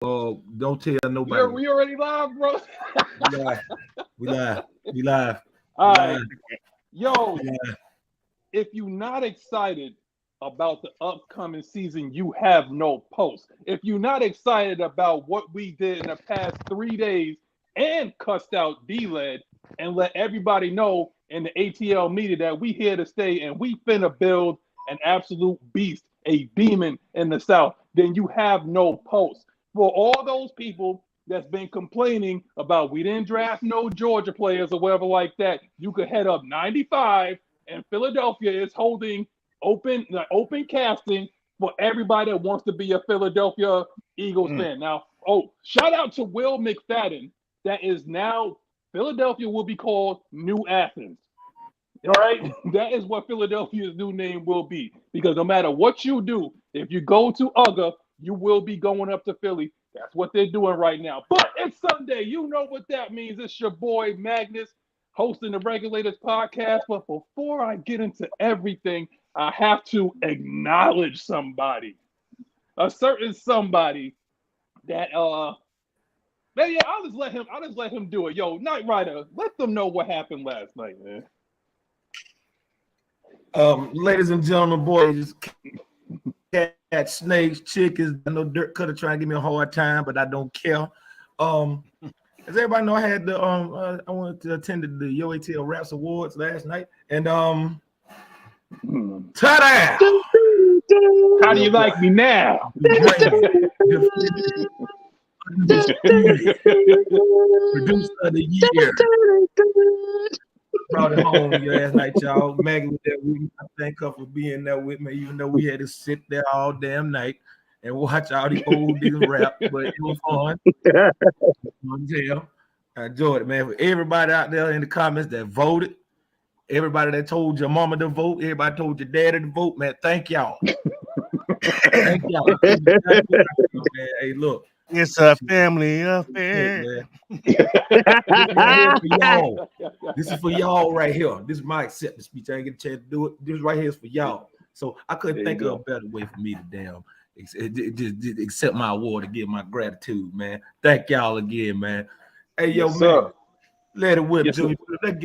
don't tell nobody. We already live, bro. We live. All right. Yo, if you're not excited about the upcoming season, you have no post. If you're not excited about what we did in the past 3 days and cussed out D-Led and let everybody know in the ATL media that we here to stay and we finna build an absolute beast, a demon in the South, then you have no post. For all those people that's been complaining about we didn't draft no Georgia players or whatever like that, you could head up 95 and Philadelphia is holding open casting for everybody that wants to be a Philadelphia Eagles fan. Now, shout out to Will McFadden. That is now Philadelphia will be called New Athens. All right, that is what Philadelphia's new name will be. Because no matter what you do, if you go to UGA, you will be going up to Philly. That's what they're doing right now. But it's Sunday. You know what that means. It's your boy Magnus hosting the Regulators podcast. But before I get into everything, I have to acknowledge somebody. A certain somebody that man, yeah, I'll just let him do it. Yo, Knight Rider, let them know what happened last night, man. Ladies and gentlemen, boys, cats, snakes, chickens. I know Dirt Cutter trying to give me a hard time, but I don't care. As everybody know, I had the I went to attend the Yo ATL Raps Awards last night, and ta-da! How do you like me now? Producer of the year. Brought it home last night, y'all. Maggie was there with me. I thank her for being there with me, even though we had to sit there all damn night and watch all the old niggas rap, but it was fun. I enjoyed it, man. For everybody out there in the comments that voted, everybody that told your mama to vote, everybody told your daddy to vote, man, thank y'all. Thank y'all. Man. Hey, look. It's a family affair. This is for y'all right here. This is my acceptance speech. I ain't get a chance to do it. This right here is for y'all. So I couldn't think of a better way for me to damn accept my award and give my gratitude, man. Thank y'all again, man. Hey, yo, yes, man. Sir. Let it whip, yes, Junior. I'm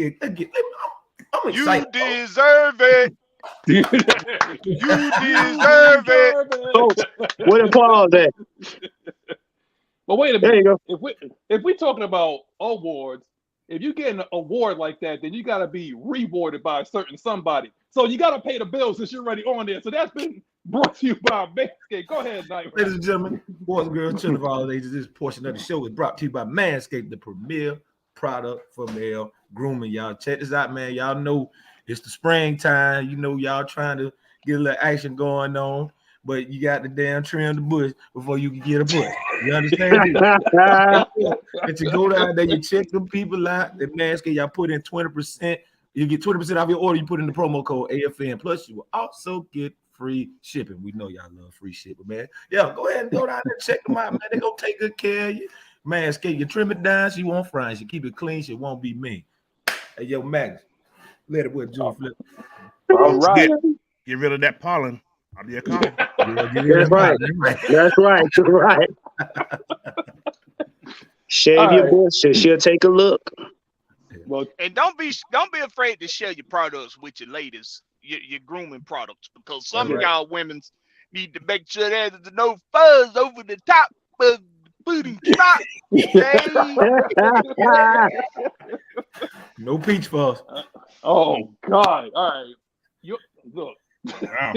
excited. You deserve it. You deserve it. Oh, what applause that? But wait a There minute. you go. If we're talking about awards, if you get an award like that, then you got to be rewarded by a certain somebody. So you got to pay the bills since you're already on there. So that's been brought to you by Manscaped. Go ahead, Knight. Ladies and gentlemen, boys and girls, children of all ages, this portion of the show is brought to you by Manscaped, the premier product for male grooming. Y'all check this out, man. Y'all know it's the springtime. You know y'all trying to get a little action going on, but you got to damn trim the bush before you can get a bush. You understand? That you go down there, you check them people out. The Manscaped, y'all put in 20%. You get 20% off your order. You put in the promo code AFN. Plus, you will also get free shipping. We know y'all love free shipping, man. Yeah, go ahead and go down there, check them out, man. They gonna take good care of you. Manscaped, you trim it down, she won't fry. She keep it clean, she won't be mean. Hey, yo, Max, let it with Joe Flip. All right. Get rid of that pollen. I'll be a call. That's right. That's right. You're right. Shave your bush, and she'll take a look. Well, And don't be afraid to share your products with your ladies, your grooming products, because some of y'all women need to make sure there's no fuzz over the top of the booty top. No peach fuzz. oh God! All right, you look. Wow.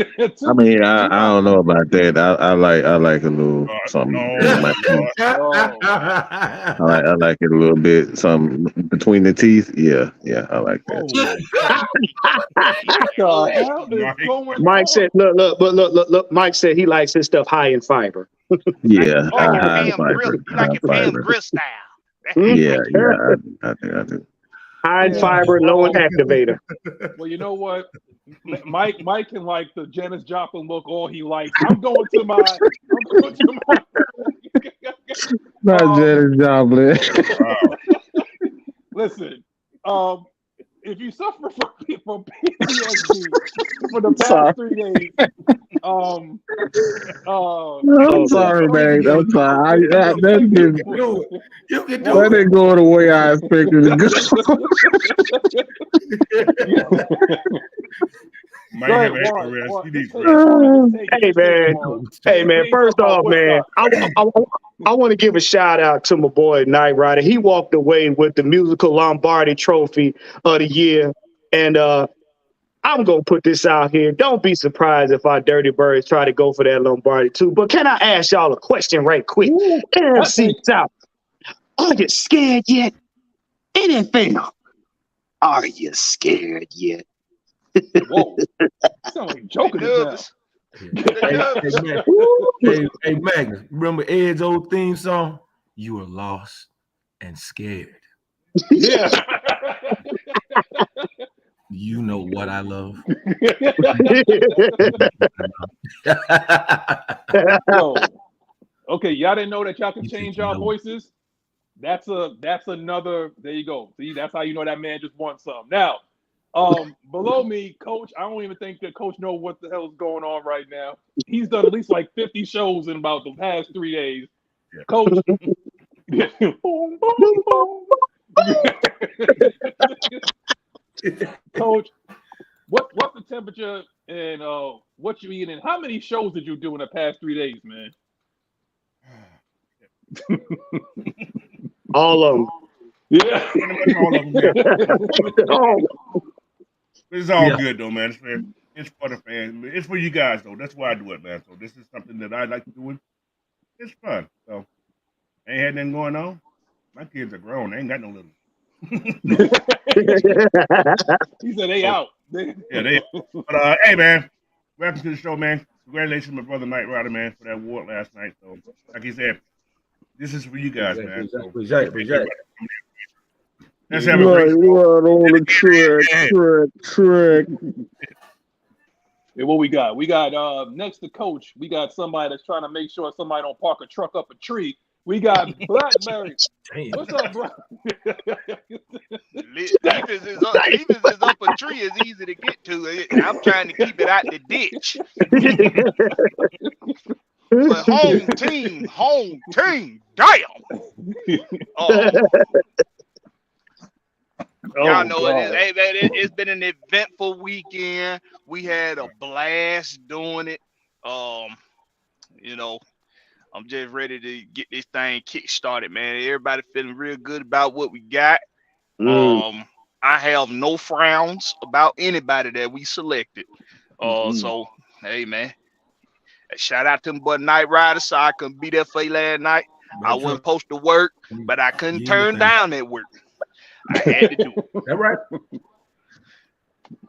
I mean, I don't know about that. I like a little something. I like it a little bit, something between the teeth. Yeah, I like that. What the hell is going Mike on? said, look. Mike said he likes his stuff high in fiber. Yeah, Oh, your high Pam Grill, fiber, you like your Pam fiber. Grill style. Yeah, I do. High in fiber, low in activator. Well, you know what? Mike can like the Janis Joplin look all he likes. I'm going to my. Not Janet Joplin. Listen, if you suffer from PTSD for the past 3 days, I'm sorry, man. I'm sorry. That didn't go the way I expected it Hey man. First off, man, I want to give a shout out to my boy Knight Rider. He walked away with the musical Lombardi Trophy of the year, and I'm gonna put this out here. Don't be surprised if our Dirty Birds try to go for that Lombardi too. But can I ask y'all a question right quick? NFC South, are you scared yet? NFL, are you scared yet? Whoa, you sound like joking nervous. Hey, Magnus, remember Ed's old theme song? You are lost and scared. Yeah. You know what I love. Yo, okay, y'all didn't know that y'all can change y'all voices. That's another. There you go. See, that's how you know that man just won some. Now, below me, Coach. I don't even think that Coach knows what the hell is going on right now. He's done at least like 50 shows in about the past 3 days. Yeah. Coach. Coach, what's the temperature and what you eating? How many shows did you do in the past 3 days, man? All of them. Yeah. All of them. Yeah. It's all good though, man. It's for the fans. It's for you guys though. That's why I do it, man. So this is something that I like to do. It's fun. So ain't had nothing going on. My kids are grown. They ain't got no little. He said they out. Yeah, they. But hey, man, welcome to the show, man. Congratulations, my brother Knight Rider, man, for that award last night. So, like he said, this is for you guys, man. So, let's have a great on the track. Hey, what we got? We got next to Coach. We got somebody that's trying to make sure somebody don't park a truck up a tree. We got Blackberry. What's up, bro? Davis is up a tree is easy to get to. I'm trying to keep it out the ditch. But home team, damn. Y'all know it's been an eventful weekend. We had a blast doing it. I'm just ready to get this thing kick started, man. Everybody feeling real good about what we got. I have no frowns about anybody that we selected. So hey, man, shout out to my boy Knight Rider. So I couldn't be there for you last night. I wasn't supposed to work, but I couldn't turn down that work. I had to do it. That right?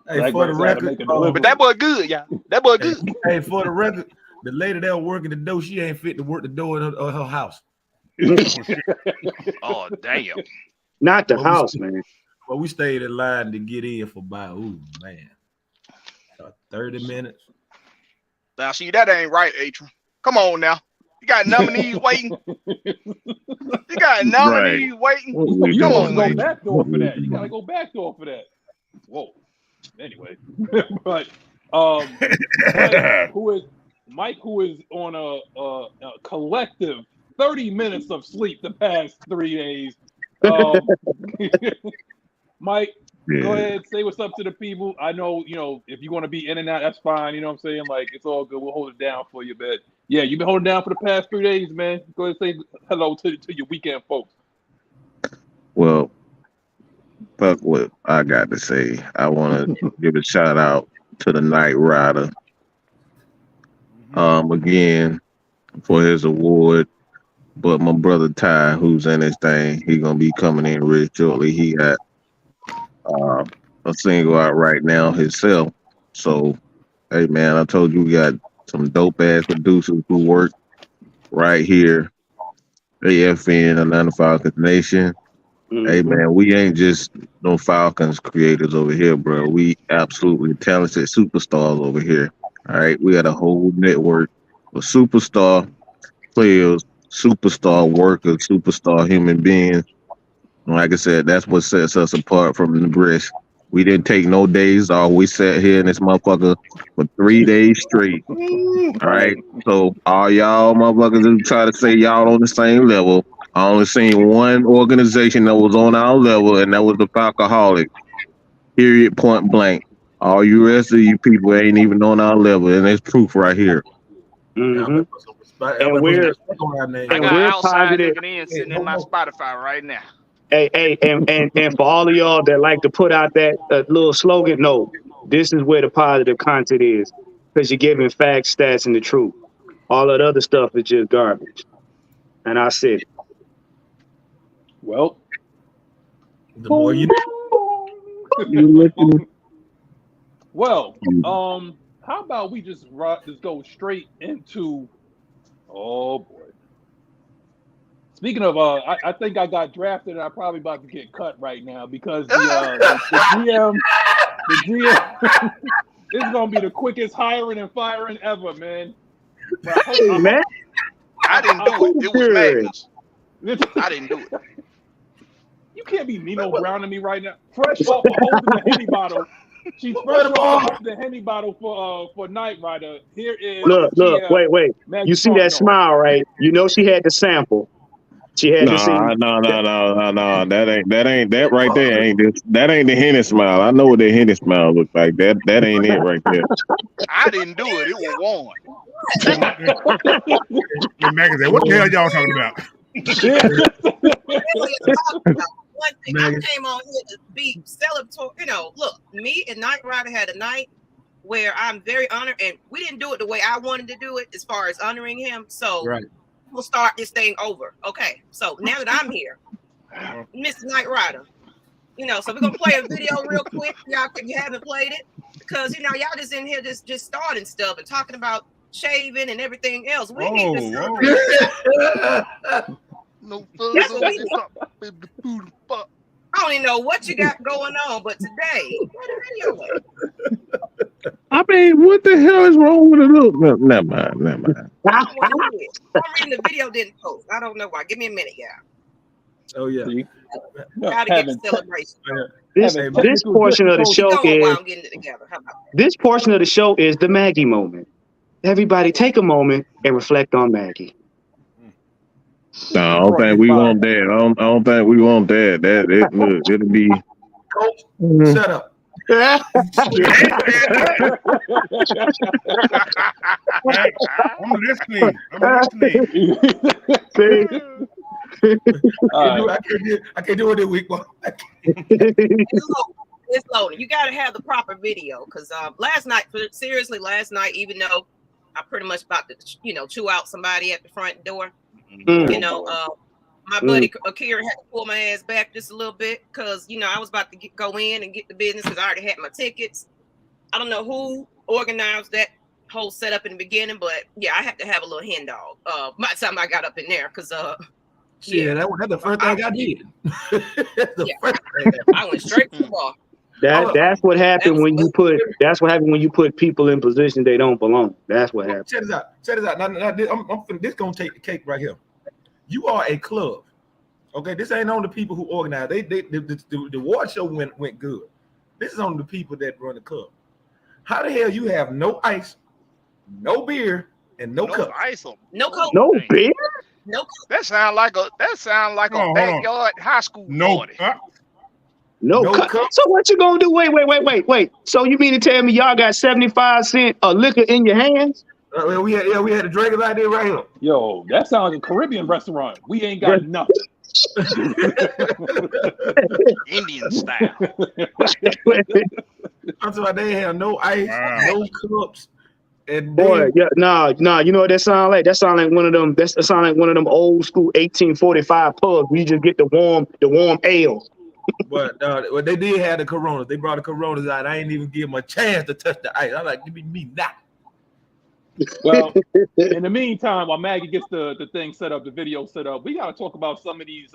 Hey, for the record, but that boy good, y'all. That boy good. Hey, for the record, the lady that working the door, she ain't fit to work the door in her house. Oh, damn. Not the house, man. Well, we stayed in line to get in for about 30 minutes. Now, see, that ain't right, Atron. Come on now. You got nominees waiting. You got nominees waiting. You gotta go back door for that. You gotta go back door for that. Whoa. Anyway, but Mike, who is on a collective 30 minutes of sleep the past 3 days. Mike, go ahead, say what's up to the people. I know, if you want to be in and out, that's fine. You know what I'm saying? Like, it's all good. We'll hold it down for you, but yeah, you've been holding down for the past 3 days, man. Go ahead and say hello to your weekend folks. Well, fuck what I got to say. I want to give a shout out to the Knight Rider. Again, for his award. But my brother Ty, who's in this thing, he gonna be coming in really shortly. He got a single out right now himself. So, hey man, I told you we got some dope ass producers who work right here. AFN, Atlanta Falcons Nation. Hey man, we ain't just no Falcons creators over here, bro. We absolutely talented superstars over here. All right, we got a whole network of superstar players, superstar workers, superstar human beings. And like I said, that's what sets us apart from the rest. We didn't take no days off. We sat here in this motherfucker for 3 days straight. All right. So all y'all motherfuckers who try to say y'all on the same level, I only seen one organization that was on our level, and that was the Falcoholic. Period. Point blank. All you rest of you people ain't even on our level, and there's proof right here. Mhm. And we're- I And got we're outside positive. looking in sitting in my Spotify right now. Hey, and for all of y'all that like to put out that little slogan, no, this is where the positive content is, because you're giving facts, stats, and the truth. All that other stuff is just garbage. And I said, Well, the more you well, how about we just go straight into? Oh boy. Speaking of, I think I got drafted, and I'm probably about to get cut right now because the GM, this is gonna be the quickest hiring and firing ever, man. But hey, man, I didn't do it. It was Magnus. I didn't do it. You can't be Nino Brown to me right now. Fresh off of holding the Henny bottle. She's fresh off of holding the Henny bottle for Knight Rider. Here is look, wait. Maggie You see that smile, right? You know she had the sample. She had to see. No. That right there ain't this. That ain't the Henny smile. I know what the Henny smile look like. That ain't it right there. I didn't do it. It was Warren. The magazine. What the hell y'all talking about? One thing, I came on here to be celebratory. Look, me and Knight Rider had a night where I'm very honored, and we didn't do it the way I wanted to do it as far as honoring him. So we'll start this thing over. Okay, so now that I'm here, Mr. Knight Rider, so we're gonna play a video real quick, y'all, if you haven't played it, because y'all just in here just starting stuff and talking about shaving and everything else. We need to celebrate. No That's what I don't even know what you got going on, but today, I mean, what the hell is wrong with it? Look, never mind. I'm reading the video didn't post. I don't know why. Give me a minute, y'all. Oh yeah. Gotta get the celebration. This portion of the show is. I'm getting it together. How about that? This portion of the show is the Maggie moment. Everybody, take a moment and reflect on Maggie. No, I don't think we want that. I don't think we want that. It'll be. Shut up. I'm listening. I can't do it this week, boy. It's loading. You got to have the proper video because last night, even though I pretty much about to, chew out somebody at the front door, my buddy Akira had to pull my ass back just a little bit because, I was about to go in and get the business because I already had my tickets. I don't know who organized that whole setup in the beginning, but yeah, I had to have a little hen dog by the time I got up in there because that's the first thing I did. I went straight to the bar. That's what happened when you put. That's what happened when you put people in positions they don't belong. That's what happened. Check this out. Now, this gonna take the cake right here. You are a club, okay? This ain't on the people who organize. The award show went good. This is on the people that run the club. How the hell you have no ice, no beer, and no cup? Ice, no coke, no beer, no coke. That sound like a backyard high school party. No cup. So what you gonna do? Wait. So you mean to tell me y'all got 75-cent liquor in your hands? We had a drink right there, right here. Yo, that sounds like a Caribbean restaurant. We ain't got nothing. Indian style. I'm talking about they have no ice, no cups. And boy, you know what that sound like? That sound like one of them. That sound like one of them old school 1845 pubs. We just get the warm ale. But they did have the Coronas. They brought the Coronas out. I ain't even give them a chance to touch the ice. I'm like, give me now. Well, in the meantime, while Maggie gets the thing set up, the video set up, we got to talk about some of these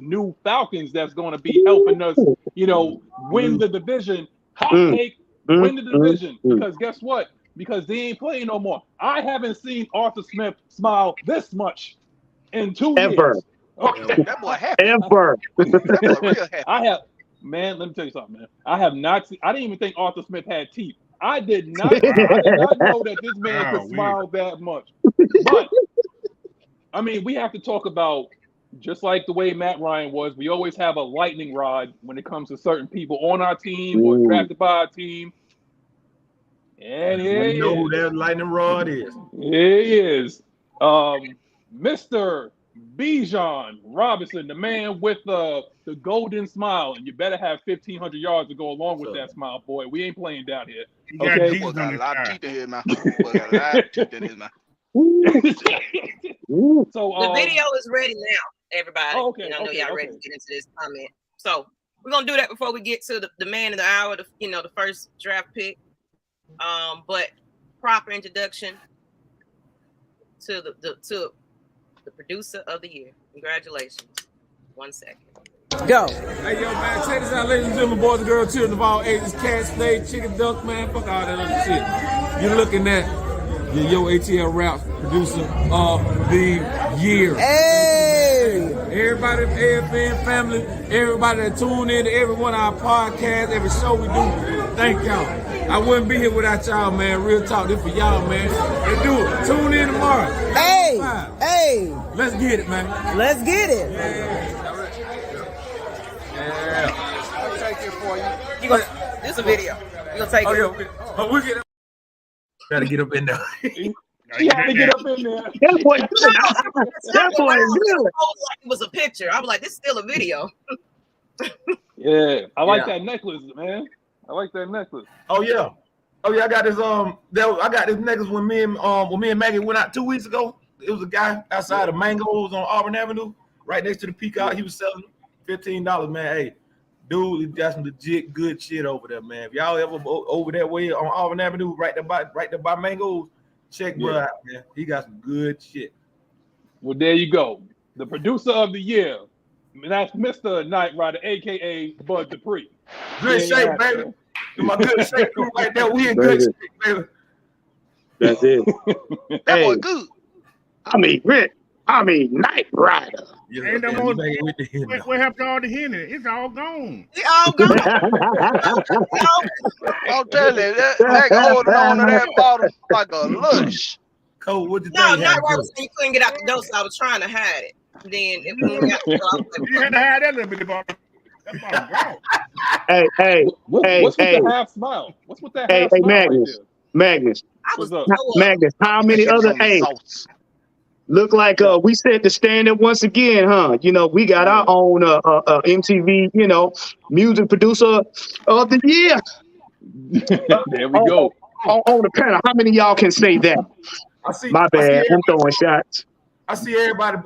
new Falcons that's going to be helping us, win the division. Hot take, win the division. Because guess what? Because they ain't playing no more. I haven't seen Arthur Smith smile this much in 2 years. Ever. Okay. That boy happy. Ever. That boy real happy. Man, let me tell you something, man. I have not seen, I didn't even think Arthur Smith had teeth. I did not know that this man could smile that much. But I mean, we have to talk about, just like the way Matt Ryan was, we always have a lightning rod when it comes to certain people on our team or drafted by our team. And here he know is. who that lightning rod is. Here he is. Mr. Bijan Robinson, the man with the golden smile. And you better have 1,500 yards to go along with that smile, boy. We ain't playing down here. Okay? Boy, got a lot of teeth in here, man. Boy, got a lot of teeth in here, man. So the video is ready now, everybody. Oh, okay, I know y'all ready to get into this comment. So we're gonna do that before we get to the man of the hour, the first draft pick. But proper introduction to the producer of the year. Congratulations. 1 second. Go. Hey, yo, man, check this out, ladies and gentlemen, boys and girls, children of all ages, cat, slave, chicken, duck, man, fuck all that other shit. You're looking at your ATL Raps producer of the year. Hey! Everybody, AFN family, everybody that tune in to every one of our podcasts, every show we do, thank y'all. I wouldn't be here without y'all, man. Real talk, this for y'all, man. Let's do it. Tune in tomorrow. Hey! Hey! Let's get it, man. Let's get it. Yeah. I'll take it for you. This is a video. You gonna take it? Oh, we get it. Gotta get up in there. She had to get up in there. That boy is good. It was a picture. I was like, this is still a video. Yeah, I like that necklace, man. I like that necklace. Oh yeah, I got this. I got this necklace when me and Maggie went out 2 weeks ago. It was a guy outside of Mangoes on Auburn Avenue, right next to the Peacock. He was selling $15, man. Hey, dude, he got some legit good shit over there, man. If y'all ever over that way on Auburn Avenue, right there by Mangoes, check bro out, man. He got some good shit. Well, there you go. The producer of the year. That's Mr. Knight Rider, aka Bud Dupree. Good shape, baby. My good shape crew right there. We in good shape, baby. That's it. That boy good. I mean, Knight Rider. Ain't no more. What happened to all the henny? It's all gone. It's all gone. I'll tell you, that holding on to that bottle like a lush. Cole, what did No, not right. You couldn't get out the door, so I was trying to hide it. Then if we got the door, You had to hide that little bit of bottle. That bottle gone. Hey, what's with the half smile? What's with that half smile? Magnus. I was Magnus, how many other look like we set the standard once again, huh? You know, we got our own MTV, music producer of the year. There we go. On the panel, how many of y'all can say that? My bad, I'm throwing shots. I see everybody.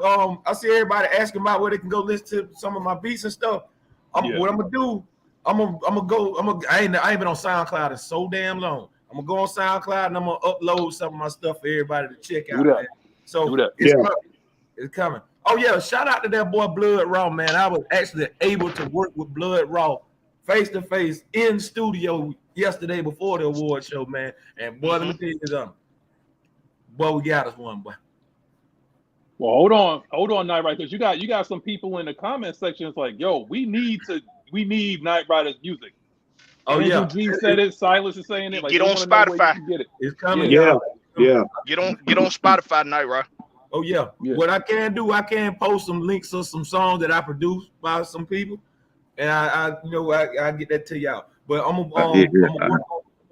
Asking about where they can go listen to some of my beats and stuff. What I'm gonna do? I ain't been on SoundCloud in so damn long. I'm gonna go on SoundCloud and I'm gonna upload some of my stuff for everybody to check out. Man. So it's coming. Oh yeah, shout out to that boy Blood Raw, man. I was actually able to work with Blood Raw face to face in studio yesterday before the award show, man. And boy, let me tell you something. Boy, we got us one, boy. Well, hold on, Knight Rider, because you got some people in the comment section. It's like, yo, we need Knight Rider's music. Andrew G said it. Silas is saying it. Like, get on Spotify. Get it. It's coming. Yeah. Get on Spotify, Knight Rider. Oh yeah. What I can do, I can post some links of some songs that I produced by some people, and I get that to y'all. But I'm gonna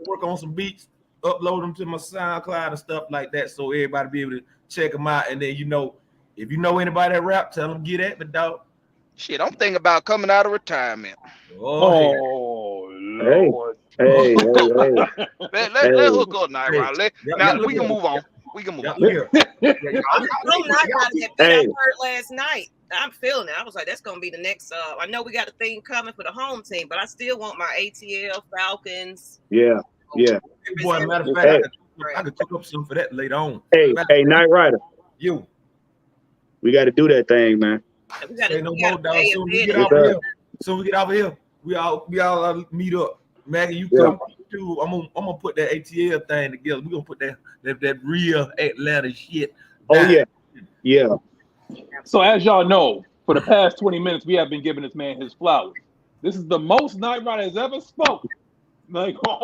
work on some beats, upload them to my SoundCloud and stuff like that, so everybody be able to check them out. And then if you know anybody that rap, tell them get at me, dog. Shit, I'm thinking about coming out of retirement. Oh Lord. Hey. Let's hook up, Knight Rider. Now we can move on. We can move on. I'm not that I heard last night. I'm feeling it. I was like, that's gonna be the next. I know we got a thing coming for the home team, but I still want my ATL Falcons. Yeah. Boy, matter of fact, I could cook up some for that later on. Hey, Knight Rider. We got to do that thing, man. We got no more, dog. Soon we get out here, we all meet up. Maggie, you come too. I'm gonna put that ATL thing together. We're gonna put that real Atlanta shit. Oh yeah. So as y'all know, for the past 20 minutes, we have been giving this man his flowers. This is the most Night Rider has ever spoken. Like, Shit, I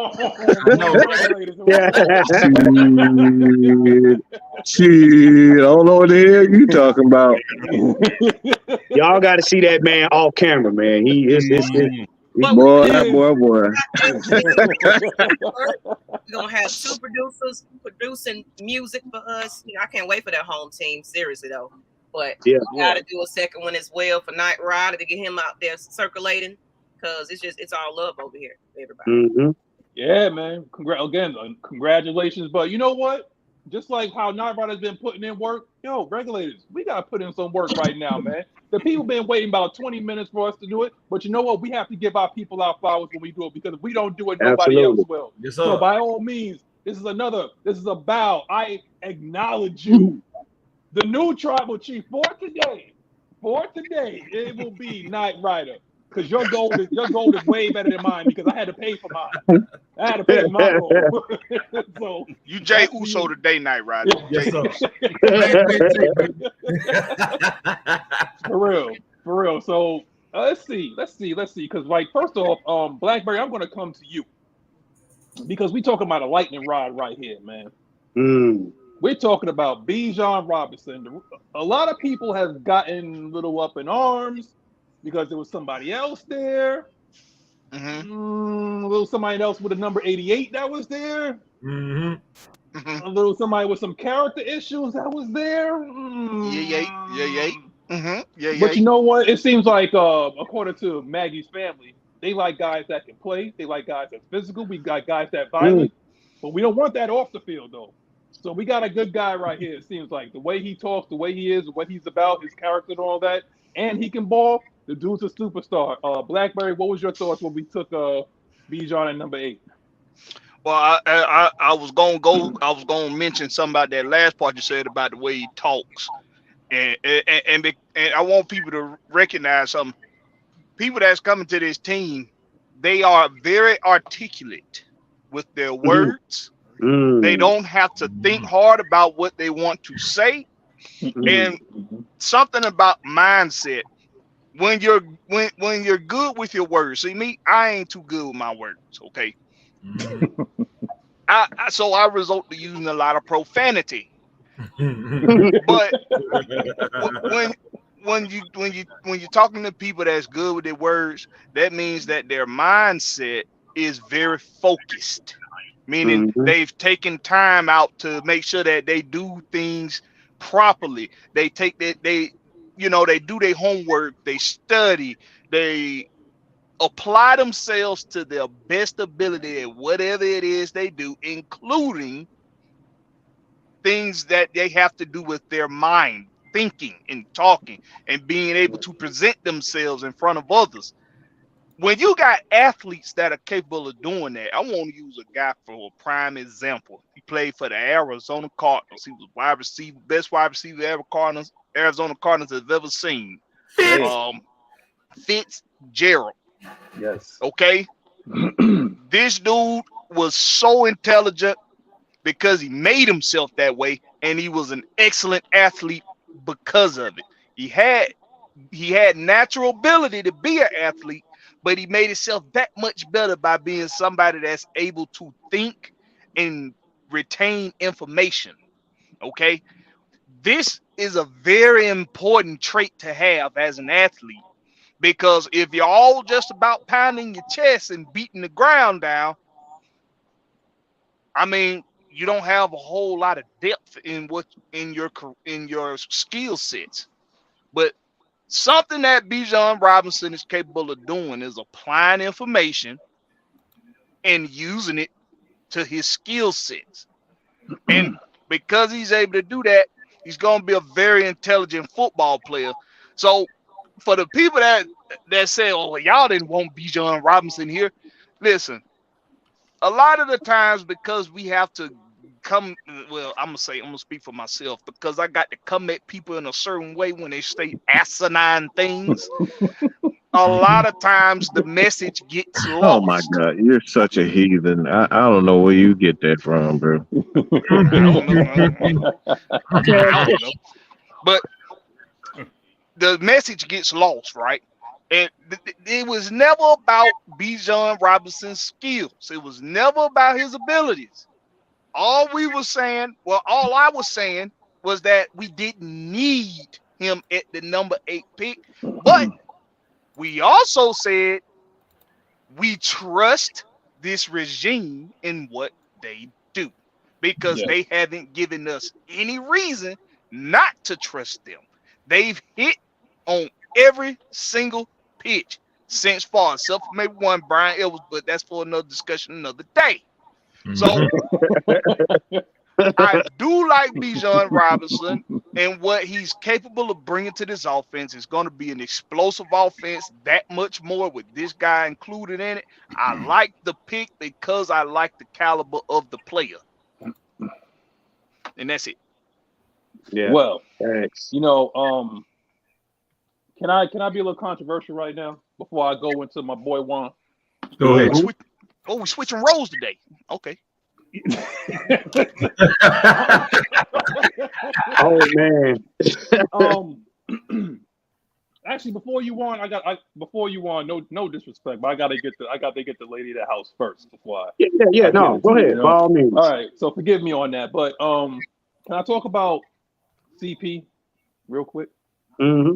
don't know what the hell you talking about. Y'all got to see that man off camera, man. He is. Boy. We're gonna have two producers producing music for us. I can't wait for that home team. Seriously though, but we gotta do a second one as well for Night Rider to get him out there circulating, because it's all love over here, everybody. Mm-hmm. Yeah, man. Congratulations. But you know what? Just like how Night Rider's been putting in work, Regulators, we gotta put in some work right now, man. The people been waiting about 20 minutes for us to do it, but you know what? We have to give our people our flowers when we do it, because if we don't do it, nobody else will. Yes, sir. So by all means, this is a bow. I acknowledge you. The new tribal chief for today, it will be Night Rider. Because your gold is way better than mine, because I had to pay for mine. I had to pay for my gold. So you Jay Uso today, Night Rider. Yes, sir. For real. So let's see. Because first off, Blackberry, I'm going to come to you, because we talking about a lightning rod right here, man. We're talking about Bijan Robinson. A lot of people have gotten a little up in arms because there was somebody else there. A little somebody else with a number 88 that was there. A little somebody with some character issues that was there. But you know what? It seems like, according to Maggie's family, they like guys that can play. They like guys that's physical. We got guys that violent. But we don't want that off the field, though. So we got a good guy right here, it seems like. The way he talks, the way he is, what he's about, his character and all that. And he can ball. The dude's a superstar. Blackberry, what was your thoughts when we took Bijan at number 8? Well, I was gonna mention something about that last part you said about the way he talks, and I want people to recognize something. People that's coming to this team, they are very articulate with their words. They don't have to think hard about what they want to say, and something about mindset. When you're good with your words, see me, I ain't too good with my words. Okay, so I resort to using a lot of profanity. But when you're talking to people that's good with their words, that means that their mindset is very focused. Meaning they've taken time out to make sure that they do things properly. They take that they do their homework, they study, they apply themselves to their best ability at whatever it is they do, including things that they have to do with their mind, thinking and talking and being able to present themselves in front of others. When you got athletes that are capable of doing that, I want to use a guy for a prime example. He played for the Arizona Cardinals. He was wide receiver, best wide receiver Arizona Cardinals have ever seen. Fitzgerald. Yes. Okay. This dude was so intelligent because he made himself that way, and he was an excellent athlete because of it. He had natural ability to be an athlete, but he made himself that much better by being somebody that's able to think and retain information. Okay. This is a very important trait to have as an athlete, because if you're all just about pounding your chest and beating the ground down, I mean, you don't have a whole lot of depth in your skill sets. But something that Bijan Robinson is capable of doing is applying information and using it to his skill sets. And because he's able to do that, he's going to be a very intelligent football player. So for the people that say, oh, y'all didn't want Bijan Robinson here, listen, a lot of the times, because we have to I'm gonna speak for myself, because I got to come at people in a certain way when they say asinine things. A lot of times the message gets lost. Oh my God, you're such a heathen. I don't know where you get that from, bro. I don't know. But the message gets lost, right? And it was never about Bijan Robinson's skills. It was never about his abilities. All I was saying was that we didn't need him at the number 8 pick. But we also said we trust this regime in what they do because they haven't given us any reason not to trust them. They've hit on every single pitch since far, except for maybe one, Brian Edwards, but that's for another discussion another day. So I do like Bijan Robinson, and what he's capable of bringing to this offense is going to be an explosive offense, that much more with this guy included in it. I like the pick because I like the caliber of the player. And that's it. Yeah. Well, thanks. you know, can I be a little controversial right now before I go into my boy Juan? Go ahead. We're switching roles today. Okay. Oh man. Actually, before you on, no disrespect, but I gotta get the lady of the house first before I. Yeah. No, go ahead. By all means. All right, so forgive me on that, but can I talk about CP real quick? Mm-hmm.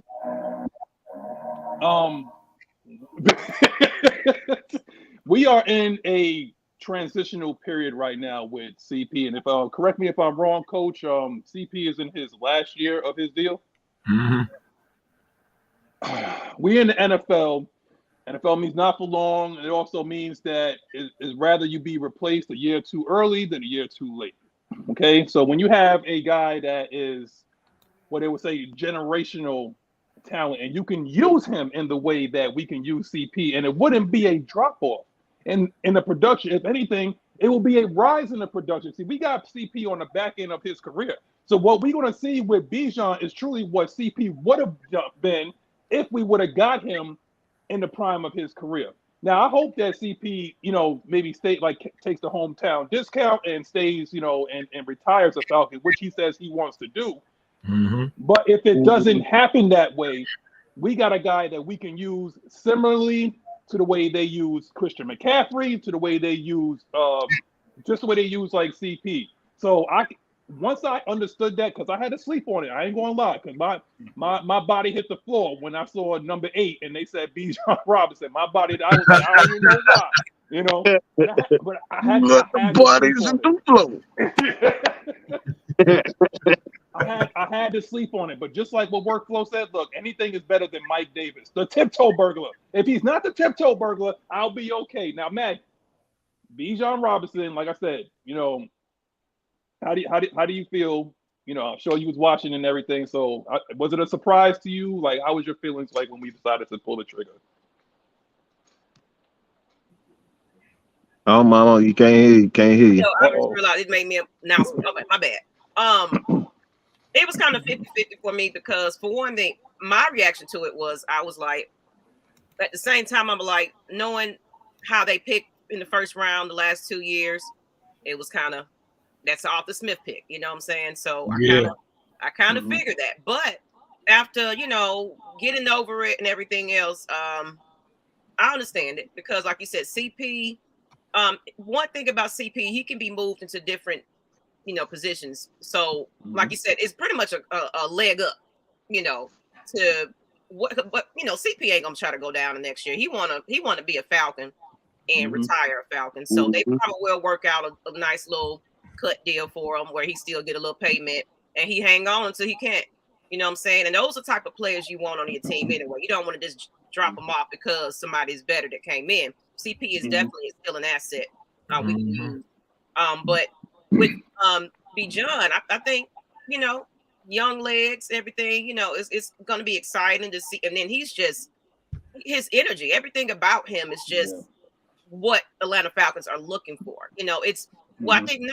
We are in a transitional period right now with CP, and if correct me if I'm wrong, Coach. CP is in his last year of his deal. Mm-hmm. We in the NFL. NFL means not for long. It also means that it's rather you be replaced a year too early than a year too late. Okay, so when you have a guy that is what they would say generational talent, and you can use him in the way that we can use CP, and it wouldn't be a drop off in the production. If anything, it will be a rise in the production. See, we got CP on the back end of his career. So what we're going to see with Bijan is truly what CP would have been if we would have got him in the prime of his career. Now, I hope that CP, maybe takes the hometown discount and stays, and retires a Falcon, which he says he wants to do. Mm-hmm. But if it doesn't happen that way, we got a guy that we can use similarly to the way they use Christian McCaffrey, to the way they use just the way they use like CP. So once I understood that, because I had to sleep on it, I ain't gonna lie, because my body hit the floor when I saw number 8 and they said Bijan Robinson. My body, I was like, I don't even know why, But I had bodies in the floor. I had to sleep on it, but just like what Workflow said, look, anything is better than Mike Davis, the tiptoe burglar. If he's not the tiptoe burglar, I'll be okay. Now, Matt, Bijan Robinson, like I said, how do you feel? I'm sure you was watching and everything. So, was it a surprise to you? Like, how was your feelings like when we decided to pull the trigger? Oh, Mama, you can't hear you. Can't hear you. I just realized it made me announce. Okay, my bad. It was kind of 50-50 for me because, for one thing, my reaction to it was I was like, at the same time, I'm like, knowing how they picked in the first round the last 2 years, it was kind of that's off the Smith pick. You know what I'm saying? So I kind of figured that. But after getting over it and everything else, I understand it because, like you said, CP. One thing about CP, he can be moved into different positions. So, like you said, it's pretty much a leg up, to what. But CP ain't gonna try to go down the next year. He wanna be a Falcon and retire a Falcon. So they probably will work out a nice little cut deal for him where he still get a little payment and he hang on until he can't. You know what I'm saying? And those are the type of players you want on your team anyway. You don't want to just drop them off because somebody's better that came in. CP is definitely still an asset. We can use. But with Bijan, I think young legs, everything. It's going to be exciting to see. And then he's just his energy, everything about him is just what Atlanta Falcons are looking for. It's I think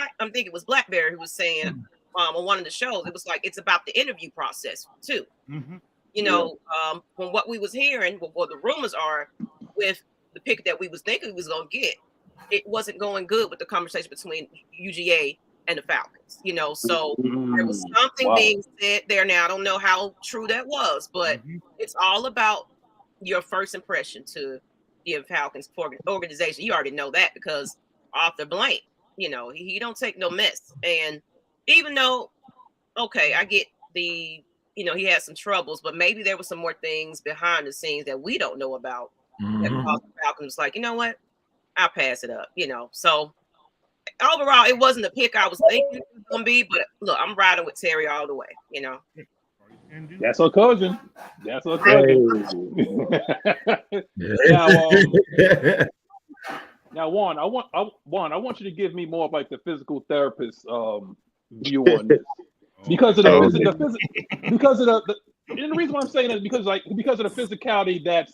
it was Blackberry who was saying on one of the shows. It was like it's about the interview process too. From what we was hearing, what the rumors are with the pick that we was thinking we was going to get, it wasn't going good with the conversation between UGA and the Falcons, so there was something being said there. Now, I don't know how true that was, but it's all about your first impression to give Falcons organization. You already know that because Arthur Blank, he don't take no mess. And even though, okay, I get the, he had some troubles, but maybe there were some more things behind the scenes that we don't know about. That caused the Falcons like, you know what? I'll pass it up, So overall, it wasn't the pick I was thinking it was gonna be, but look, I'm riding with Terry all the way, That's her cousin. That's her cousin. Now, Juan, I want you to give me more of like the physical therapist view on this, because of the and the reason why I'm saying that is because of the physicality that's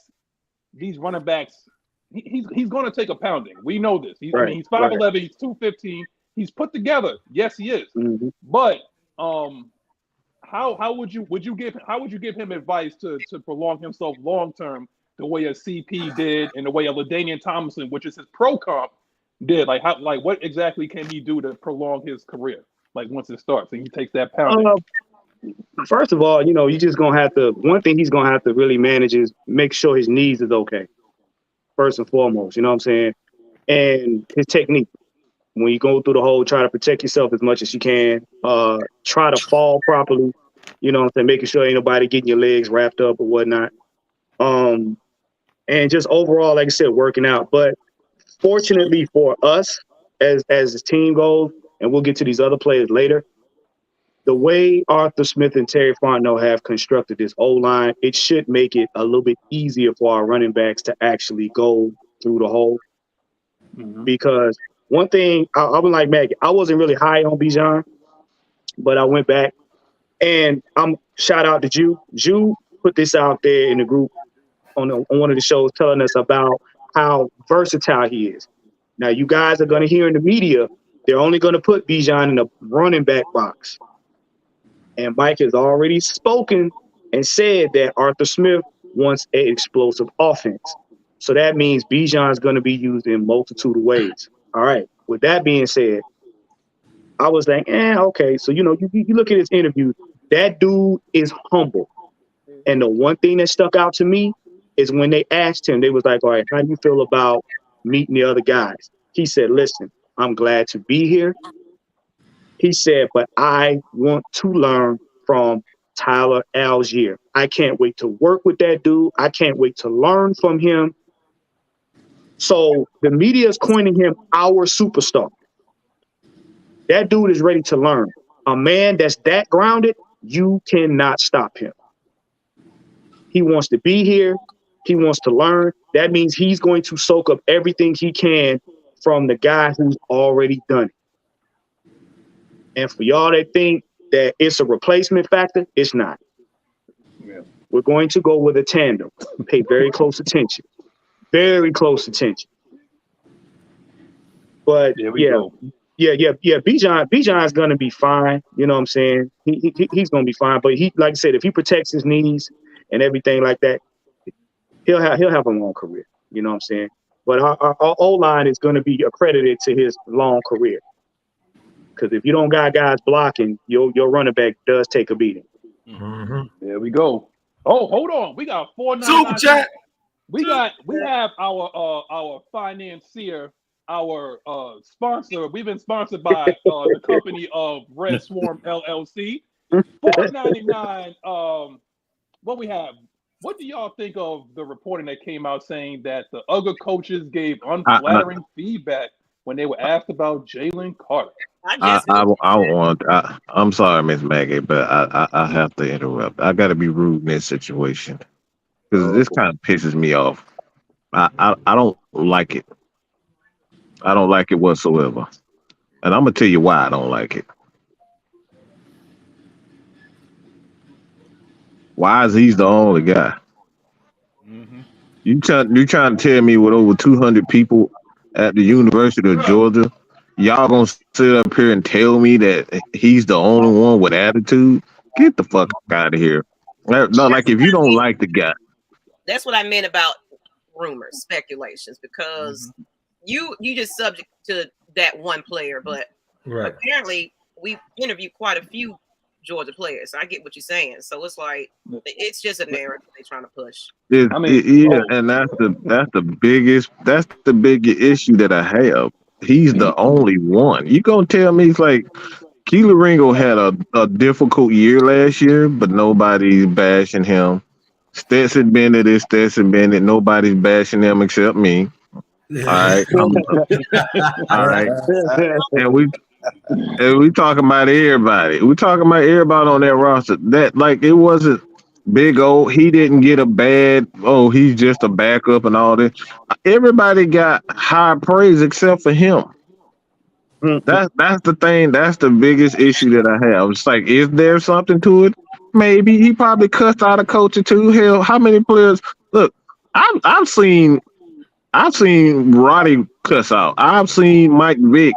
these running backs. He's going to take a pounding. We know this. He's 5'11", he's 215. He's put together. Yes, he is. Mm-hmm. But how would you give him advice to prolong himself long term the way a CP did and the way a LaDainian Tomlinson, which is his pro comp, did? Like what exactly can he do to prolong his career? Like once it starts and he takes that pounding. First of all, you just gonna have to. One thing he's gonna have to really manage is make sure his knees is okay. First and foremost, you know what I'm saying? And his technique. When you go through the hole, try to protect yourself as much as you can. Try to fall properly, you know what I'm saying? Making sure ain't nobody getting your legs wrapped up or whatnot. And just overall, like I said, working out. But fortunately for us, as the team goes, and we'll get to these other players later, the way Arthur Smith and Terry Fontenot have constructed this O-line, it should make it a little bit easier for our running backs to actually go through the hole. Mm-hmm. Because one thing, I was like Maggie, I wasn't really high on Bijan, but I went back and shout out to Jew. Jew put this out there in the group on one of the shows telling us about how versatile he is. Now, you guys are going to hear in the media, they're only going to put Bijan in a running back box. And Mike has already spoken and said that Arthur Smith wants an explosive offense. So that means Bijan is going to be used in multitude of ways. All right. With that being said, I was like, okay. So, you look at his interview, that dude is humble. And the one thing that stuck out to me is when they asked him, they was like, all right, how do you feel about meeting the other guys? He said, listen, I'm glad to be here. He said, but I want to learn from Tyler Algier. I can't wait to work with that dude. I can't wait to learn from him. So the media is coining him our superstar. That dude is ready to learn. A man that's that grounded, you cannot stop him. He wants to be here. He wants to learn. That means he's going to soak up everything he can from the guy who's already done it. And for y'all that think that it's a replacement factor, it's not. Yeah. We're going to go with a tandem. Pay very close attention. Very close attention. But Bijan is going to be fine. You know what I'm saying? He's going to be fine. But he, like I said, if he protects his knees and everything like that, he'll have a long career. You know what I'm saying? But our O-line is going to be accredited to his long career. Because if you don't got guys blocking, your running back does take a beating. Mm-hmm. There we go. Oh, hold on. We got 499. Super chat. We have our financier, our sponsor. We've been sponsored by the company of Red Swarm LLC. $4.99. What we have? What do y'all think of the reporting that came out saying that the other coaches gave unflattering feedback when they were asked about Jalen Carter? I'm sorry, Ms. Maggie, but I have to interrupt. I got to be rude in this situation because this kind of pisses me off. I don't like it. I don't like it whatsoever, and I'm gonna tell you why I don't like it. Why is he the only guy? Mm-hmm. You trying to tell me with over 200 people at the University of Georgia, y'all gonna sit up here and tell me that he's the only one with attitude? Get the fuck out of here. No, like if you don't like the guy. That's what I meant about rumors, speculations, because you just subject to that one player, but apparently we interviewed quite a few Georgia players. I get what you're saying. So it's like, it's just a narrative they're trying to push. And that's the biggest issue that I have. He's the only one. You gonna tell me it's like Keely Ringo had a difficult year last year, but nobody's bashing him. Stetson Bennett is Stetson Bennett. Nobody's bashing him except me. All right, all right, and we talking about everybody. We talking about everybody on that roster. That like it wasn't Big O. He didn't get a bad. Oh, he's just a backup and all this. Everybody got high praise except for him. That's the thing. That's the biggest issue that I have. It's like, is there something to it? Maybe he probably cussed out a coach or two. Hell, how many players? Look, I've seen Roddy cuss out. I've seen Mike Vick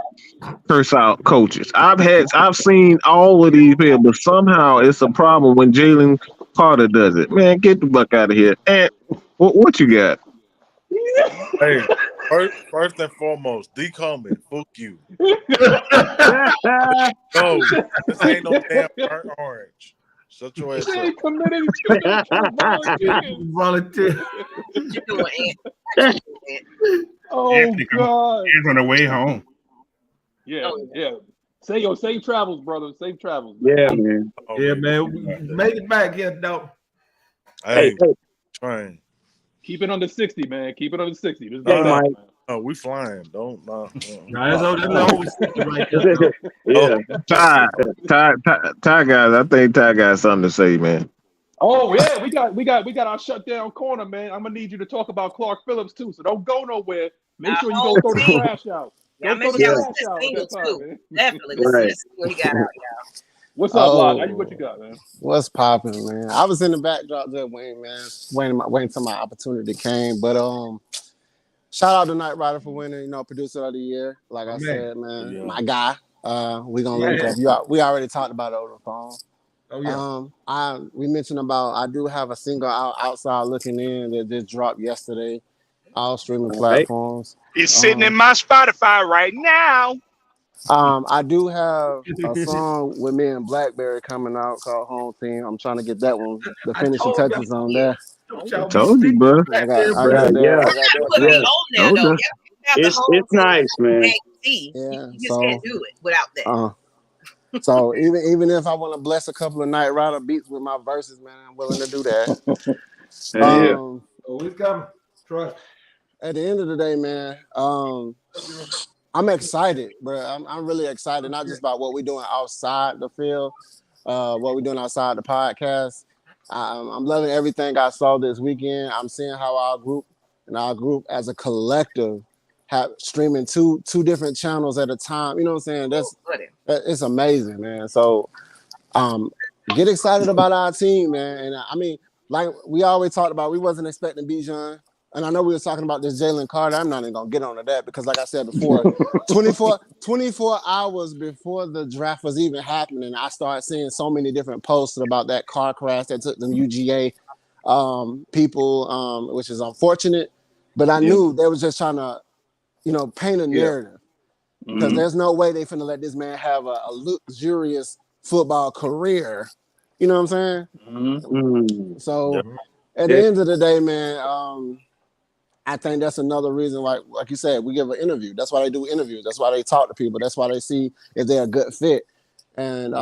curse out coaches. I've seen all of these people, but somehow it's a problem when Jalen Carter does it. Man, get the fuck out of here. And what you got? Hey, first and foremost, D. Coleman, fuck you. No, this ain't no damn burnt orange. Shut your ass up. Volunteer. Oh God! He's on the way home. Yeah. Safe travels, brother. Safe travels. Man. Yeah, man. Yeah, man. Make it back here, dog. Hey, trying. Keep it under 60, man. Keep it under 60. This is Mike. Oh, we flying. Don't. That's always right there. Yeah. Ty guys, I think Ty got something to say, man. Oh yeah, we got our shutdown corner, man. I'm gonna need you to talk about Clark Phillips too. So don't go nowhere. Make sure you go throw the trash out. Yeah, Don't throw the trash out at that time, man. Definitely. Let's see what he got out, y'all. What's up, Locke? What you got, man? What's popping, man? I was in the backdrop just waiting, man. Waiting till my opportunity came. But shout out to Knight Rider for winning, producer of the year. Like I said, man, my guy. We gonna link up. We already talked about it over the phone. Oh yeah. We mentioned about I do have a single outside looking in that just dropped yesterday, all streaming platforms. It's sitting in my Spotify right now. I do have a song with me and Blackberry coming out called Home Team. I'm trying to get that one, the finishing touches on there. Told you, bro. I got that. It's nice, man. You just can't do it without that. So even if I want to bless a couple of Knight Rider beats with my verses, man, I'm willing to do that. It's coming. Trust. At the end of the day, man, I'm excited, bro. I'm really excited, not just about what we're doing outside the field, what we're doing outside the podcast. I'm loving everything I saw this weekend. I'm seeing how our group as a collective have streaming two different channels at a time. You know what I'm saying? It's amazing, man. So get excited about our team, man. And I mean, like we always talked about, we wasn't expecting Bijan. And I know we were talking about this Jalen Carter. I'm not even going to get onto that because, like I said before, 24 hours before the draft was even happening, I started seeing so many different posts about that car crash that took them UGA people, which is unfortunate. But I knew they was just trying to, paint a narrative. Because there's no way they finna let this man have a luxurious football career. You know what I'm saying? So at the end of the day, man, I think that's another reason, like you said, we give an interview. That's why they do interviews. That's why they talk to people. That's why they see if they're a good fit. And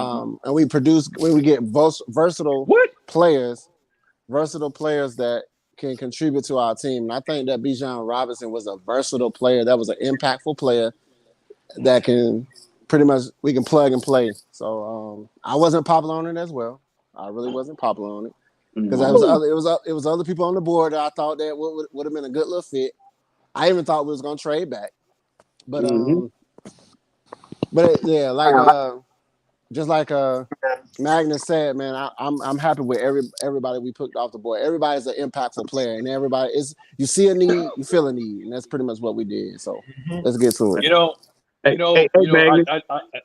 we produce when we get versatile players that can contribute to our team. And I think that Bijan Robinson was a versatile player. That was an impactful player that can pretty much we can plug and play. So I wasn't popular on it as well. I really wasn't popular on it. Because it was other people on the board that I thought that would have been a good little fit. I even thought we was gonna trade back, but just like Magnus said, man, I'm happy with everybody we picked off the board. Everybody's an impactful player, and everybody is. You see a need, you feel a need, and that's pretty much what we did. So let's get to it.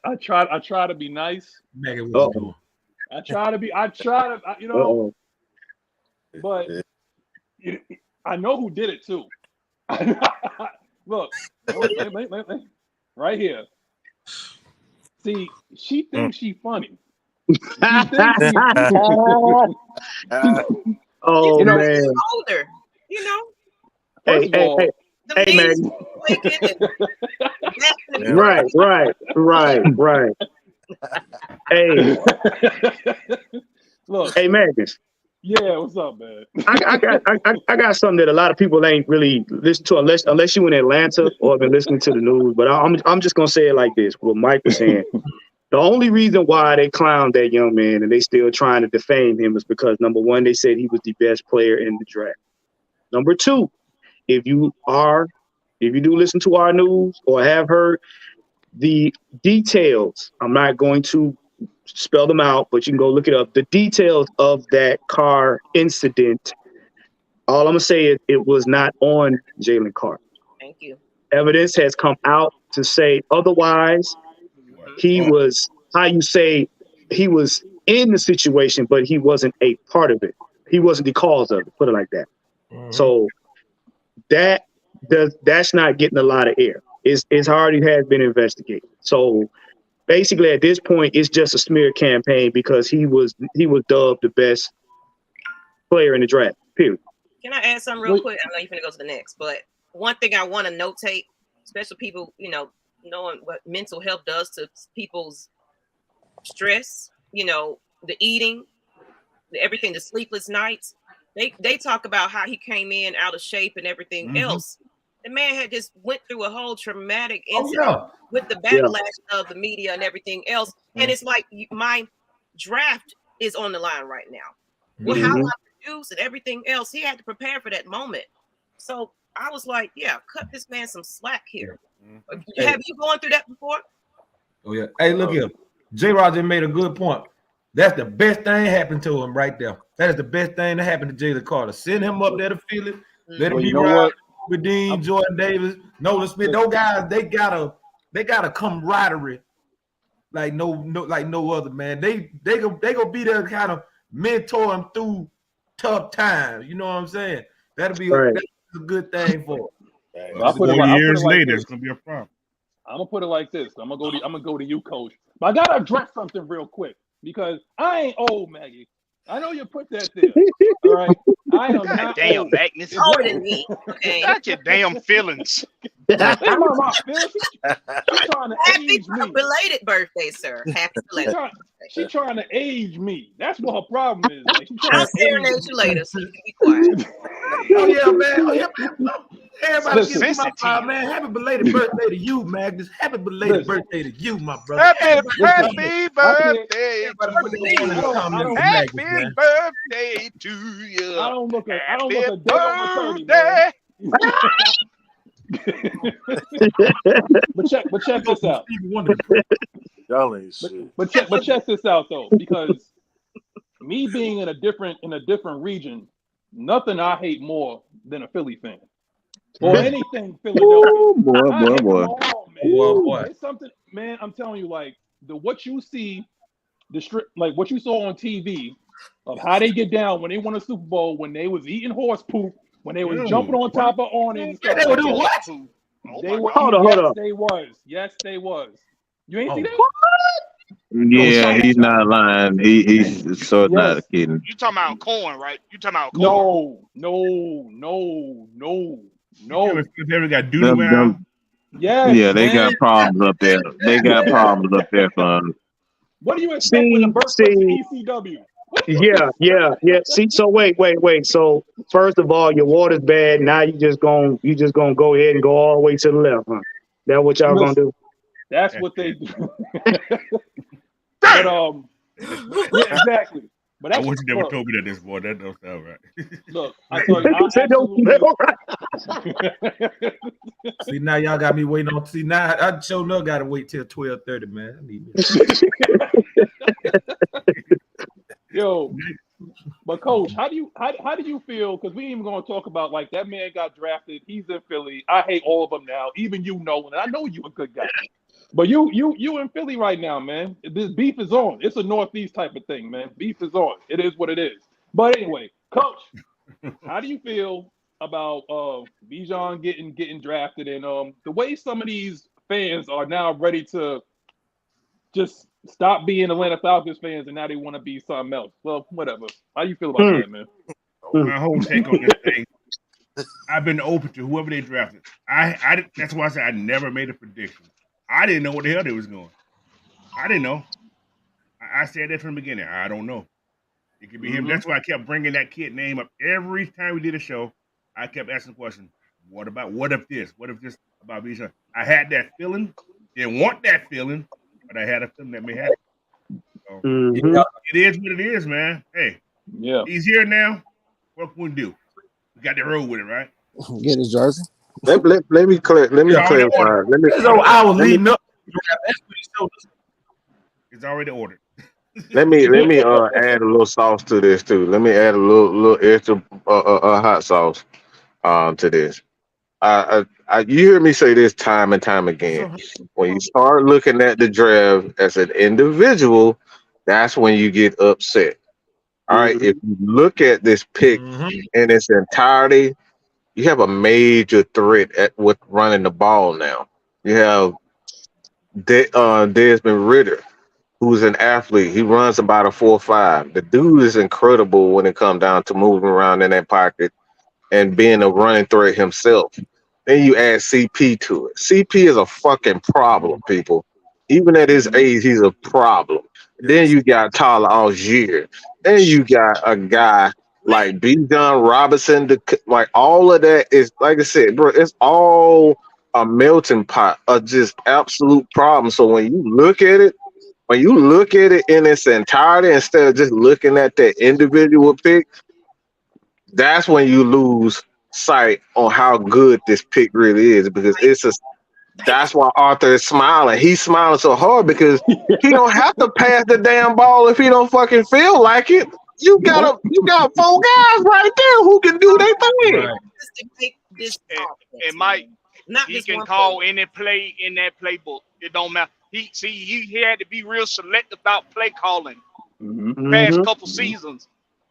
I try to be nice. I try to. But I know who did it too. Look, right here. See, she thinks she's funny. Oh you know, man. he's older. You know, First of all, the Hey, knees man. waking and Right. Hey, look, hey, Magnus. yeah, what's up, man? I got something that a lot of people ain't really listen to unless you in Atlanta or been listening to the news. But I'm just gonna say it like this: what Mike was saying. The only reason why they clowned that young man and they still trying to defame him is because number one, they said he was the best player in the draft. Number two, if you do listen to our news or have heard the details, I'm not going to spell them out, but you can go look it up. The details of that car incident. All I'm gonna say is it was not on Jalen Carter. Thank you. Evidence has come out to say otherwise. He was he was in the situation, but he wasn't a part of it. He wasn't the cause of it. Put it like that. So that's not getting a lot of air. It's already has been investigated. So basically, at this point, it's just a smear campaign because he was dubbed the best player in the draft. Period. Can I add something real quick? I know you're gonna go to the next, but one thing I want to notate, especially people, knowing what mental health does to people's stress, the eating, everything, the sleepless nights. They talk about how he came in out of shape and everything else. The man had just went through a whole traumatic incident with the backlash of the media and everything else. And it's like my draft is on the line right now. Well, how I produce and everything else, he had to prepare for that moment. So I was like, yeah, cut this man some slack here. Have you gone through that before? Oh, yeah. Hey, look here. J. Roger made a good point. That's the best thing happened to him right there. That is the best thing that happened to Jalen Carter. Send him up there to feel it. Let him be right with Dean, Jordan Davis, Nolan Smith. Those guys, they got a camaraderie like no other, man. They gonna be there to kind of mentor him through tough times. You know what I'm saying? That's a good thing for him. I'll put it like this. It's gonna be a problem. I'm gonna put it like this. I'm gonna go to you, Coach. But I gotta address something real quick because I ain't old, Maggie. I know you put that there. All right. I am not damn, old. Magnus. Older than me. Okay. Got your damn feelings. She's trying to age me. Belated birthday, sir. Happy belated. She's trying to age me. That's what her problem is. Like, I'll serenade you later, so you can be quiet. Oh yeah, man. Oh, yeah. Everybody give my five, man. Happy belated birthday to you, Magnus. Happy belated birthday to you, my brother. Happy birthday to you. I don't look a day over 30, man. but check this out. Y'all ain't shit. But check this out though, because me being in a different region, nothing I hate more than a Philly fan or anything Philadelphia. Boy. It's something, man. I'm telling you, like what you see, like what you saw on TV of how they get down when they won a Super Bowl, when they was eating horse poop, when they was jumping on top of awnings. They were doing what? They were. Hold on. Yes, they was. You ain't see that? Yeah, he's not lying. He's so not kidding. You talking about corn, right? You talking about corn? No. They got duty around. Yes, yeah, they got problems up there. They got problems up there, son. What do you expect when the birthplace of ECW? Yeah. See, so wait. So first of all, your water's bad. Now you just gonna go ahead and go all the way to the left, huh? That what y'all gonna do? That's what they do. But yeah, exactly. But I wish you never told me that this morning. That don't sound right. Look, I tell you, See, now y'all got me waiting on. See, now I sure enough got to wait till 12:30, man. I need Yo, but Coach, how do you feel? Because we ain't even gonna talk about like that man got drafted. He's in Philly. I hate all of them now. Even you know, and I know you a good guy. But you in Philly right now, man. This beef is on. It's a Northeast type of thing, man. Beef is on. It is what it is. But anyway, Coach, how do you feel about Bijan getting drafted and the way some of these fans are now ready to just stop being Atlanta Falcons fans and now they want to be something else? Well, whatever. How do you feel about that, man? my whole take on this thing. I've been open to whoever they drafted. I that's why I said I never made a prediction. I didn't know what the hell they was going. I didn't know. I said that from the beginning. I don't know. It could be him. That's why I kept bringing that kid name up every time we did a show. I kept asking the question, what if this? What if this about Bijan? I had that feeling. Didn't want that feeling, but I had a feeling that may happen. So, it is what it is, man. Hey, he's here now. What can we do? We got to roll with it, right? Get his jersey. Let me clarify. I was leading up. That's what he showed us. It's already ordered. Let me add a little sauce to this too. Let me add a little extra hot sauce to this. You hear me say this time and time again. When you start looking at the draft as an individual, that's when you get upset. All right. If you look at this pick in its entirety, you have a major threat with running the ball now. You have Desmond Ridder, who's an athlete. He runs about a 4.5. The dude is incredible when it comes down to moving around in that pocket and being a running threat himself. Then you add CP to it. CP is a fucking problem, people. Even at his age, he's a problem. Then you got Tyler Algier. Then you got a guy like Bijan Robinson. Like all of that is, like I said, bro, it's all a melting pot of just absolute problems. So when you look at it in its entirety, instead of just looking at that individual pick, that's when you lose sight on how good this pick really is, because that's why Arthur is smiling. He's smiling so hard because he don't have to pass the damn ball if he don't fucking feel like it. You got 4 guys right there who can do their thing. Right. And Mike, he can call any play in that playbook. It don't matter. He had to be real selective about play calling. Past couple seasons,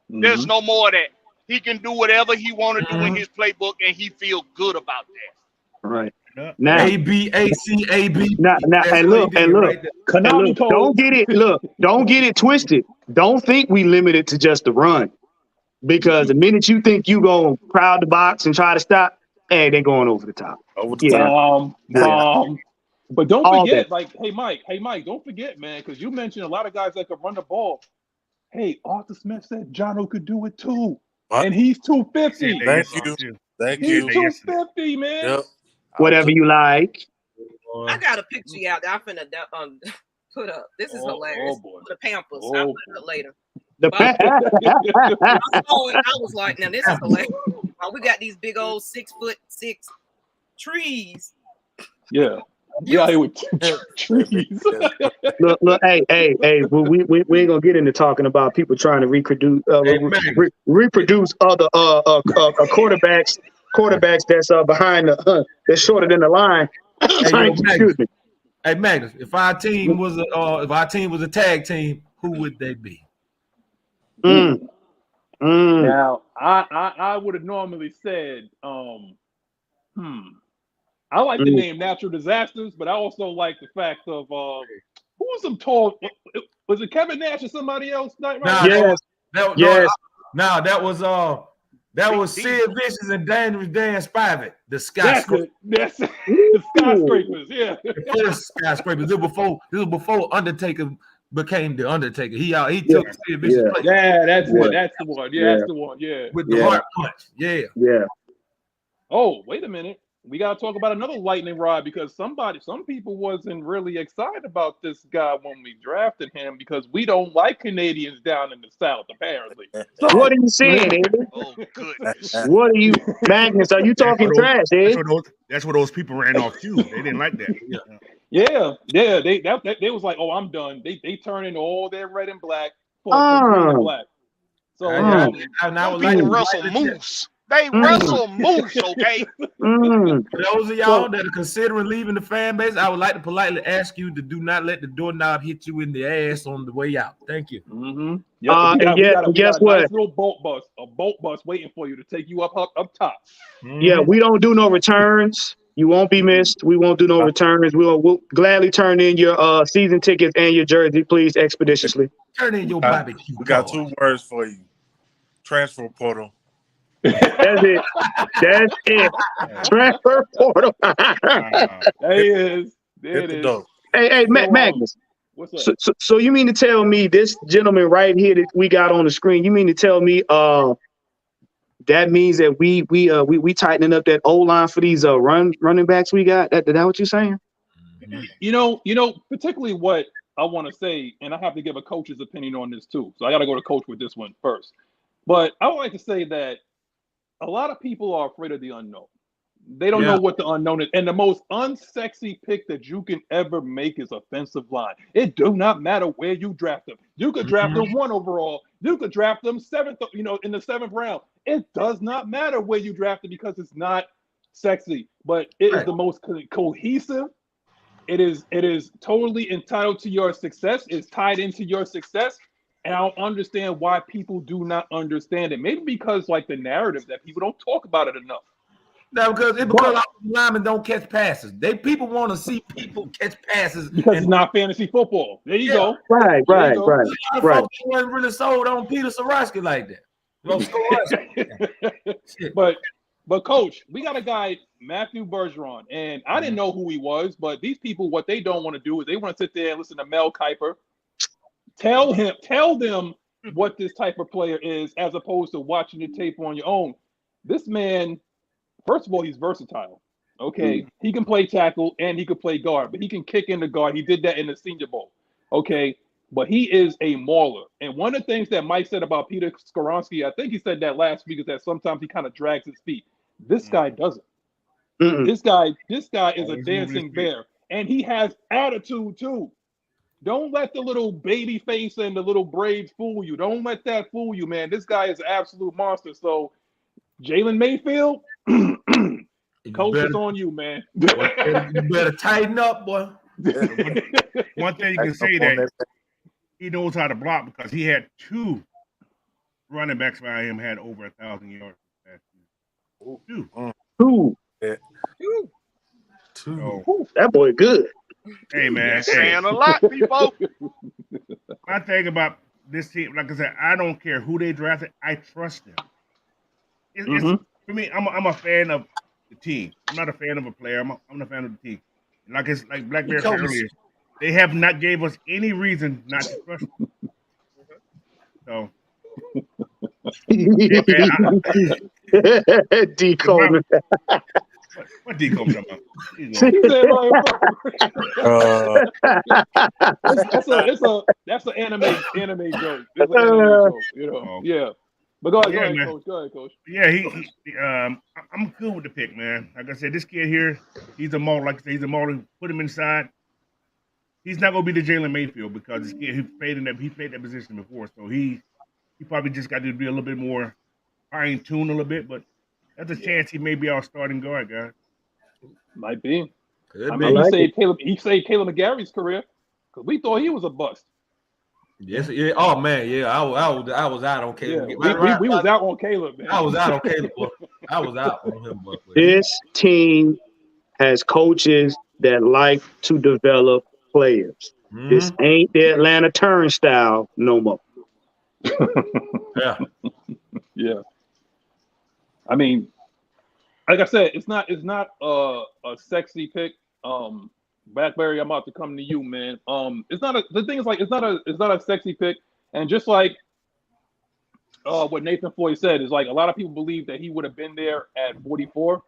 there's no more of that. He can do whatever he want to do in his playbook, and he feel good about that. Right. Now, ABACAB. Now, and look, don't get it twisted. Don't think we limit it to just the run, because the minute you think you go crowd the box and try to stop, hey, they're going over the top. But don't forget, hey Mike, don't forget, man, because you mentioned a lot of guys that could run the ball. Hey, Arthur Smith said Jono could do it too, and he's 250. Thank you. He's 250, man. Yep. Whatever you like. I got a picture out there. I'm finna put up. This is hilarious. For the Pampers. I'll put it up later. I was like, now this is hilarious. We got these big old 6'6" trees. Yeah. Yeah, it would trees. Look, hey, we ain't gonna get into talking about people trying to reproduce other quarterbacks that's behind that's shorter than the line. Hey, Magnus, if our team was a tag team, who would they be? Now, I would have normally said, I like the name Natural Disasters, but I also like the fact of who was some tall? Was it Kevin Nash or somebody else? That was Sid Vicious and Dan Spivak. The skyscrapers. That's it. The skyscrapers. Yeah. The first skyscrapers. This was before Undertaker became the Undertaker. He took Sid Vicious' place. Yeah, that's it. That's the one. Yeah, that's the one. Yeah. With the heart punch. Yeah. Yeah. Oh, wait a minute. We got to talk about another lightning rod, because some people wasn't really excited about this guy when we drafted him, because we don't like Canadians down in the South, apparently. So, what are you saying, Ed? Oh, goodness. What are you, Magnus? Are you talking trash, Ed? That's where those people ran off too. They didn't like that. Yeah. They was like, oh, I'm done. They turn into all their red and black. Green and black. So people wrestle moose. They wrestle moose, okay? For those of y'all that are considering leaving the fan base, I would like to politely ask you to do not let the doorknob hit you in the ass on the way out. Thank you. Guess what? Nice little a bolt bus waiting for you to take you up top. Yeah, we don't do no returns. You won't be missed. We won't do no returns. We'll gladly turn in your season tickets and your jersey, please, expeditiously. Turn in your barbecue. We got 2 words for you: transfer portal. That's it. That's it. Transfer portal. There he is. There Hit it the is. dope. Hey, Magnus. What's up? So you mean to tell me this gentleman right here that we got on the screen? You mean to tell me that means that we tightening up that O line for these running backs we got? That what you saying? You know, particularly what I want to say, and I have to give a coach's opinion on this too. So I got to go to coach with this one first. But I would like to say that a lot of people are afraid of the unknown. They don't know what the unknown is. And the most unsexy pick that you can ever make is offensive line. It do not matter where you draft them. You could draft them 1 overall. You could draft them 7th, in the 7th round. It does not matter where you draft it because it's not sexy. But it is the most cohesive. It is totally entitled to your success. It's tied into your success. And I don't understand why people do not understand it. Maybe because like the narrative that people don't talk about it enough. No, because linemen don't catch passes. People want to see people catch passes because it's not fantasy football. There you go. Right. Folks wasn't really sold on Peter Soroski like that. But coach, we got a guy, Matthew Bergeron, and I didn't know who he was, but these people, what they don't want to do is they want to sit there and listen to Mel Kiper. Tell them what this type of player is, as opposed to watching the tape on your own. This man, first of all, he's versatile. Okay, he can play tackle and he can play guard, but he can kick in the guard. He did that in the Senior Bowl. Okay, but he is a mauler. And one of the things that Mike said about Peter Skoronski, I think he said that last week, is that sometimes he kind of drags his feet. This guy doesn't. This guy is a dancing bear, and he has attitude too. Don't let the little baby face and the little braids fool you. Don't let that fool you, man. This guy is an absolute monster. So, Jalen Mayfield, coach, is on you, man. You better tighten up, boy. One thing you can say that he knows how to block because he had 2 running backs by him had over 1,000 yards. 2. Yeah. 2. That boy good. Hey man, saying a lot, people. My thing about this team, like I said, I don't care who they drafted. I trust them. It's, for me, I'm a fan of the team. I'm not a fan of a player. I'm a fan of the team. Like Blackberry said earlier, they have not gave us any reason not to trust them. So. D. Coleman. What D. Coleman talking about? That's an anime joke. That's an anime joke, Yeah. But go ahead, coach. Yeah, I'm cool with the pick, man. Like I said, this kid here, he's a mauler. Like I said, he's a mauler. Put him inside. He's not gonna be the Jalen Mayfield because this kid he played that position before, so he probably just got to be a little bit more fine-tuned a little bit, but there's a chance he may be our starting guard, guys. Might be. He saved Caleb McGarry's career because we thought he was a bust. Yes, yeah. Oh man, yeah. I was out on Caleb. Yeah, we was out on Caleb, man. I was out on Caleb. I was out on him. This team has coaches that like to develop players. This ain't the Atlanta Turnstile no more. Yeah. I mean, like I said, it's not a sexy pick. Blackberry, I'm about to come to you, man. The thing is like it's not a sexy pick, and just like what Nathan Floyd said is like a lot of people believe that he would have been there at 44,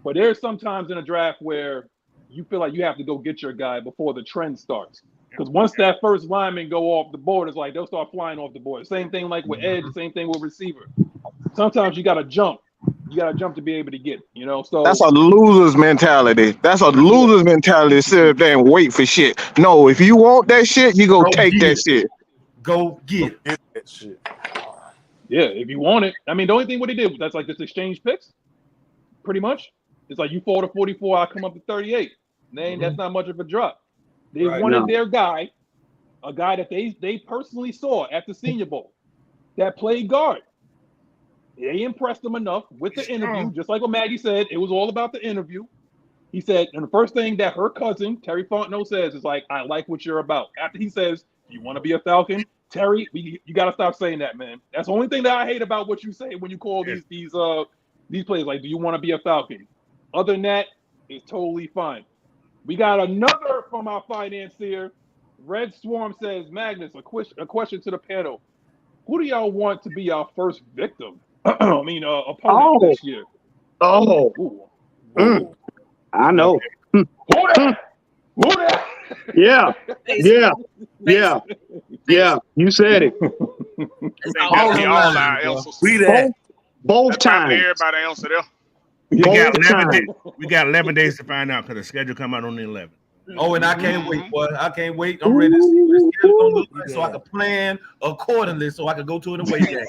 but there's sometimes in a draft where you feel like you have to go get your guy before the trend starts. Because once that first lineman go off the board, it's like they'll start flying off the board. Same thing like with edge, same thing with receiver. Sometimes you got to jump. You got to jump to be able to get it, So that's a loser's mentality. That's a loser's mentality to sit there and wait for shit. No, if you want that shit, you go take that shit. Go get that shit. Yeah, if you want it. I mean, the only thing what he did, that's like this exchange picks, pretty much. It's like you fall to 44, I come up to 38. That's not much of a drop. They wanted their guy, a guy that they personally saw at the Senior Bowl that played guard. They impressed him enough with the interview, just like what Maggie said. It was all about the interview. He said, and the first thing that her cousin, Terry Fontenot, says is like, I like what you're about. After he says, you want to be a Falcon? Terry, you got to stop saying that, man. That's the only thing that I hate about what you say when you call these players. Like, do you want to be a Falcon? Other than that, it's totally fine. We got another from our financier. Red Swarm says, Magnus, a question to the panel. Who do y'all want to be our first victim? Opponent this year. Oh. I know. Who that? Yeah. You said it. Both times. Everybody answer there. We got 11 days to find out because the schedule come out on the 11th. Oh, and I can't wait, boy. I can't wait. I'm ready to see what the schedule gonna look like so I can plan accordingly so I can go to an away game.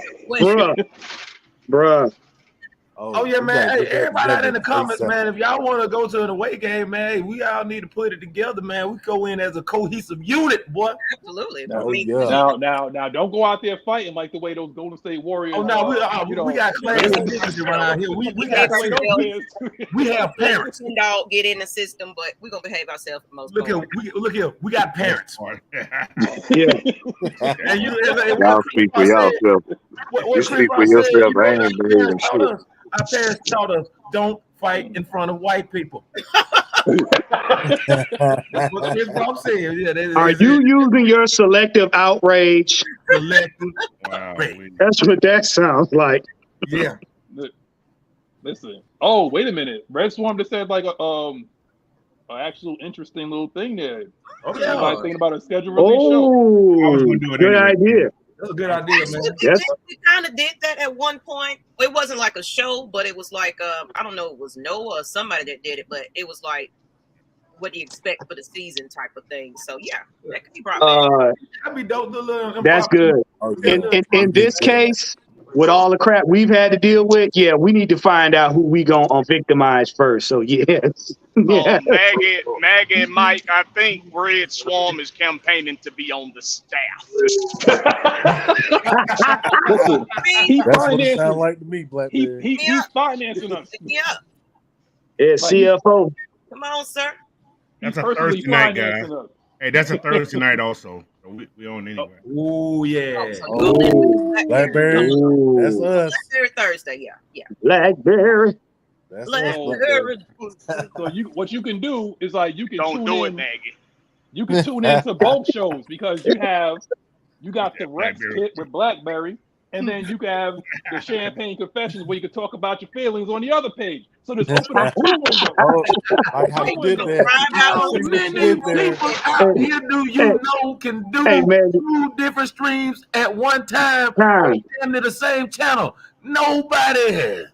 Bruh. Oh yeah, man. Hey, everybody out in the comments, man. If y'all want to go to an away game, man, hey, we all need to put it together, man. We go in as a cohesive unit, boy. Absolutely. Now, don't go out there fighting like the way those Golden State Warriors. Oh no, we got class and dignity around here. We have parents. Don't get in the system, but we're gonna behave ourselves for most. Look here. We got parents. Yeah. And y'all speak for yourself. You speak for yourself. I ain't believing shit. Our parents taught us don't fight in front of white people. That's what I'm saying. Yeah, are you using your selective outrage? Selective outrage. That's what that sounds like. Yeah. Listen. Oh, wait a minute. Red Swarm just said like an actual interesting little thing there. Okay. Everybody thinking about a schedule release show. I was going to do it good anyway. idea. That's a good idea, man. Yes. We kind of did that at one point. It wasn't like a show, but it was like I don't know, it was Noah or somebody that did it, but it was like what do you expect for the season type of thing. So yeah, that could be brought back. That'd be dope. That's good. In this case, with all the crap we've had to deal with, yeah, we need to find out who we gonna victimize first. So yes. Maggie and Mike, I think Red Swarm is campaigning to be on the staff. Listen, that's what it sounds like to me, Blackberry. He's financing us. Yeah. It's CFO. Come on, sir. That's a Thursday night, guys. Hey, that's a Thursday night also. So we on anyway. Oh yeah. Blackberry. That's us. Blackberry Thursday, yeah. Blackberry. That's Blackberry. So what you can do is like you can Don't do it, Maggie. You can tune into both shows because you got the Rex kit with Blackberry, and then you can have the Champagne Confessions where you can talk about your feelings on the other page. So there's open up two windows. Like how you did that. How many people out here do you know can do two different streams at one time on the same channel? Nobody.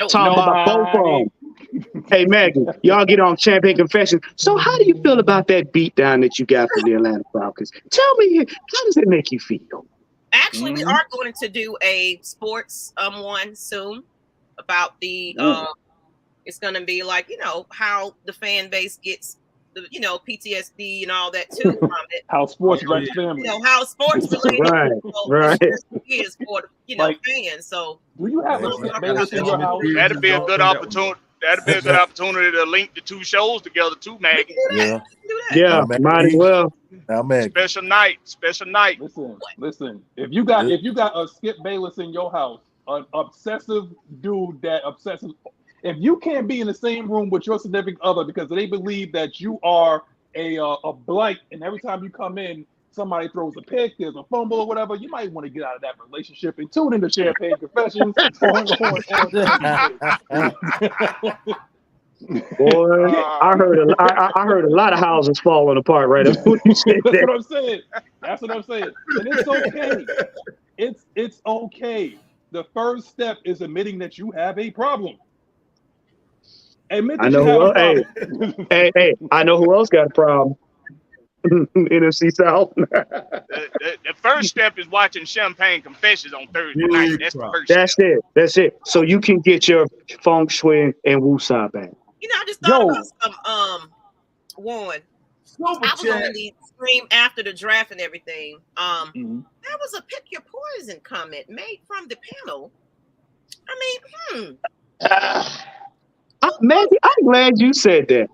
Talking about both of them. Hey Maggie, y'all get on Champagne Confessions. So how do you feel about that beatdown that you got from the Atlanta Falcons? Tell me, how does it make you feel? Actually, we are going to do a sports one soon about the it's going to be like, how the fan base gets the, PTSD and all that too from it. How sports wrecks family. How sports related right. is for fans. So do you have a bailiff in your house? That'd be a good opportunity. That'd be a good opportunity to link the two shows together too, Maggie. Yeah, might as well. Special night. Listen. If you got a Skip Bayless in your house, an obsessive dude that obsessive. If you can't be in the same room with your significant other because they believe that you are a blight, and every time you come in, somebody throws a pick, there's a fumble or whatever, you might want to get out of that relationship and tune into Champagne Confessions. Boy, I heard a lot of houses falling apart right after you said that. That's what I'm saying. And it's okay. It's okay. The first step is admitting that you have a problem. Admit that you have a problem. Hey, I know who else got a problem. NFC South. The first step is watching Champagne Confessions on Thursday night. That's the first step. That's it. So you can get your feng shui and wusa back. I just thought about some one. I was on the stream after the draft and everything. That was a pick your poison comment made from the panel. Maggie, I'm glad you said that.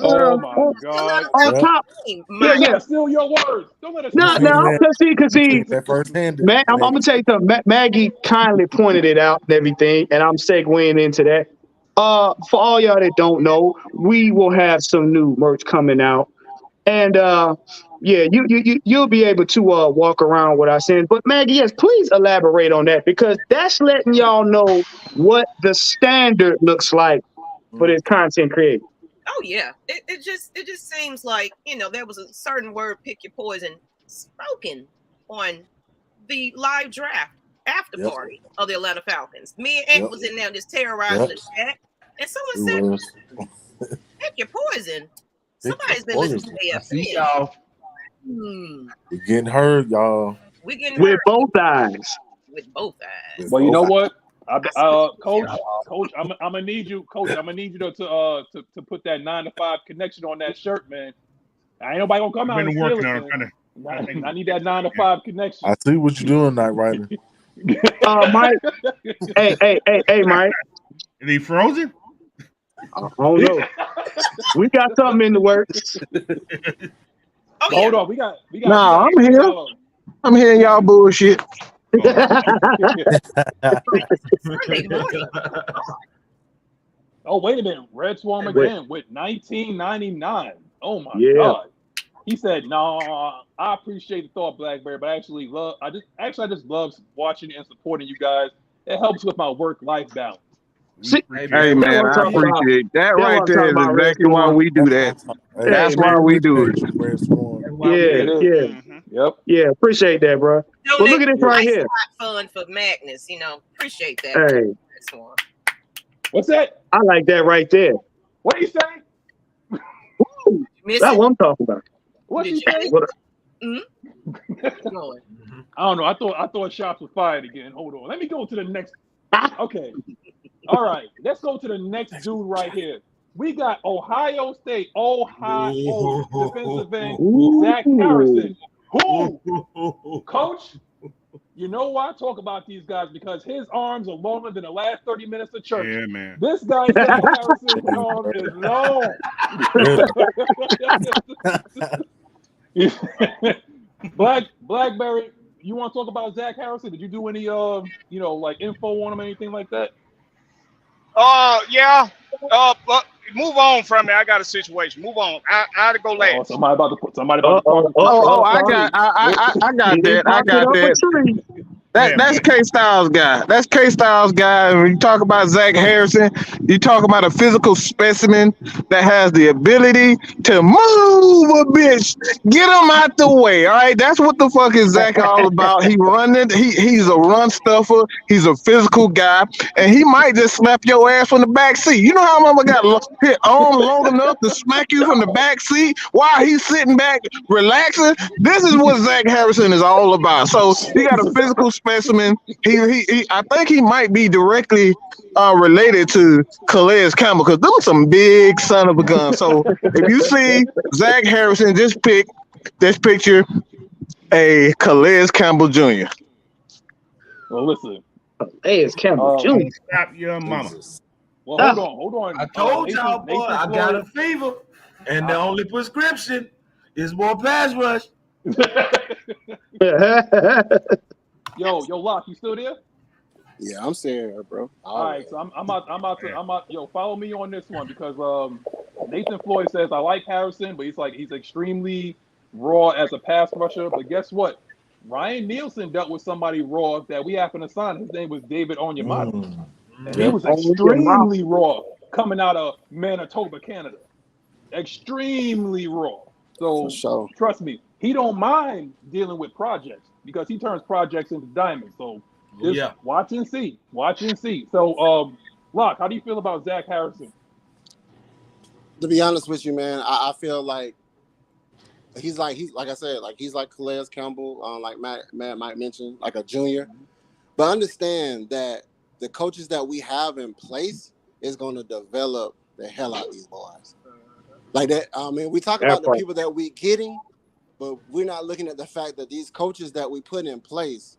Oh my God! On top, Don't let us steal your words. Don't let us. No, because see, that first-handed. I'm gonna tell you something. Maggie kindly pointed it out and everything, and I'm segueing into that. For all y'all that don't know, we will have some new merch coming out, and yeah, you'll be able to walk around with us in. But Maggie, yes, please elaborate on that because that's letting y'all know what the standard looks like for this content creator. Oh yeah, it just seems like there was a certain word, pick your poison, spoken on the live draft after party of the Atlanta Falcons. Me and Ant was in there just terrorizing the chat, and someone said, "Pick your poison." Somebody's been listening to AFC. Y'all. We're getting hurt, y'all. We're getting with hurt. both eyes. With both eyes. Well, you know what? Coach, I'm gonna need you, Coach. I'm gonna need you to put that 9 to 5 connection on that shirt, man. Ain't nobody gonna come out and steal it. I need that 9 to 5 connection. I see what you're doing, Knight Rider. Mike. Hey, Mike. Is he frozen? I don't know. We got something in the works. Hold on, we got. Nah, I'm here. I'm hearing y'all bullshit. Oh, wait a minute. Red Swarm again with 1999. Oh my God. He said, "No, I appreciate the thought, Blackberry, but I just love watching and supporting you guys. It helps with my work-life balance." Hey man, I appreciate that right there. Is exactly why we do that. That's why we do it. Yeah, appreciate that, bro. Well, look at this right here. Fun for Magnus, appreciate that. Hey, what's that? I like that right there. What do you say? That's what I'm talking about. What did you say? I don't know. I thought shots were fired again. Hold on. Let me go to the next. Okay. All right. Let's go to the next dude right here. We got Ohio State, defensive end, Zach Harrison. Who? Coach, you know why I talk about these guys? Because his arms are longer than the last 30 minutes of church. Yeah, man. This guy, Zach Harrison's arm is long. Blackberry, you want to talk about Zach Harrison? Did you do any like info on him, anything like that? Yeah. But move on from it. I got a situation. Move on. I had to go last. Somebody about to talk. I got that. I got that. That's K-Styles guy. That's K-Styles guy. When you talk about Zach Harrison, you talk about a physical specimen that has the ability to move a bitch. Get him out the way. All right. That's what the fuck is Zach all about. He running. He's a run stuffer. He's a physical guy, and he might just slap your ass from the back seat. You know how mama got hit arm long enough to smack you from the back seat while he's sitting back relaxing? This is what Zach Harrison is all about. So he got a physical specimen. I think he might be directly related to Calais Campbell because them some big son of a gun. So if you see Zach Harrison, just pick this picture, a Calais Campbell Jr. Well, listen. Calais Campbell Jr. Stop your mama. Well, hold on. I told y'all, boy, I got a fever, and the only prescription is more pass rush. Yo, Locke, you still there? Yeah, I'm still here, bro. All right, so I'm about to. Yo, follow me on this one because Nathan Floyd says I like Harrison, but he's extremely raw as a pass rusher. But guess what? Ryan Nielsen dealt with somebody raw that we happen to sign. His name was David Onyemata. And he was extremely raw coming out of Manitoba, Canada. Extremely raw. So trust me, he don't mind dealing with projects because he turns projects into diamonds. So just watch and see. So Locke, how do you feel about Zach Harrison? To be honest with you, man, I feel like he's like I said, like he's like Calais Campbell, like Matt might mention, like a junior. But understand that the coaches that we have in place is going to develop the hell out of these boys. Like that. I mean, we talk about the people that we getting, but we're not looking at the fact that these coaches that we put in place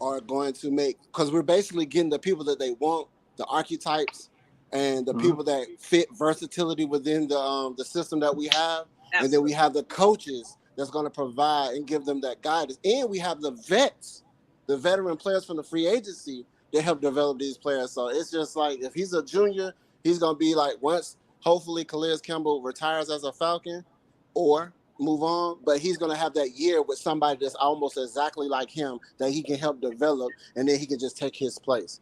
are going to make, because we're basically getting the people that they want, the archetypes and the people that fit versatility within the system that we have. Absolutely. And then we have the coaches that's going to provide and give them that guidance. And we have the vets, the veteran players from the free agency that help develop these players. So it's just like, if he's a junior, he's going to be like, once hopefully Calais Campbell retires as a Falcon or move on, but he's going to have that year with somebody that's almost exactly like him that he can help develop, and then he can just take his place.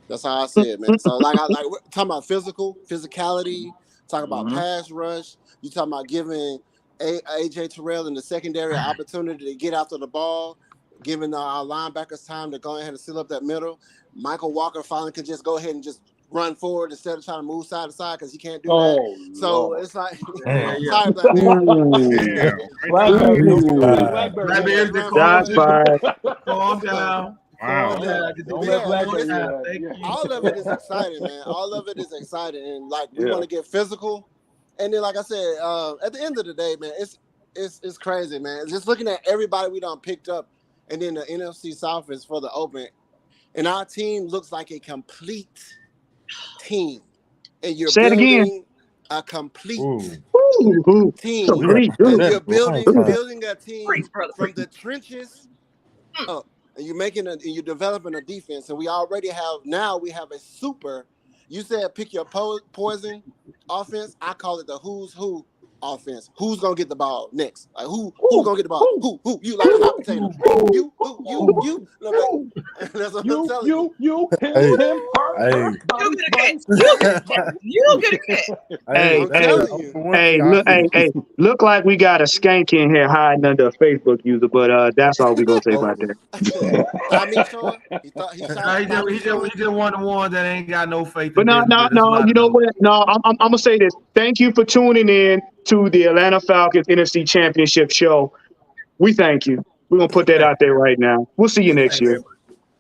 That's how I see it, man. So like we're talking about physicality, talking about pass rush. You talking about giving AJ Terrell in the secondary an opportunity to get after the ball, giving our linebackers time to go ahead and seal up that middle. Michael Walker finally could just go ahead and just run forward instead of trying to move side to side because he can't do that. So Lord. it's like, Calm down. Wow. All of it is exciting, man. All of it is exciting, and like we want to get physical. And then, like I said, at the end of the day, man, it's crazy, man. Just looking at everybody we done picked up, and then the NFC South is for the open, and our team looks like a complete team. And you're building a complete team. And you're building a team from the trenches up. And you're developing a defense, and we have a super. You said pick your poison offense. I call it the who's who offense. Who's gonna get the ball next? Like who's gonna get the ball? Who? You like a hot potato? You. That's what I'm telling you. You. Hey, look like we got a skank in here hiding under a Facebook user, but that's all we're gonna say about that. He just one of the ones that ain't got no faith. But no, you know what? No, I'm gonna say this. Thank you for tuning in to the Atlanta Falcons NFC Championship show. We thank you. We're gonna put that out there right now. We'll see you next year.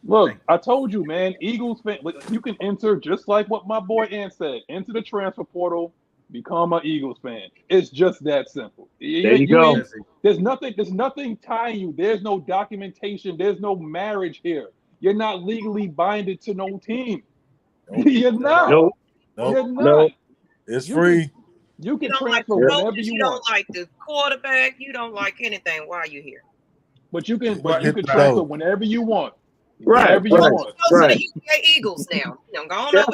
Look, I told you, man, Eagles fan, you can enter just like what my boy Ant said. Enter the transfer portal, become an Eagles fan. It's just that simple. There you go. There's nothing tying you. There's no documentation. There's no marriage here. You're not legally binded to no team. You're not. Nope. You're not. It's free. You can transfer whenever you want. You don't like the quarterback. You don't like anything. Why are you here? But you can transfer whenever you want. Right. Go to the UK Eagles now. Go on over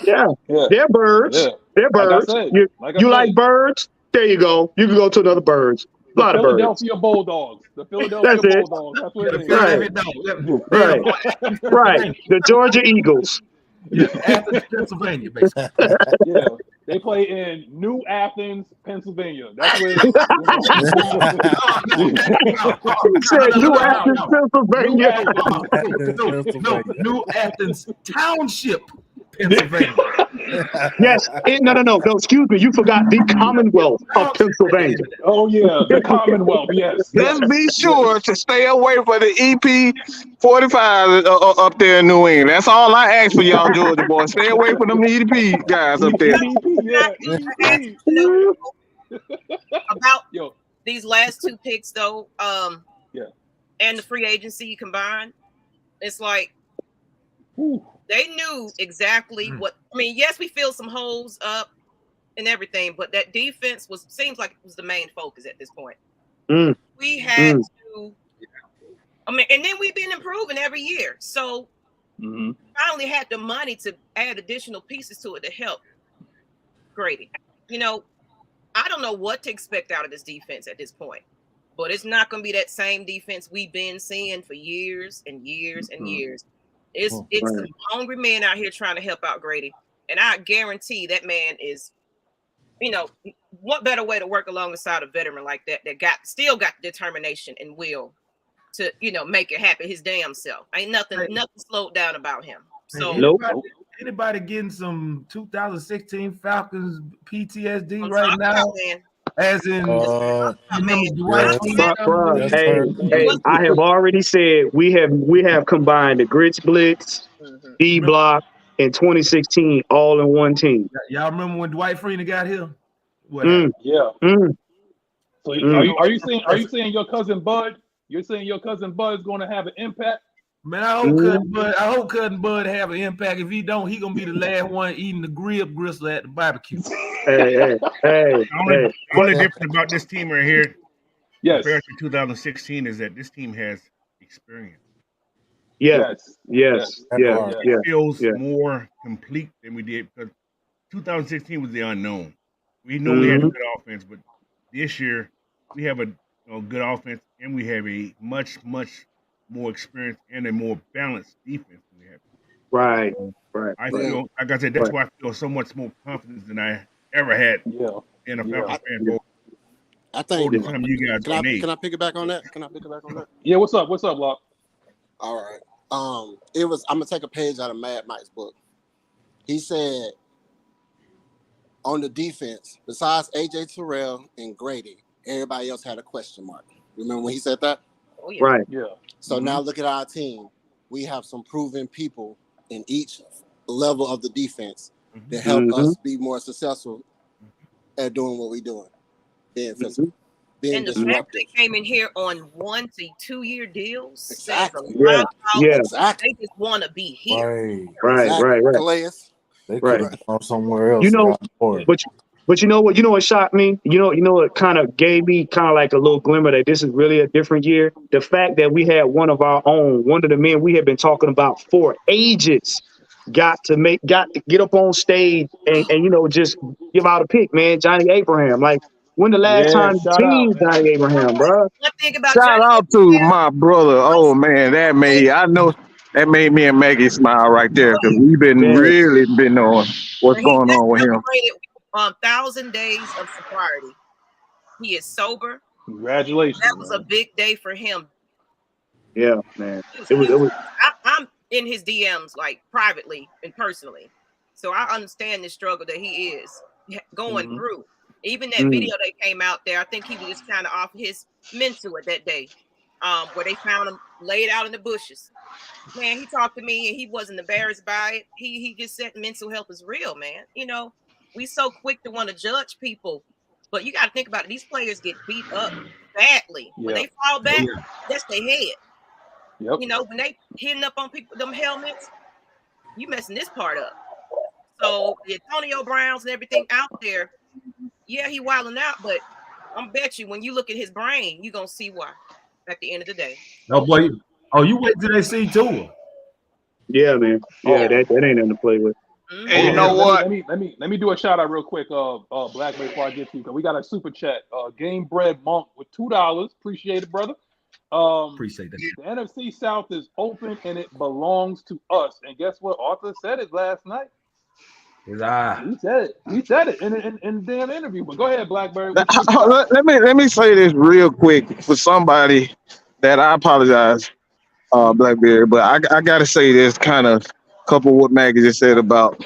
there. Yeah. They're birds. Yeah. They're birds. You like birds? There you go. You can go to another birds. A lot of birds. Philadelphia Bulldogs. The Philadelphia Bulldogs. That's what it is. Right. The Georgia Eagles. Athens, Pennsylvania, basically. Yeah. They play in New Athens, Pennsylvania. That's where New Athens, Pennsylvania. New Athens Township, Pennsylvania. Yes. No. Excuse me. You forgot the Commonwealth of Pennsylvania. Oh, yeah. The Commonwealth. Yes. Let's be sure to stay away from the EP 45 up there in New England. That's all I ask for y'all, Georgia boys. Stay away from them EP guys up there. About these last two picks, though, and the free agency combined, it's like they knew exactly what. I mean, yes, we filled some holes up and everything, but that defense seems like it was the main focus at this point. We had to. I mean, and then we've been improving every year, so finally had the money to add additional pieces to it to help Grady. I don't know what to expect out of this defense at this point, but it's not going to be that same defense we've been seeing for years and years and years. It's some hungry men out here trying to help out Grady, and I guarantee that man is, what better way to work alongside a veteran like that still got the determination and will to make it happen his damn self. Ain't nothing slowed down about him. So anybody getting some 2016 Falcons PTSD right now? As in, I have already said we have combined the Grits Blitz, D Block, and 2016 all in one team. Y'all remember when Dwight Freeney got here? So are you saying your cousin Bud? You're saying your cousin Bud is going to have an impact? Man, I hope Cousin Bud have an impact. If he don't, he gonna be the last one eating the rib gristle at the barbecue. Hey. The only difference about this team right here, compared to 2016, is that this team has experience. Yes. It feels more complete than we did because 2016 was the unknown. We know we had a good offense, but this year we have a good offense and we have a much more experience and a more balanced defense than we have. Right. I feel, like I said, that's why I feel so much more confidence than I ever had in a Falcons fan. I think. You guys can I pick it back on that? Yeah. What's up, Locke? All right. I'm gonna take a page out of Mad Mike's book. He said on the defense, besides AJ Terrell and Grady, everybody else had a question mark. Remember when he said that? Oh, yeah. Right. Yeah. So now look at our team. We have some proven people in each level of the defense that help us be more successful at doing what we're doing. Being physical. And the fact they came in here on 1 to 2 year deals. Exactly. They just want to be here. Right. They could have gone somewhere else. But you know what shocked me? You know what kind of gave me kind of like a little glimmer that this is really a different year? The fact that we had one of the men we had been talking about for ages got to get up on stage and just give out a pick, man. Johnny Abraham. Like, when the last time you seen Johnny Abraham, bro? Shout out to my brother. Oh man, that made me and Maggie smile right there because we've been really been on what's going on with him. 1,000 days of sobriety. He is sober. Congratulations. That was a big day for him. Yeah, man. It was. I'm in his DMs like privately and personally, so I understand the struggle that he is going through. Even that video that came out there, I think he was just kind of off his mental at that day, where they found him laid out in the bushes. Man, he talked to me and he wasn't embarrassed by it. He just said mental health is real, man. We so quick to want to judge people, but you got to think about it. These players get beat up badly. When they fall back, that's their head. Yep. When they hitting up on people, them helmets, you messing this part up. So the Antonio Browns and everything out there, yeah, he wilding out, but I'm bet you when you look at his brain, you're gonna see why at the end of the day. Oh boy, you wait till they see tour. Yeah, man. Yeah, that ain't nothing to play with. And you know what? Let me do a shout out real quick, Blackberry, before I get to you, because we got a super chat. Game Bread Monk with $2. Appreciate it, brother. Appreciate that. The NFC South is open and it belongs to us. And guess what? Arthur said it last night. He said it in the damn interview. But go ahead, Blackberry. Let me say this real quick for somebody that I apologize, Blackberry, but I gotta say this kind of couple what Maggie just said about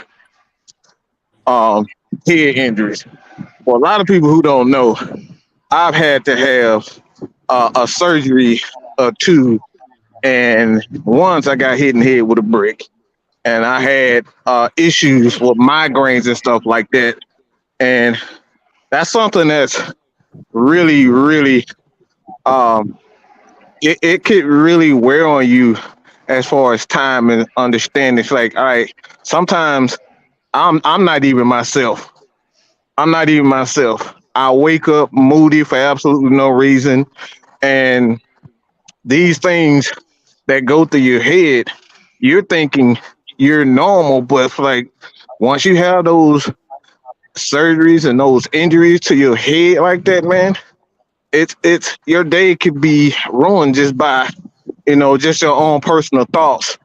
head injuries. For a lot of people who don't know, I've had to have a surgery or two, and once I got hit in the head with a brick, and I had issues with migraines and stuff like that, and that's something that's really, really it could really wear on you as far as time and understanding. It's like, all right, sometimes I'm not even myself. I wake up moody for absolutely no reason. And these things that go through your head, you're thinking you're normal, but it's like once you have those surgeries and those injuries to your head like that, man, it's your day could be ruined just by just your own personal thoughts.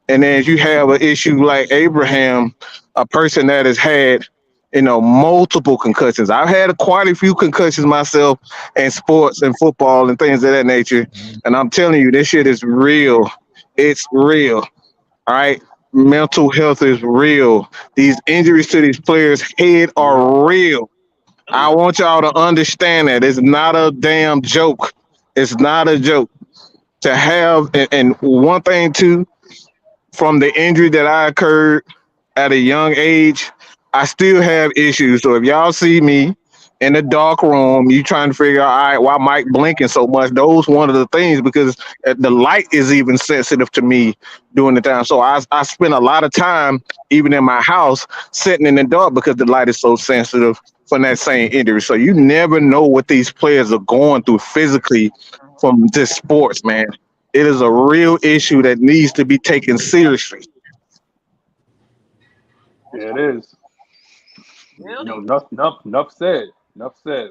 And then if you have an issue like Abraham, a person that has had multiple concussions. I've had quite a few concussions myself in sports and football and things of that nature. And I'm telling you, this shit is real. It's real. All right. Mental health is real. These injuries to these players' head are real. I want y'all to understand that. It's not a damn joke. It's not a joke. To have, and one thing too, from the injury that I occurred at a young age, I still have issues. So if y'all see me in the dark room, you trying to figure out, all right, why Mike blinking so much. Those one of the things, because the light is even sensitive to me during the time. So I spend a lot of time, even in my house, sitting in the dark because the light is so sensitive from that same injury. So you never know what these players are going through physically from this sports, man. It is a real issue that needs to be taken seriously. Yeah, it is. Enough said. Enough said.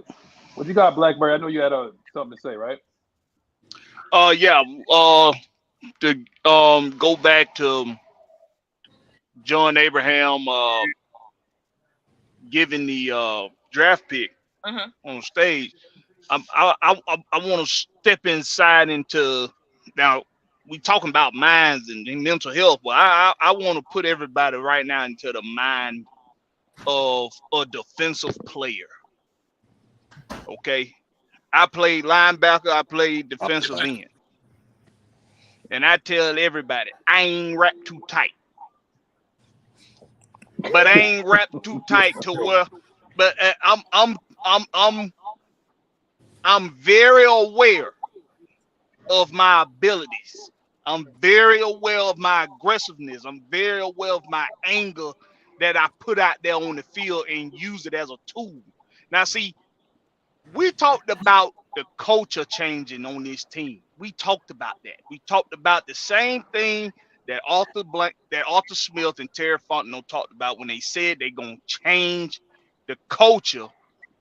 What you got, Blackberry? I know you had something to say, right? Yeah. To go back to John Abraham giving the draft pick on stage. I want to step inside into now. We talking about minds and mental health, but I want to put everybody right now into the mind of a defensive player. Okay, I played linebacker. I played defensive end, and I tell everybody I ain't wrapped too tight, but I ain't wrapped too tight to where. But I'm very aware of my abilities. I'm very aware of my aggressiveness. I'm very aware of my anger that I put out there on the field and use it as a tool. Now, see, we talked about the culture changing on this team. We talked about that. We talked about the same thing that Arthur Smith and Terry Fontenot talked about when they said they're going to change the culture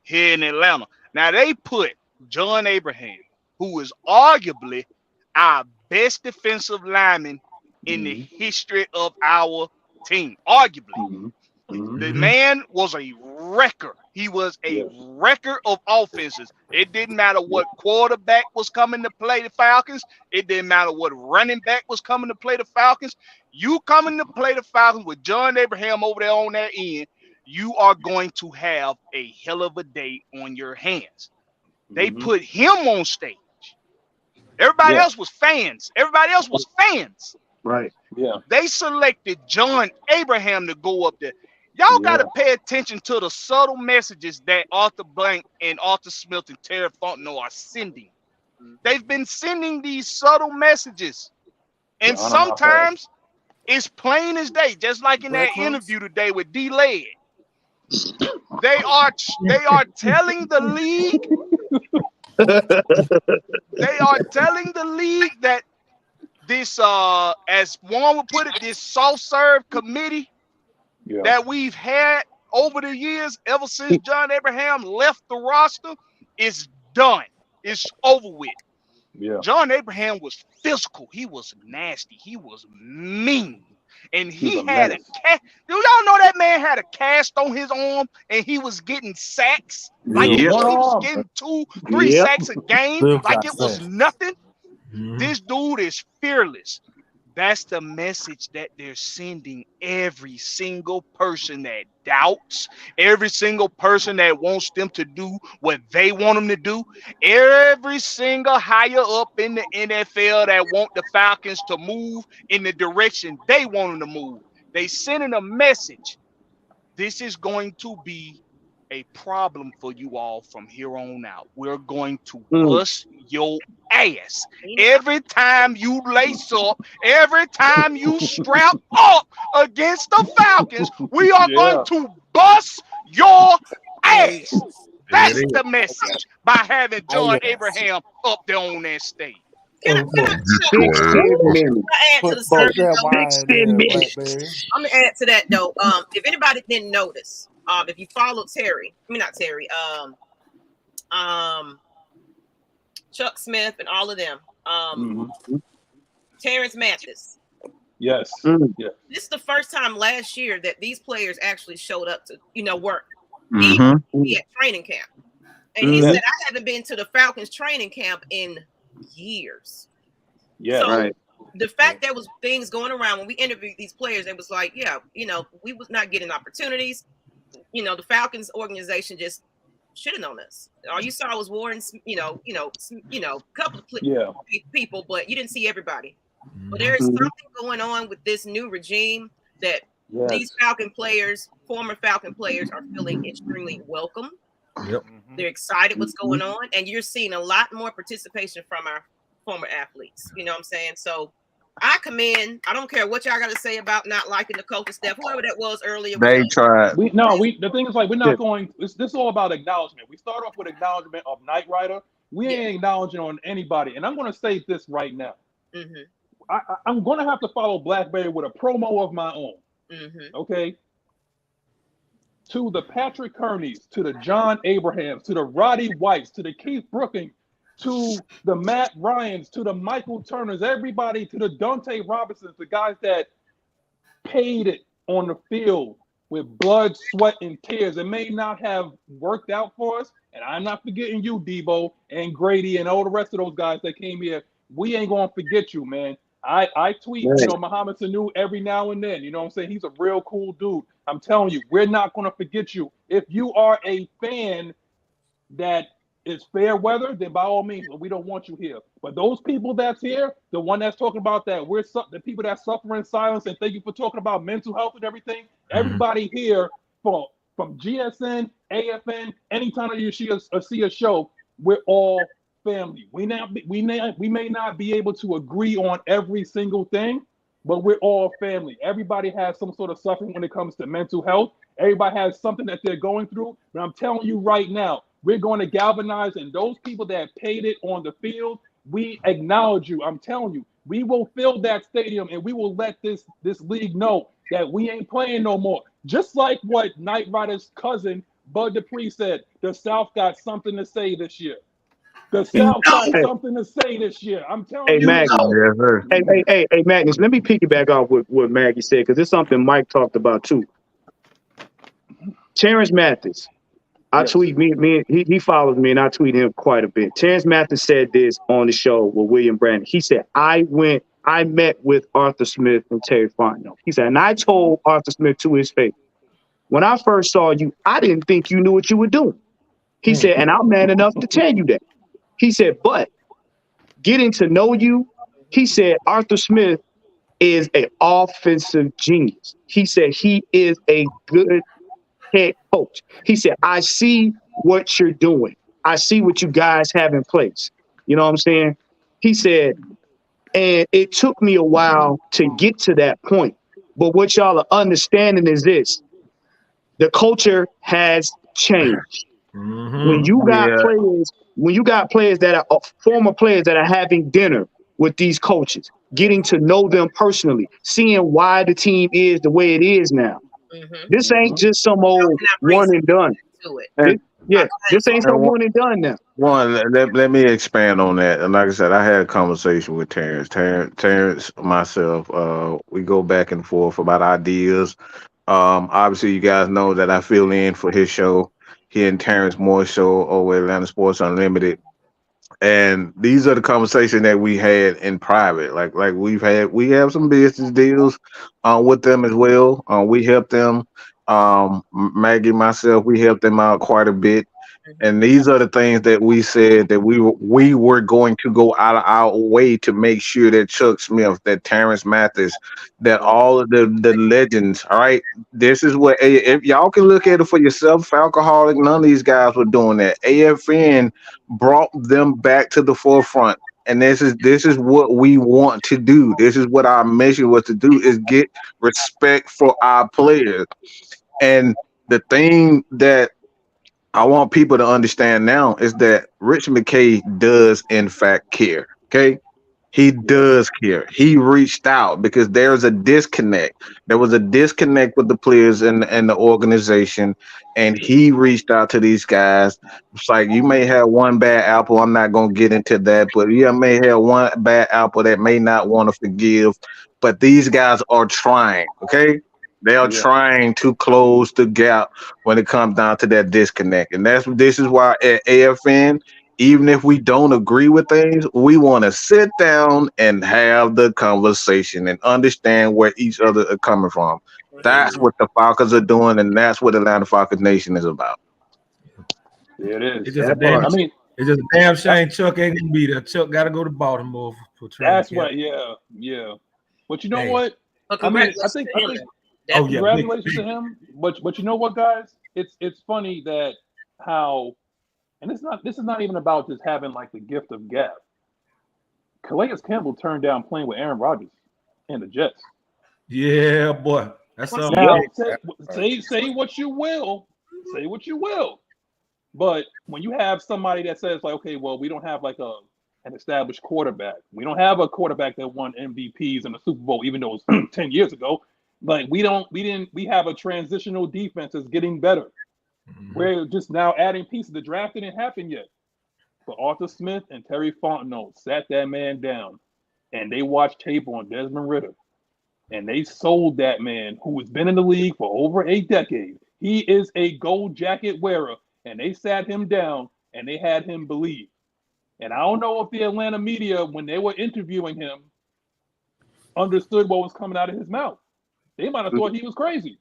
here in Atlanta. Now, they put John Abraham, who is arguably our best defensive lineman in the history of our team. Arguably. The man was a wrecker. He was a wrecker of offenses. It didn't matter what quarterback was coming to play the Falcons. It didn't matter what running back was coming to play the Falcons. You coming to play the Falcons with John Abraham over there on that end, you are going to have a hell of a day on your hands. They put him on stage. Everybody else was fans. Right. Yeah. They selected John Abraham to go up there. Y'all got to pay attention to the subtle messages that Arthur Blank and Arthur Smith and Terry Fontenot are sending. They've been sending these subtle messages. And sometimes it's plain as day, just like in that interview today with D-Led. They are telling the league. They are telling the league that this, as one would put it, this soft serve committee that we've had over the years, ever since John Abraham left the roster, is done. It's over with. Yeah. John Abraham was physical. He was nasty. He was mean. And he had a cast. Do y'all know that man had a cast on his arm and he was getting sacks? Like he was getting 2-3 sacks a game, like it was nothing. This dude is fearless. That's the message that they're sending every single person that doubts, every single person that wants them to do what they want them to do, every single higher up in the NFL that want the Falcons to move in the direction they want them to move. They sending a message. This is going to be a problem for you all from here on out. We're going to bust your ass every time you lace up, every time you strap up against the Falcons. We are going to bust your ass. That's the message by having John Abraham up there on that stage. Can I add to the survey? I'm gonna add to that though. If anybody didn't notice, if you follow Chuck Smith and all of them, Terrence Mathis. Yes. Yeah. This is the first time last year that these players actually showed up to, work. Even at training camp. And he said, I haven't been to the Falcons training camp in years. Yeah. So the fact there was things going around when we interviewed these players, it was like, we was not getting opportunities. The Falcons organization just shitting on us. All you saw was Warren's, couple of people, but you didn't see everybody. But there is something going on with this new regime that these Falcon players, former Falcon players, are feeling extremely welcome. Yep. They're excited what's going on, and you're seeing a lot more participation from our former athletes. You know what I'm saying? So I commend. I don't care what y'all got to say about not liking the coaching staff, whoever that was earlier. They tried. The thing is, like, we're not going. This is all about acknowledgement. We start off with acknowledgement of Knight Rider. We ain't acknowledging on anybody, and I'm going to say this right now. I'm going to have to follow BlackBerry with a promo of my own. Okay. To the Patrick Kearneys, to the John Abrahams, to the Roddy Whites, to the Keith Brookings, to the Matt Ryans, to the Michael Turners, everybody, to the Dante Robinsons, the guys that paid it on the field with blood, sweat, and tears. It may not have worked out for us, and I'm not forgetting you, Debo, and Grady, and all the rest of those guys that came here. We ain't going to forget you, man. I tweet, Muhammad Sanu every now and then. You know what I'm saying? He's a real cool dude. I'm telling you, we're not going to forget you. If you are a fan that is fair weather, then by all means, we don't want you here. But those people that's here, the one that's talking about that, the people that suffer in silence, and thank you for talking about mental health and everything. Everybody here from GSN, AFN, anytime you see a show, we're all family. We may not be able to agree on every single thing, but we're all family. Everybody has some sort of suffering when it comes to mental health. Everybody has something that they're going through. But I'm telling you right now, we're going to galvanize, and those people that paid it on the field, we acknowledge you. I'm telling you, we will fill that stadium, and we will let this league know that we ain't playing no more. Just like what Knight Rider's cousin, Bud Dupree, said, the South got something to say this year. The South got something to say this year. I'm telling you. Maggie. Hey, Magnus, let me piggyback off what Maggie said, because it's something Mike talked about too. Terrence Mathis. I tweet he follows me, and I tweet him quite a bit. Terrence Mathis said this on the show with William Brandon. He said, I met with Arthur Smith and Terry Fontenot. He said, and I told Arthur Smith to his face, when I first saw you, I didn't think you knew what you were doing. He said, and I'm man enough to tell you that. He said, but getting to know you, he said, Arthur Smith is an offensive genius. He said, he is a good head coach. He said, I see what you're doing. I see what you guys have in place. You know what I'm saying? He said, and it took me a while to get to that point. But what y'all are understanding is this. The culture has changed. When you got players that are former players that are having dinner with these coaches, getting to know them personally, seeing why the team is the way it is now. This ain't just some old one and done. This ain't some one and done now. Let me expand on that. And like I said, I had a conversation with Terrence, myself. We go back and forth about ideas. Obviously, you guys know that I fill in for his show. He and Terrence Moore show over Atlanta Sports Unlimited. And these are the conversations that we had in private. Like we have some business deals with them as well. We help them. Maggie, myself, we helped them out quite a bit. And these are the things that we said that we were going to go out of our way to make sure that Chuck Smith, that Terrence Mathis, that all of the legends, all right, this is what, if y'all can look at it for yourself, Falcoholic, none of these guys were doing that. AFN brought them back to the forefront. And this is what we want to do. This is what our mission was to do, is get respect for our players. And the thing that I want people to understand now is that Rich McKay does in fact care. Okay. He does care. He reached out because there's a disconnect. There was a disconnect with the players and the organization, and he reached out to these guys. It's like, you may have one bad apple. I'm not going to get into that, but you may have one bad apple that may not want to forgive. But these guys are trying. Okay. They are trying to close the gap when it comes down to that disconnect. And this is why at AFN, even if we don't agree with things, we want to sit down and have the conversation and understand where each other are coming from. That's what the Falcons are doing, and that's what Atlanta Falcons Nation is about. It is. It's just a damn shame Chuck ain't gonna be there. Chuck got to go to Baltimore for training. That's right. Yeah. But you know what? I mean, I think. Congratulations to him. But you know what, guys? It's funny that how, and this is not even about just having like the gift of gab. Calais Campbell turned down playing with Aaron Rodgers and the Jets. Yeah, boy. That's something. Now, say what you will. Say what you will. But when you have somebody that says like, okay, well, we don't have like an established quarterback. We don't have a quarterback that won MVPs in the Super Bowl, even though it was 10 years ago. Like we have a transitional defense that's getting better. Mm-hmm. We're just now adding pieces. The draft didn't happen yet. But Arthur Smith and Terry Fontenot sat that man down and they watched tape on Desmond Ridder. And they sold that man who has been in the league for over a decade. He is a gold jacket wearer. And they sat him down and they had him believe. And I don't know if the Atlanta media, when they were interviewing him, understood what was coming out of his mouth. They might have thought he was crazy.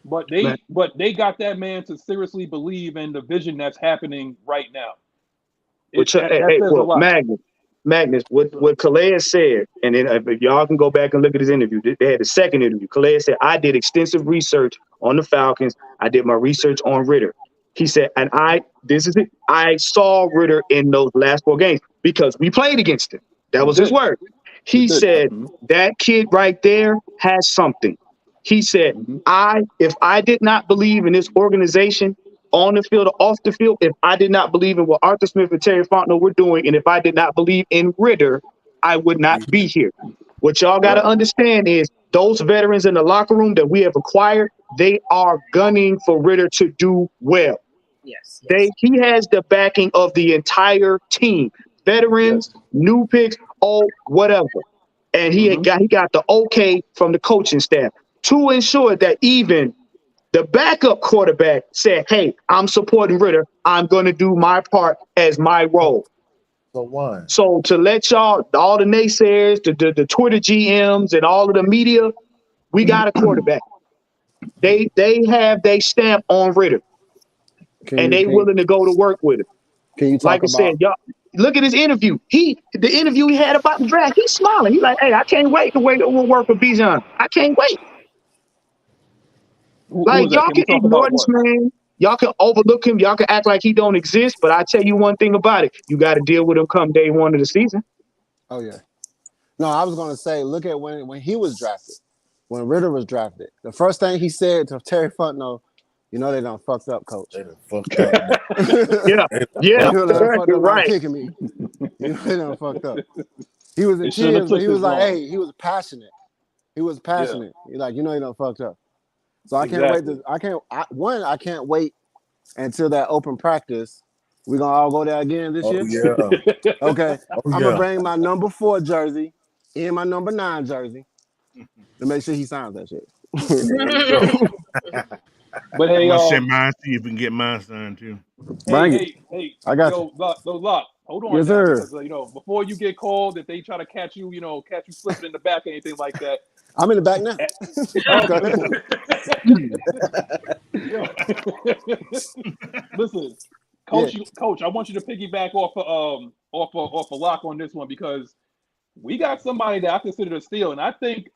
But they got that man to seriously believe in the vision that's happening right now. Magnus, what Calais said, and then if y'all can go back and look at his interview, they had the second interview. Calais said, I did extensive research on the Falcons. I did my research on Ridder. He said, and I saw Ridder in those last 4 games because we played against him. That was his word. He said, that kid right there has something. He said, if I did not believe in this organization on the field or off the field, if I did not believe in what Arthur Smith and Terry Fontenot were doing, and if I did not believe in Ridder, I would not be here. What y'all got to understand is those veterans in the locker room that we have acquired, they are gunning for Ridder to do well. Yes. He has the backing of the entire team, veterans, new picks, whatever. And he got the okay from the coaching staff to ensure that even the backup quarterback said, hey, I'm supporting Ridder. I'm going to do my part as my role. So to let y'all, all the naysayers, the Twitter GMs and all of the media, we got a quarterback. They have their stamp on Ridder. And they willing to go to work with it. Can you talk said, y'all look at his interview. The interview he had about the draft, he's smiling. He's like, hey, I can't wait to work with Bijan. I can't wait. Y'all can ignore this man. Y'all can overlook him. Y'all can act like he don't exist. But I tell you one thing about it. You got to deal with him come day 1 of the season. Oh, yeah. No, I was going to say, look at when he was drafted, when Ridder was drafted. The first thing he said to Terry Fontenot, you know they done fucked up, coach. They done fucked up. Yeah. You know they done fucked up by picking me. You know they done fucked up. He was in tears, but he was like, hey, he was passionate. He was passionate. He's like, you know he done fucked up. So I can't wait. I can't wait until that open practice. We're going to all go there again this year? Yeah. Okay. I'm going to bring my number 4 jersey and my number 9 jersey to make sure he signs that shit. But hey, I'm gonna send mine. See if we can get mine signed too. Hey, I got you. Lock. Hold on. Yes, sir. Because, before you get called, if they try to catch you, slipping in the back or anything like that. I'm in the back now. Listen, Coach. I want you to piggyback off of Lock on this one because we got somebody that I consider a steal, and I think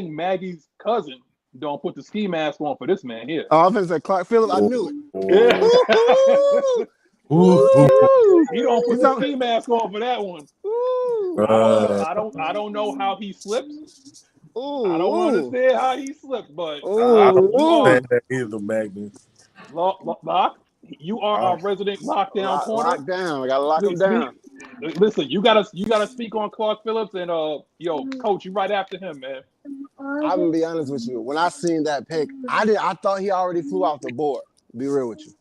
Maggie's cousin don't put the ski mask on for this man here. Oh, I was going to say Clark Phillip. I knew it. He don't put the ski mask on for that one. I don't know how he slipped. I don't understand how he slipped, but he's a magnet. Lock, you are our resident lockdown corner. Lockdown. I gotta lock him down. Listen, you gotta speak on Clark Phillips and Coach, you right after him, man. I'm gonna be honest with you. When I seen that pick, I thought he already flew off the board. Be real with you.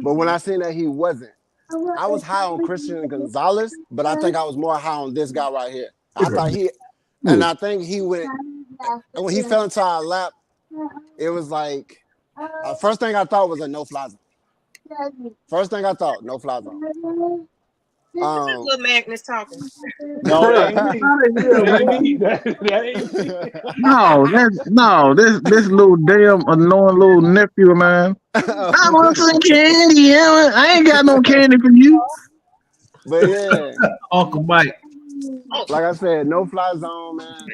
But when I seen that he wasn't, I was high on Christian Gonzalez, but I think I was more high on this guy right here. I think he went, and when he fell into our lap, it was like, first thing I thought was a no-fly zone. First thing I thought, no-fly zone. Little Magnus talking. No, that ain't me. That ain't me. No, this little damn annoying little nephew of mine. I want some candy. I ain't got no candy for you. But yeah, Uncle Mike. Like I said, no fly zone, man.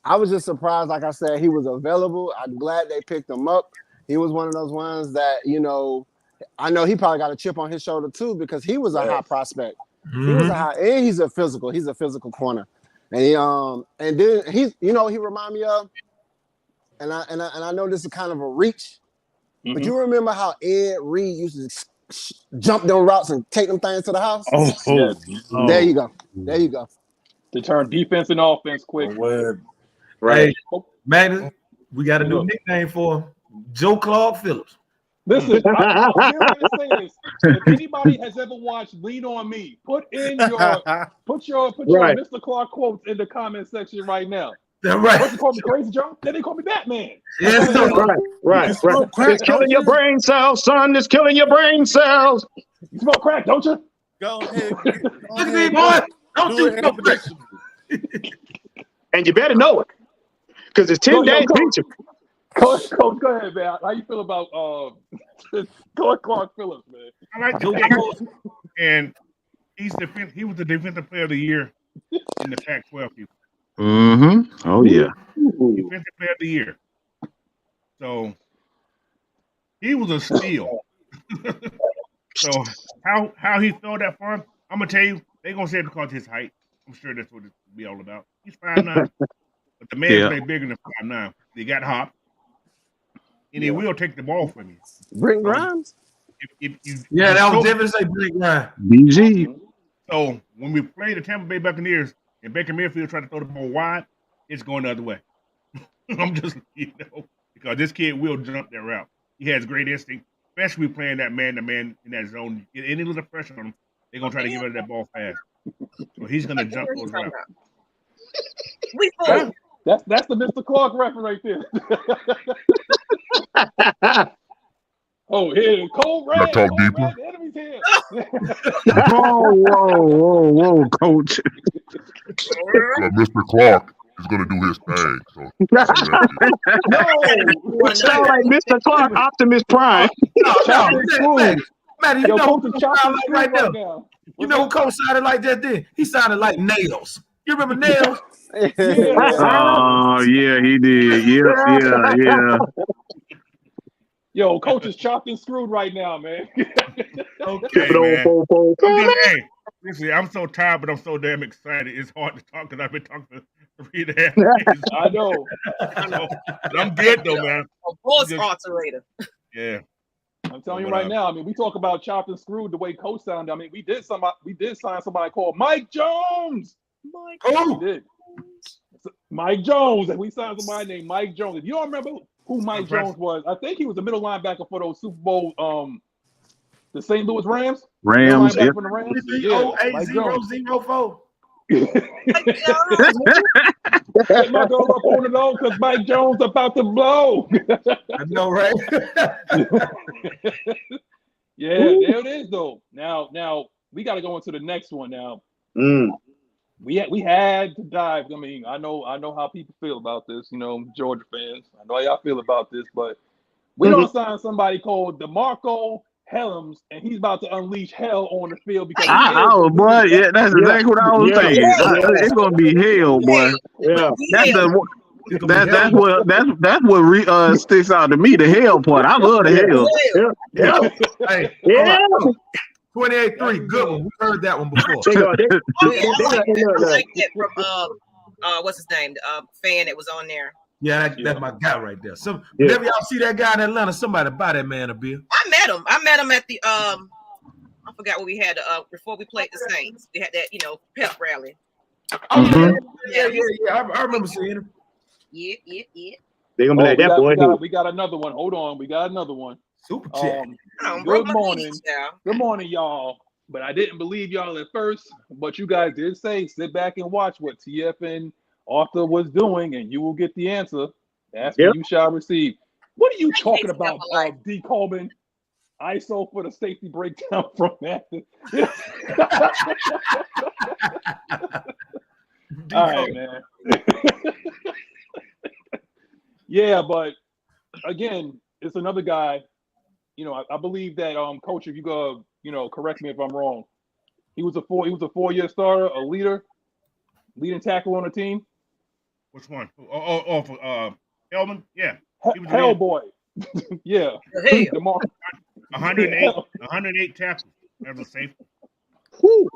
I was just surprised. Like I said, he was available. I'm glad they picked him up. He was one of those ones that, I know he probably got a chip on his shoulder too because he was a high prospect. Mm-hmm. He was a high, and he's a physical corner. And he and then he's, he remind me of, and I know this is kind of a reach, but you remember how Ed Reed used to jump them routes and take them things to the house? Yes. There you go. To turn defense and offense quick. Right. Hey, man, we got a new nickname for him. Joe Clark Phillips. Listen, I'm here to say this. If anybody has ever watched Lean on Me, put your Mr. Clark quotes in the comment section right now. That's right. What, you call me Crazy Joe? Then they call me Batman. Yes, right. It's killing your brain cells, son. It's killing your brain cells. You smoke crack, don't you? Go ahead. Look at me, boy. Don't you smoke crack. And you better know it, because it's 10 days feature. Coach, go ahead, man. How you feel about Clark Phillips, man? I like the and he was the defensive player of the year in the Pac-12. Mm-hmm. Oh yeah. Defensive player of the year. So he was a steal. So how he fell that far, I'm gonna tell you, they're gonna say it's because of his height. I'm sure that's what it's be all about. He's 5'9", but the man play bigger than 5'9". He got hop. And he will take the ball from you. Brent Grimes? That was different. Say Brent Grimes. BG. So when we play the Tampa Bay Buccaneers and Baker Mayfield try to throw the ball wide, it's going the other way. I'm just, because this kid will jump that route. He has great instinct, especially playing that man-to-man in that zone. Get any little pressure on him, they're going to try to give it that ball fast. So he's going to jump those routes. That's the Mr. Clark reference right there. Oh, here, cold red. Talk deeper. The enemy's here. Whoa, coach. Mr. Clark is going to do his thing. So. No, sound like Mr. Clark, Optimus Prime. Man, you know who sounded like right now? You know who Coach sounded like that then? He sounded like Nails. You remember Nails? Oh, yeah, he did. Yeah. Yo, Coach is chopped and screwed right now, man. Okay, man. Listen, I'm so tired, but I'm so damn excited. It's hard to talk because I've been talking for 3.5 days. I know. But I'm good though, man. A voice alterator. Yeah. I'm telling you right now. I mean, we talk about chopped and screwed the way Coach sounded. I mean, we did sign somebody called Mike Jones. Mike Jones, and we signed somebody named Mike Jones. If you don't remember who Mike Jones was, I think he was the middle linebacker for those Super Bowl, the St. Louis Rams. Rams, yep. From the Rams. Yeah, 08004. My girl up on it all because Mike Jones about to blow. I know, right? Yeah, there it is though. Now we got to go into the next one now. We had to dive. I mean, I know how people feel about this. Georgia fans. I know how y'all feel about this, but we don't sign somebody called DeMarco Helms, and he's about to unleash hell on the field because boy, that's exactly what I was thinking. It's gonna be hell, boy. That's what sticks out to me. The hell part. I love the hell. Hey, 28-3, good one. We heard that one before. I like that from what's his name? The fan that was on there. Yeah, that's my guy right there. Whenever y'all see that guy in Atlanta, somebody buy that man a beer. I met him at the I forgot what we had before we played the Saints. We had that pep rally. Oh yeah. I remember seeing him. Yeah. They gonna be like that boy. We got another one. Hold on, we got another one. Super chat. Good morning, y'all. But I didn't believe y'all at first. But you guys did say sit back and watch what TF and Arthur was doing, and you will get the answer. That's what you shall receive. What are you talking about, D. Coleman? ISO for the safety breakdown from that. All right, man. Yeah, but again, it's another guy. I believe that coach, if you go, correct me if I'm wrong. He was a 4-year starter, a leading tackle on the team. Which one? For Hellman? Yeah. Hellboy. Yeah. 108 tackles as a safety.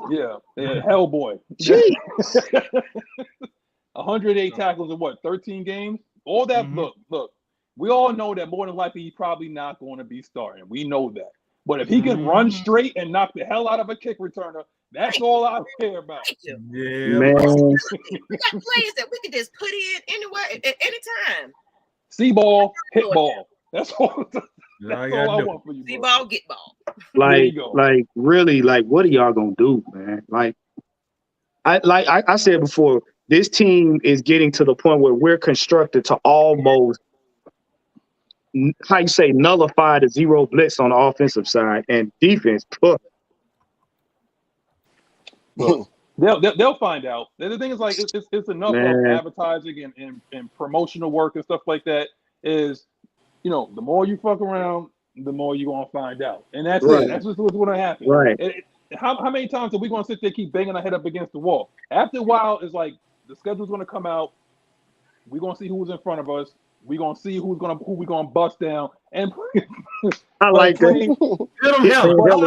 Yeah, Hellboy. 108 tackles in what, 13 games? All that. Look. We all know that more than likely he's probably not going to be starting. We know that. But if he can run straight and knock the hell out of a kick returner, that's all I care about. Yeah, man. We got players that we can just put in anywhere at any time. See ball, hit ball. That's all. That's all I want for you. See ball, get ball. Like really, like, what are y'all gonna do, man? Like I said before, this team is getting to the point where we're constructed to almost, how you say, nullify the zero blitz on the offensive side and defense. They'll find out. The thing is, like, it's enough of advertising and promotional work and stuff like that. Is, you know, the more you fuck around, the more you're gonna find out, and that's it. That's just what's gonna happen. Right. How many times are we gonna sit there keep banging our head up against the wall? After a while, it's like the schedule's gonna come out. We're gonna see who's in front of us. We're gonna see who we gonna bust down. And I like that.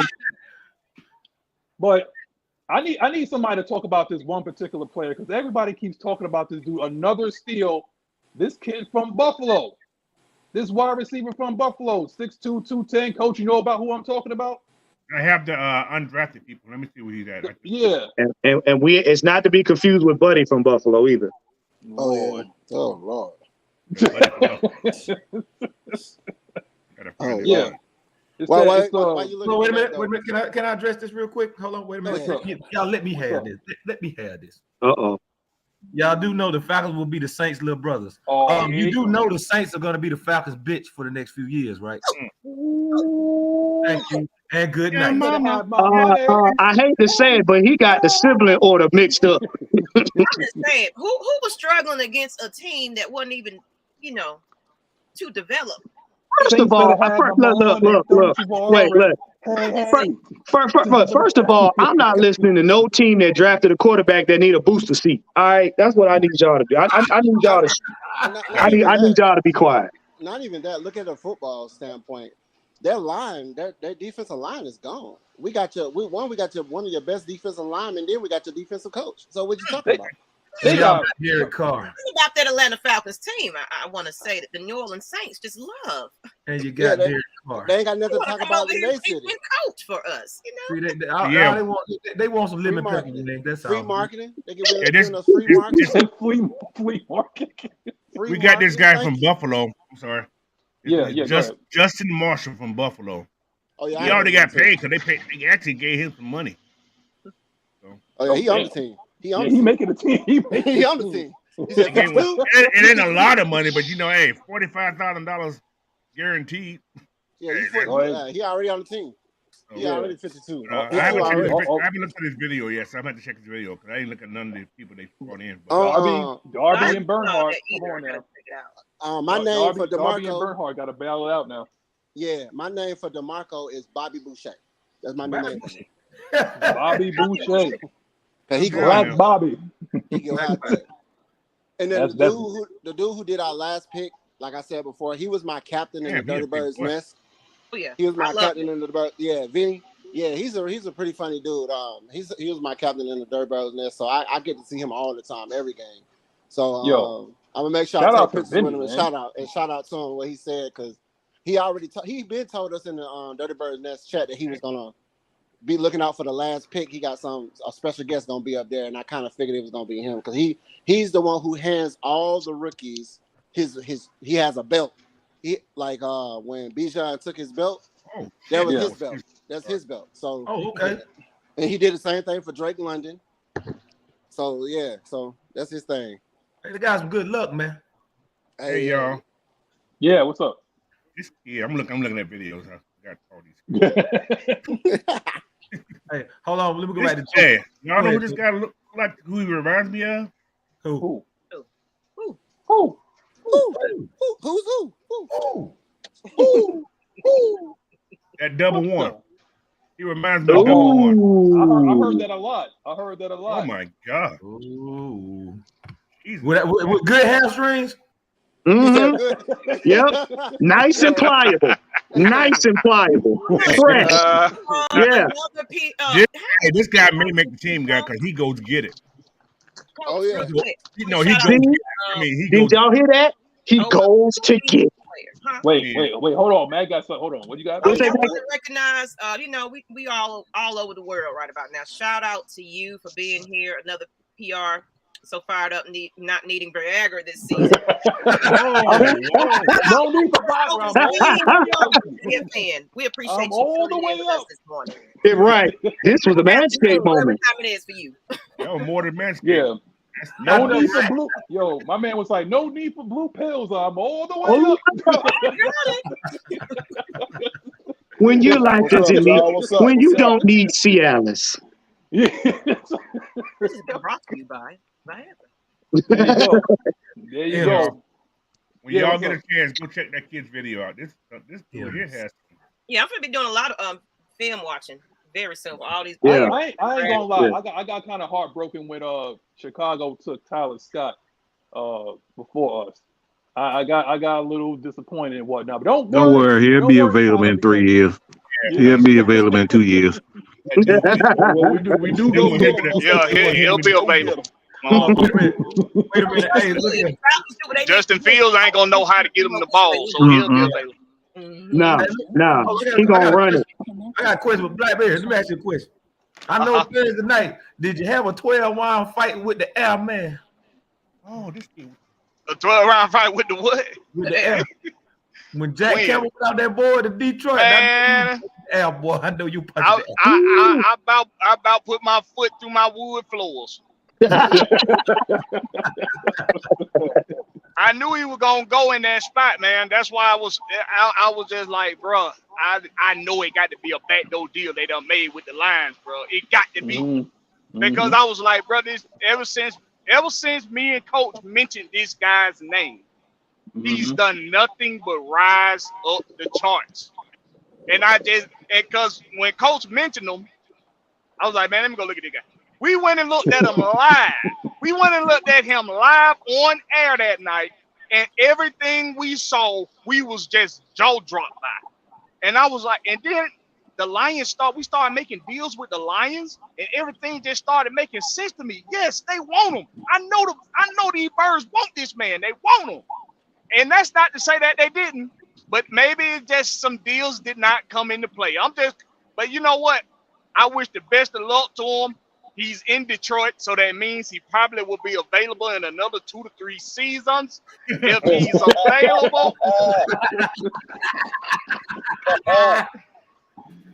But I need somebody to talk about this one particular player, because everybody keeps talking about this dude. Another steal. This kid from Buffalo. This wide receiver from Buffalo, 6'2", 210. Coach, you know about who I'm talking about? I have the undrafted people. Let me see where he's at. Yeah. And it's not to be confused with Buddy from Buffalo either. Oh, yeah. Oh, Lord. Yeah. Why you looking wait a minute. Can I address this real quick? Hold on. Wait a minute. Y'all let me have this. Let me have this. Uh-oh. Y'all do know the Falcons will be the Saints' little brothers. You do know the Saints are going to be the Falcons' bitch for the next few years, right? Thank you. And good night. I hate to say it, but he got the sibling order mixed up. I'm just saying, who was struggling against a team that wasn't even, you know, to develop? First of all, look. Wait, look. First of all, I'm not listening to no team that drafted a quarterback that need a booster seat. All right, that's what I need y'all to do. I need y'all to. I need y'all to be quiet. Not even that. Look at a football standpoint. Their line, their defensive line is gone. We got one of your best defensive linemen. Then we got your defensive coach. So what you talking about? They got Derek Carr. About that Atlanta Falcons team, I want to say that the New Orleans Saints just love. And you got Derek Carr. They ain't got nothing to talk about in their city. Coach for us, you know. See, they want some lemon pepper. That's free all. Marketing. They get rid of free marketing. Free marketing. We got this guy from Buffalo. I'm sorry. Yeah. Justin Marshall from Buffalo. Oh yeah. He already got paid because they actually gave him some money. So. Oh yeah, he on the team. He making a team. He on the team. It ain't a lot of money, but you know, hey, $45,000 guaranteed. Yeah, he already on the team. He already 52. I haven't looked at his video yet, so I'm going to check his video because I ain't looking at none of the people they brought in. Darby and Bernhardt, come on now. My name for DeMarco. Darby and Bernhardt got to bail it out now. Yeah, my name for DeMarco is Bobby Boucher. That's my new name. Bobby Boucher. He go Black Bobby. He go out there. And then the dude who did our last pick, like I said before, he was my captain in the Dirty Birds Nest. Oh yeah, he was my captain in the Bird. Yeah, Vinny. Yeah, he's a pretty funny dude. He was my captain in the Dirty Birds Nest, so I get to see him all the time, every game. So I'm gonna make sure I take pictures with him and shout out to him what he said, because he already he been told us in the Dirty Birds Nest chat that he was gonna be looking out for the last pick. He got a special guest gonna be up there, and I kind of figured it was gonna be him because he's the one who hands all the rookies he has a belt. He when Bijan took his belt, that was his belt. That's his belt. So okay. And he did the same thing for Drake London. So so that's his thing. Hey, the guy's some good luck, man. Hey y'all. Yeah, what's up? I'm looking at videos. I got all these. Hey, hold on. Let me go back to Chad. Y'all know who this guy look like? Who he reminds me of? Who? That double one. He reminds me of double one. I heard that a lot. Oh my god. Ooh. With good hamstrings. Mm-hmm. Yep. Nice and pliable. Nice and pliable. Fresh. Yeah. Hey, this guy may make the team, guy, because he goes get it. Oh yeah. You know, he goes. Did y'all hear that? He goes to get. Wait, hold on, man. Hold on. What you got? I want to recognize, we all over the world right about now. Shout out to you for being here. Another PR so fired up, not needing Viagra this season. No need for background. We appreciate you all the way up this morning. Right. This was a Manscaped moment. Time it is for you. That was more than Manscaped. Yeah. No need for blue. Yo, my man was like, no need for blue pills. I'm all the way up. When your life doesn't need, when you don't need Cialis. Yeah. This has been brought to you by Viagra. There you go. When y'all get a chance, go check that kid's video out. This dude here has. Yeah, I'm gonna be doing a lot of film watching very soon. All these. I ain't gonna lie. I got kind of heartbroken when Chicago took Tyler Scott before us. I got a little disappointed and whatnot. But don't worry, he'll be available in 3 years. He'll be available in 2 years. Well, we do go. Yeah, he'll be available. Wait a minute. Hey, look at Justin Fields ain't gonna know how to get him the ball, so he'll be available. No, he gonna run it. I got a question with Blackberry. Let me ask you a question. I know Thursday night, did you have a 12-round fight with the airman? Oh, this dude. A 12-round fight with the what? With the air. When Jack Campbell went out that boy to Detroit, man, air boy, I know you punched the air. I about put my foot through my wood floors. I knew he was gonna go in that spot, man. That's why I was just like, bro, I know it got to be a backdoor deal they done made with the Lions, bro. It got to be because I was like, bro, this ever since me and Coach mentioned this guy's name, he's done nothing but rise up the charts. And because when Coach mentioned him, I was like, man, let me go look at this guy. We went and looked at him live. We went and looked at him live on air that night, and everything we saw, we was just jaw dropped by. And I was like, and then the Lions we started making deals with the Lions, and everything just started making sense to me. Yes, they want him. I know these birds want this man. They want him. And that's not to say that they didn't, but maybe it's just some deals did not come into play. But you know what? I wish the best of luck to him. He's in Detroit, so that means he probably will be available in another 2 to 3 seasons if he's available.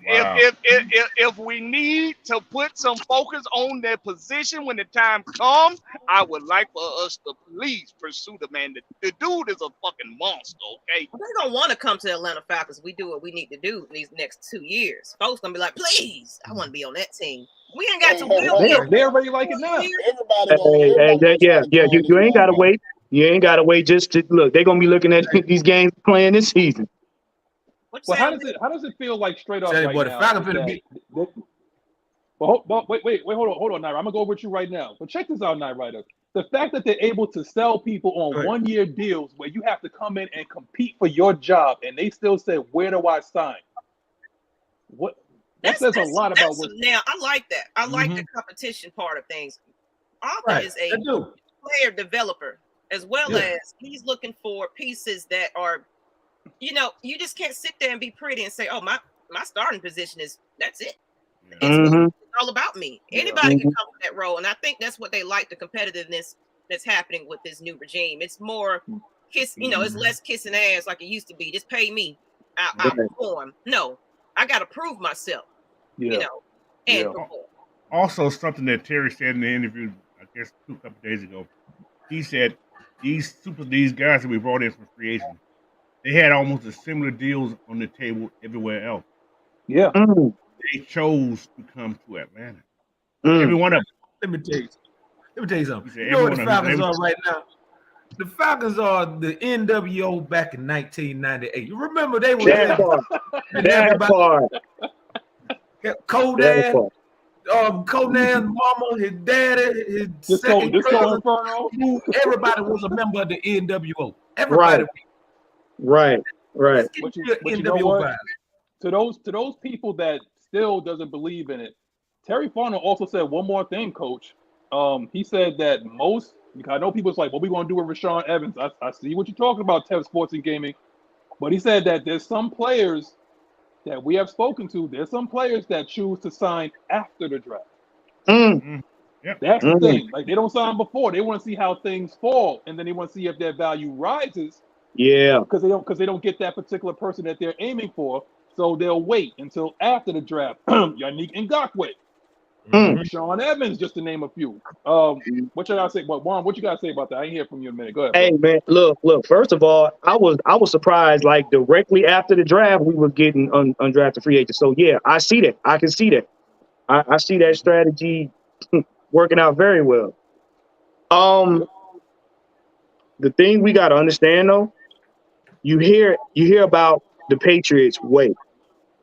If we need to put some focus on their position when the time comes, I would like for us to please pursue the man. The dude is a fucking monster, okay? They're gonna want to come to Atlanta Falcons. We do what we need to do in these next 2 years. Folks gonna be like, please, I want to be on that team. We ain't got to. They're already like it now. You ain't gotta wait. You ain't gotta wait just to look. They're gonna be looking at these games playing this season. Well, how does it feel like straight up right now? Wait, hold on, Naira. I'm gonna go with you right now. But check this out, Naira. The fact that they're able to sell people on 1-year deals where you have to come in and compete for your job, and they still say, "Where do I sign?" That says a lot about what. Now, I like that. I like the competition part of things. Auburn is a player developer, as well as he's looking for pieces that are. You just can't sit there and be pretty and say, "Oh, my starting position that's it." It's all about me. Anybody can come with that role, and I think that's what they like, the competitiveness that's happening with this new regime. It's more it's less kissing ass like it used to be. Just pay me. I'll perform. No, I got to prove myself. And perform. Also, something that Terry said in the interview, I guess a couple days ago, he said these guys that we brought in from free agents, they had almost a similar deals on the table everywhere else. Yeah. They chose to come to Atlanta. Every one of them. Let me tell you something. You know what the Falcons are right now? The Falcons are the NWO back in 1998. You remember they were Conan's mama, his daddy, his second cousin, everybody was a member of the NWO. Everybody. Right. Right. But you know what? To those people that still doesn't believe in it, Terry Fontenot also said one more thing, Coach. He said that I know people's like, what we gonna do with Rashawn Evans? I see what you're talking about, Tev Sports and Gaming. But he said that there's some players that we have spoken to. There's some players that choose to sign after the draft. Yep. That's the thing. Like, they don't sign before. They want to see how things fall, and then they want to see if their value rises. Yeah. Because they don't get that particular person that they're aiming for. So they'll wait until after the draft. Yannick Ngakoue, Sean Evans, just to name a few. What you gotta say? Juan, what you gotta say about that? I ain't hear from you in a minute. Go ahead. Hey, man, look. First of all, I was surprised. Like, directly after the draft, we were getting undrafted free agents. So yeah, I see that. I can see that. I see that strategy working out very well. The thing we got to understand, though, you hear about the Patriots way.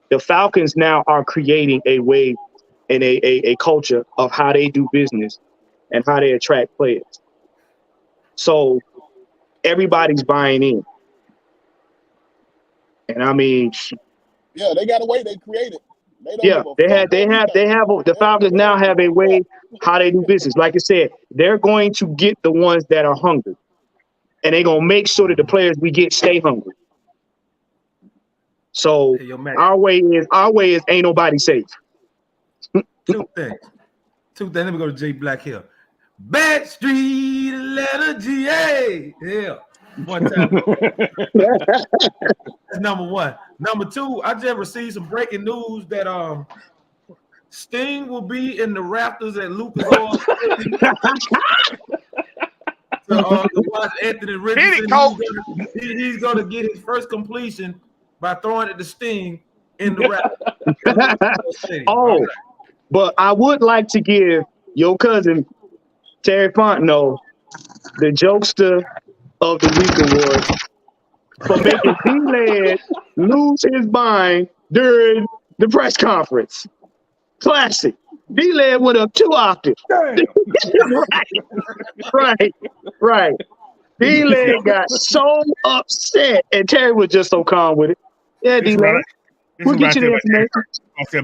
The Falcons now are creating a way and a culture of how they do business and how they attract players. So everybody's buying in. And I mean, yeah, they got a way they created. The Falcons now have a way how they do business. Like I said, they're going to get the ones that are hungry. And they're going to make sure that the players we get stay hungry. So our way is ain't nobody safe. Two things. Let me go to Jay Black here. Bad Street letter GA. Yeah. One time. That's number one. Number two, I just received some breaking news that Sting will be in the Raptors at Lucas Oil. To watch Anthony Richardson. He's going to get his first completion by throwing it to Sting in the Raptors. But I would like to give your cousin Terry Fontenot the jokester of the week award for making D-Led lose his mind during the press conference. Classic. D-Led went up 2 octaves. Right. D-Led got so upset, and Terry was just so calm with it. Yeah, D-Led. We'll get you the information. Coach,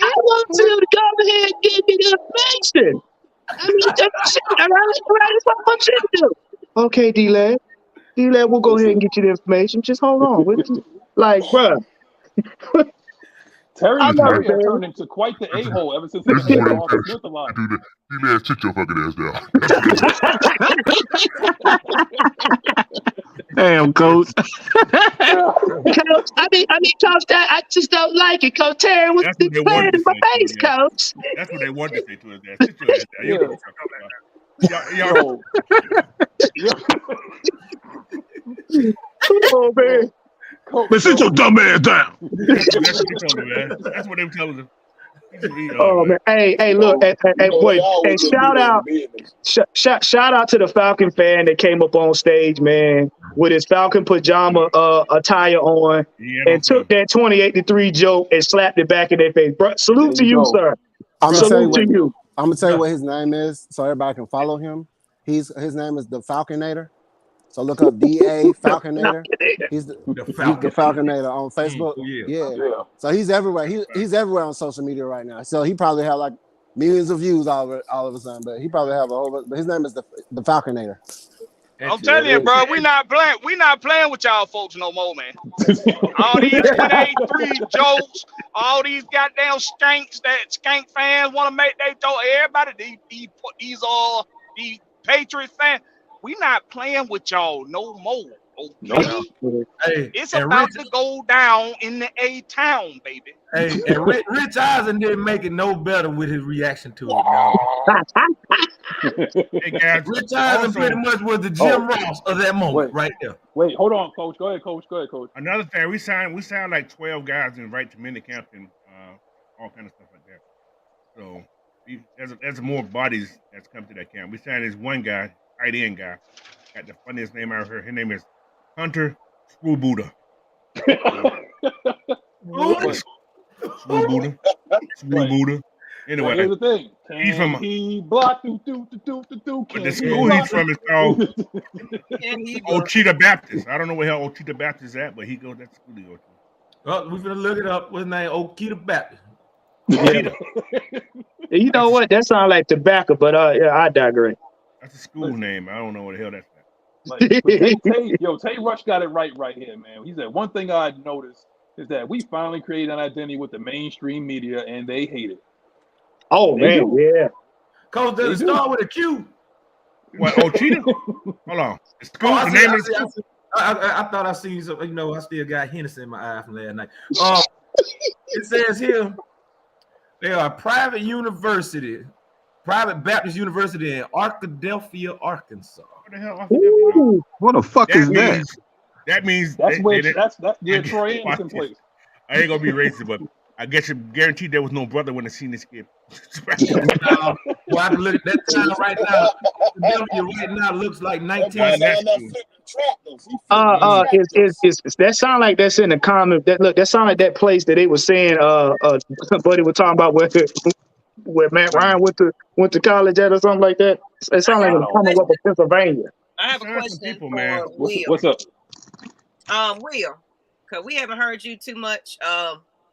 I want you to go ahead and give me the information. I mean, that's what I want you to do. Okay, D-Led. D-Led, we'll go ahead and get you the information. Just hold on. Like, bruh. Terry has turned into quite the a-hole ever since he came off Smith a lot. D-Led, sit your fucking ass down. Damn, Coach. Coach, I mean, Coach, I just don't like it. Coach Terry was playing in my face, Coach. That's what they wanted to say to his ass. Sit your ass down. Oh, man. But sit your dumb ass down. That's what they were telling him. Oh man! Hey! Look! Hey! Boy! And shout out to the Falcon fan that came up on stage, man, with his Falcon pajama attire on, and took that 28-3 joke and slapped it back in their face. Bro, salute to you, sir. Salute to you. I'm gonna tell you what his name is, so everybody can follow him. His name is the Falconator. So look up DA Falconator. He's the Falconator on Facebook. Yeah. So he's everywhere. He's everywhere on social media right now. So he probably have like millions of views all of a sudden, but he probably have a whole. But his name is the Falconator. I'm telling you, bro, we not playing with y'all folks no more, man. All these 28-3 jokes, all these goddamn skanks that skank fans want to make they throw everybody these Patriots fans. We not playing with y'all no more. Okay? It's about to go down in the A-town, baby. Hey, and Rich Eisen didn't make it no better with his reaction to it. Now. Hey guys, Rich Eisen pretty much was the Jim Ross of that moment right there. Wait, hold on, Coach. Go ahead, Coach. Another thing, we signed like 12 guys and right to mini camp and all kind of stuff like that. So there's more bodies that's come to that camp. We signed this one guy. Tight end guy. Got the funniest name I ever heard. His name is Hunter Screw Buddha. Screw Buddha. Anyway, here's the thing. he's from He block do. But the school he's from is called Ochita Baptist. I don't know where hell Ochita Baptist is at, but he goes that school he goes to. Well, we're gonna look it up. What's his name? Okita Baptist. Yeah. You know what? That sounds like tobacco, but yeah, I digress. That's a school name. I don't know what the hell that's at. Tay Rush got it right here, man. He said one thing I noticed is that we finally created an identity with the mainstream media, and they hate it. Oh man, yeah. Cause does it start with a Q? What, Ochita? Hold on. The school, the name of the school. I thought I seen some. You know, I still got Hennessy in my eye from last night. It says here they are a private Baptist university in Arkadelphia, Arkansas. What the hell? Ooh, what the fuck is that? That means that's where Troy Anderson plays. I ain't gonna be racist, but I guess you guaranteed there was no brother when I seen this kid. Well, I can look at that time right now. Right now looks like 1960. That sound like that's in the comment. That sound like that place that they were saying. Buddy was talking about where Matt Ryan went to college at or something like that. It sounds like the Commonwealth of Pennsylvania. I have a question for Will. What's up? Will, because we haven't heard you too much.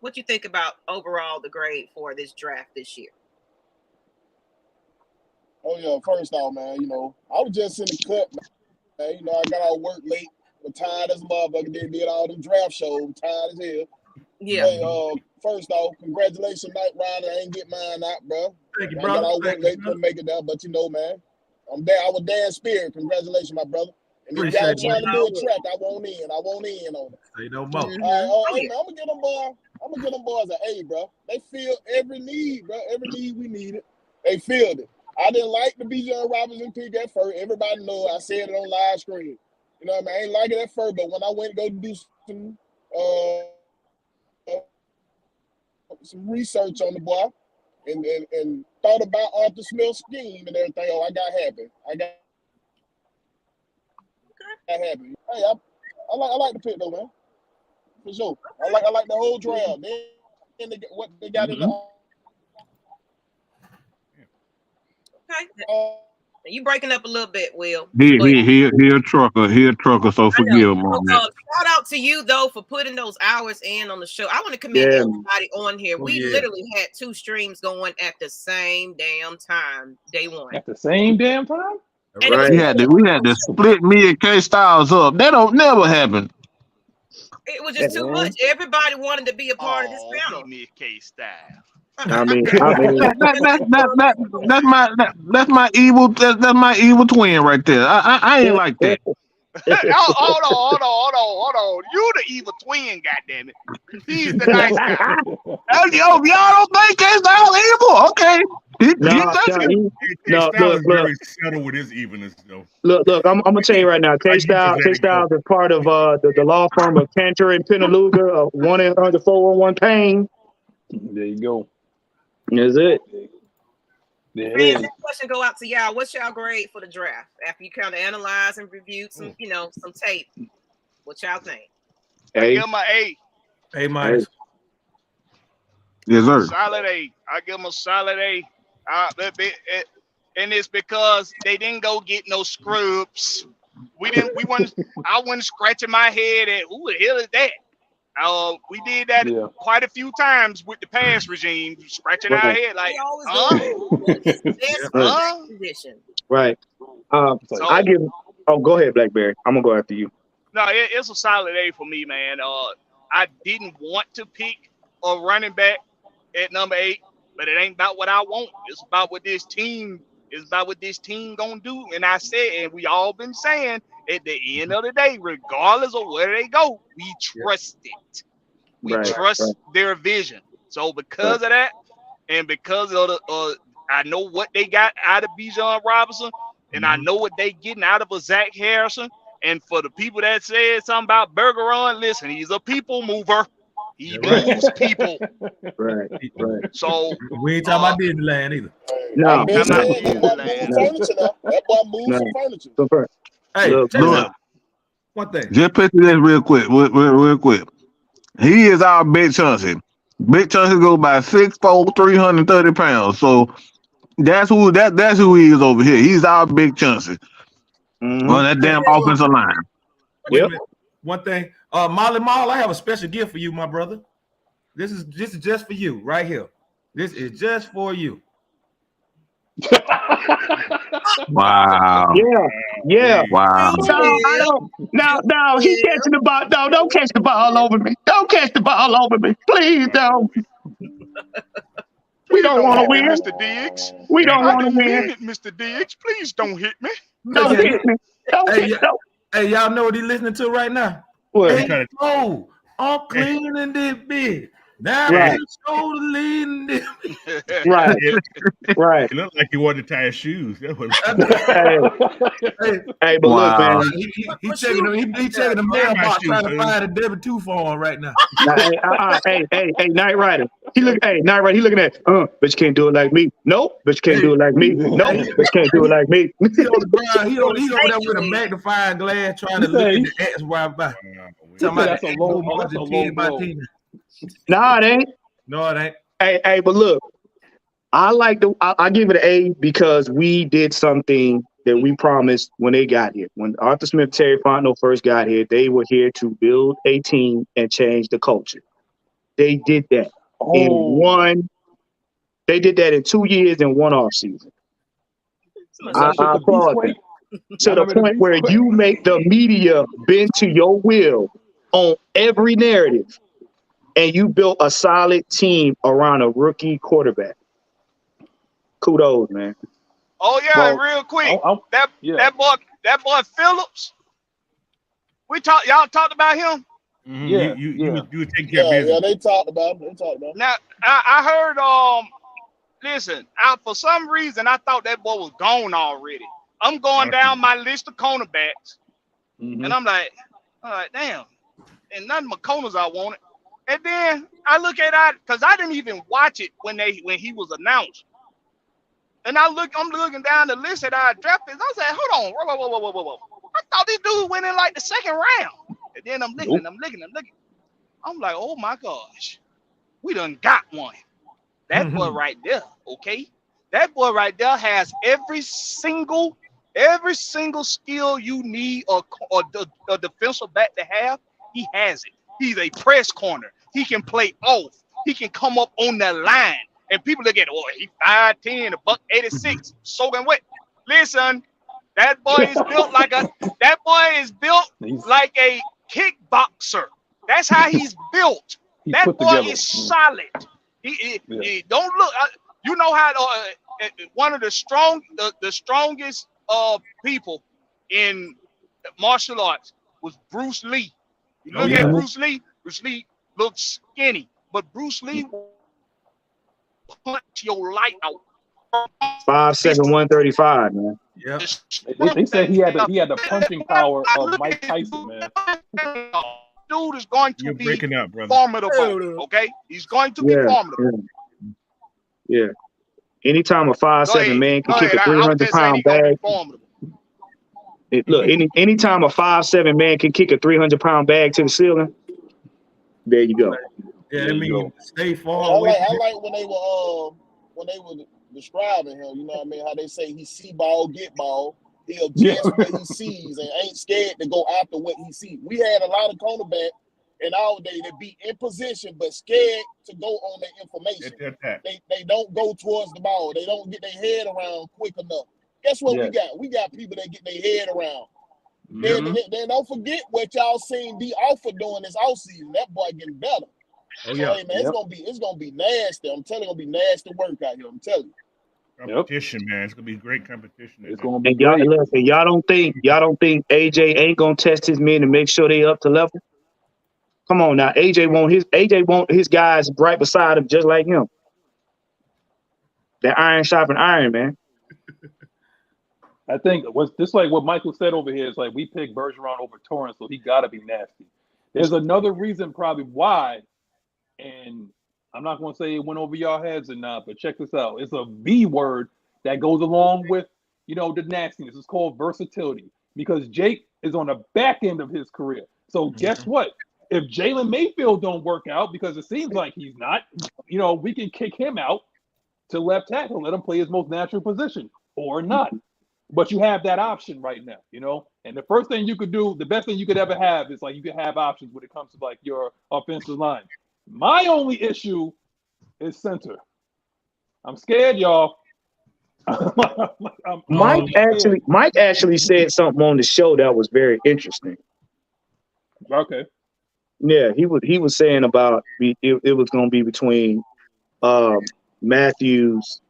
What you think about overall the grade for this draft this year? Oh yeah, first off, man, you know, I was just in the cut, man. You know, I got out of work late, but tired as a motherfucker. Did all them draft shows, tired as hell. Yeah. Hey, first off, congratulations, Knight Rider. I ain't get mine out, bro. Thank you, I brother. got out of work late, couldn't make it there, but you know, man, I'm there. I was there in spirit. Congratulations, my brother. And if y'all trying to do a track, I won't in on it. Say no more. All right, hey, man, I'm gonna get them boys an A, bro. They filled every need, bro. Every need we needed. They filled it. I didn't like the Bijan Robinson pick at first. Everybody know I said it on live screen. You know what I mean? I ain't like it at first, but when I went to go do some research on the boy and thought about Arthur Smith's scheme and everything, I got happy. Happy. Hey, I like the pick though, man. For sure. I like the whole draft. Then what they got in the. Okay. You breaking up a little bit, Will. He a trucker, so forgive him. Shout out to you though for putting those hours in on the show. I want to commend everybody on here. We literally had 2 streams going at the same damn time, day one. At the same damn time? Right. We had to split me and K Styles up. That don't never happen. It was just too much. Everybody wanted to be a part of this panel. Me K Style. I mean that's my evil twin right there. I ain't like that. Hold on. You the evil twin, goddammit. He's the nice guy. Y'all don't think K Styles evil? Okay. Look, very settled with his evilness, though. Look, I'm gonna tell you right now. K Styles is part of the law firm of Cantor and Penaluga, 1-800-411 Pain. There you go. Is it? There it is. That question go out to y'all. What's y'all grade for the draft after you kind of analyze and reviewed some, some tape? What y'all think? I give him an A. A minus. Yes, sir. Solid A. I give him a solid A. And it's because they didn't go get no scrubs. I wasn't scratching my head at who the hell is that? We did that quite a few times with the past regime, scratching our head like, Right. I give. Oh, go ahead, Blackberry. I'm gonna go after you. No, it's a solid A for me, man. I didn't want to pick a running back at number 8, but it ain't about what I want. It's about what this team gonna do. And I said, and we all been saying, at the end of the day, regardless of where they go, we trust it. We trust their vision. So because of that, and because of I know what they got out of Bijan Robinson, and I know what they getting out of a Zach Harrison. And for the people that said something about Bergeron, listen, he's a people mover. He moves people. Right. So we ain't talking about Disneyland either. No. That boy moves some furniture. Hey, look. One thing. Just picture this real quick. He is our big Chauncey. Big Chunky go by 6'4", 330 pounds. So that's who he is over here. He's our Big Chunky on that damn offensive line. Wait a minute. One thing, Molly Mall, I have a special gift for you, my brother. This is just for you right here. This is just for you. Wow. Yeah. Wow. No, he catching the ball. No, don't catch the ball over me. Don't catch the ball over me. Please don't. We don't want to win. Mr. Diggs. We don't want to I didn't win. mean it, Mr. Diggs. Please don't hit me. Don't hit me. Hey, y'all know what he listening to right now? What? Hey, I'm cleaning this bitch. Now Right. shoulder leading this. Right. It looked like he wanted to tie his shoes. That was... Hey, but look, man. He checking the mailbox trying to find a W-2 for him right now. Hey, Knight Rider. Knight Rider. He looking at, but you can't do it like me. Nope, but you can't do it like me. Nope, but you can't do it like me. He on the ground. He over there with a magnifying glass trying to look at the X right by. That's a low blow. Nah, it ain't. No, it ain't. Hey, but look, I give it an A because we did something that we promised when they got here. When Arthur Smith, Terry Fontenot first got here, they were here to build a team and change the culture. They did that They did that in 2 years and one off season. I applaud them. To the point where you make the media bend to your will on every narrative. And you built a solid team around a rookie quarterback. Kudos, man. Oh yeah, real quick. That boy Phillips. Y'all talked about him. Mm-hmm. Yeah, you take care of business. Yeah, they talked about him. Now I heard. Listen, for some reason I thought that boy was gone already. I'm going down my list of cornerbacks, and I'm like, all right, damn, and none of my corners I wanted. And then I look at it because I didn't even watch it when he was announced. And I'm looking down the list that I drafted. I said, hold on, whoa. I thought this dude went in like the second round. And then I'm looking. I'm like, oh my gosh, we done got one. That boy right there, okay? That boy right there has every single skill you need or a defensive back to have. He has it. He's a press corner. He can play off. He can come up on the line. And people look at, he's 5'10", $186, soaking wet. Listen, that boy is built like a kickboxer. That's how he's built. That boy is solid. He don't look. You know how one of the strongest people in martial arts was Bruce Lee. You look at Bruce Lee looks skinny, but Bruce Lee punch your light out. 5'7", 135, man. Yeah. They said he had the punching power of Mike Tyson, man. Dude is going to be up, formidable. Okay, he's going to be formidable. Yeah. Anytime a 5'7" man can kick a 300-pound bag. Look, anytime a 5'7" man can kick a 300-pound bag to the ceiling, there you go. Yeah, I mean, stay far I away. like when they were describing him. You know what I mean? How they say he see ball, get ball. He adjusts what he sees and ain't scared to go after what he sees. We had a lot of cornerbacks in our day that be in position but scared to go on their information. They don't go towards the ball. They don't get their head around quick enough. Guess what we got? We got people that get their head around. Then don't forget what y'all seen D Alpha doing this offseason. That boy getting better. Oh yeah, hey, man, it's gonna be nasty. I'm telling you, it's gonna be nasty work out here. I'm telling you. Competition, man. It's gonna be great competition. It's gonna be. And y'all don't think AJ ain't gonna test his men to make sure they up to level? Come on now, AJ want his guys right beside him, just like him. That iron sharpen iron, man. I think what's just like what Michael said over here is like we picked Bergeron over Torrance, so he got to be nasty. There's another reason probably why, and I'm not going to say it went over y'all heads or not, but check this out. It's a V word that goes along with, the nastiness. It's called versatility because Jake is on the back end of his career. So guess what? if Jalen Mayfield don't work out, because it seems like he's not, we can kick him out to left tackle, let him play his most natural position or not. But you have that option right now, And the first thing you could do, the best thing you could ever have is like you can have options when it comes to like your offensive line. My only issue is center. I'm scared, y'all. Mike actually said something on the show that was very interesting. Okay. Yeah, he was saying about it was going to be between Matthews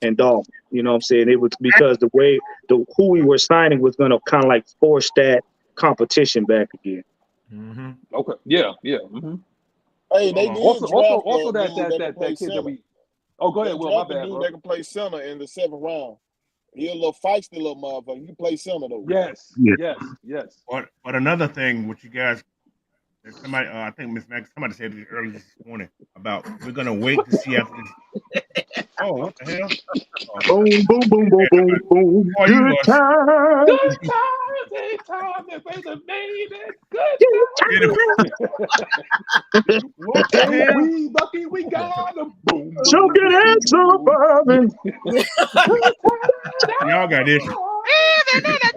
and Dalton. You know what I'm saying? It was because who we were signing was going to kind of like force that competition back again. Mm-hmm. Okay. Yeah. Mm-hmm. Hey, they did also that kid that we. Oh, go ahead. Well, my bad, bro. They can play center in the 7th round. He a little feisty little motherfucker. He can play center though. Yes. But another thing, which you guys, somebody, I think Ms Maggie, somebody said it earlier this morning about we're gonna wait to see after this. Oh, what the hell? Boom, boom, boom, boom, boom, boom. Good time. Good times, they play the baby. Good times. What the hell? We lucky we got him. Boom. Choking hands surviving. Y'all got this.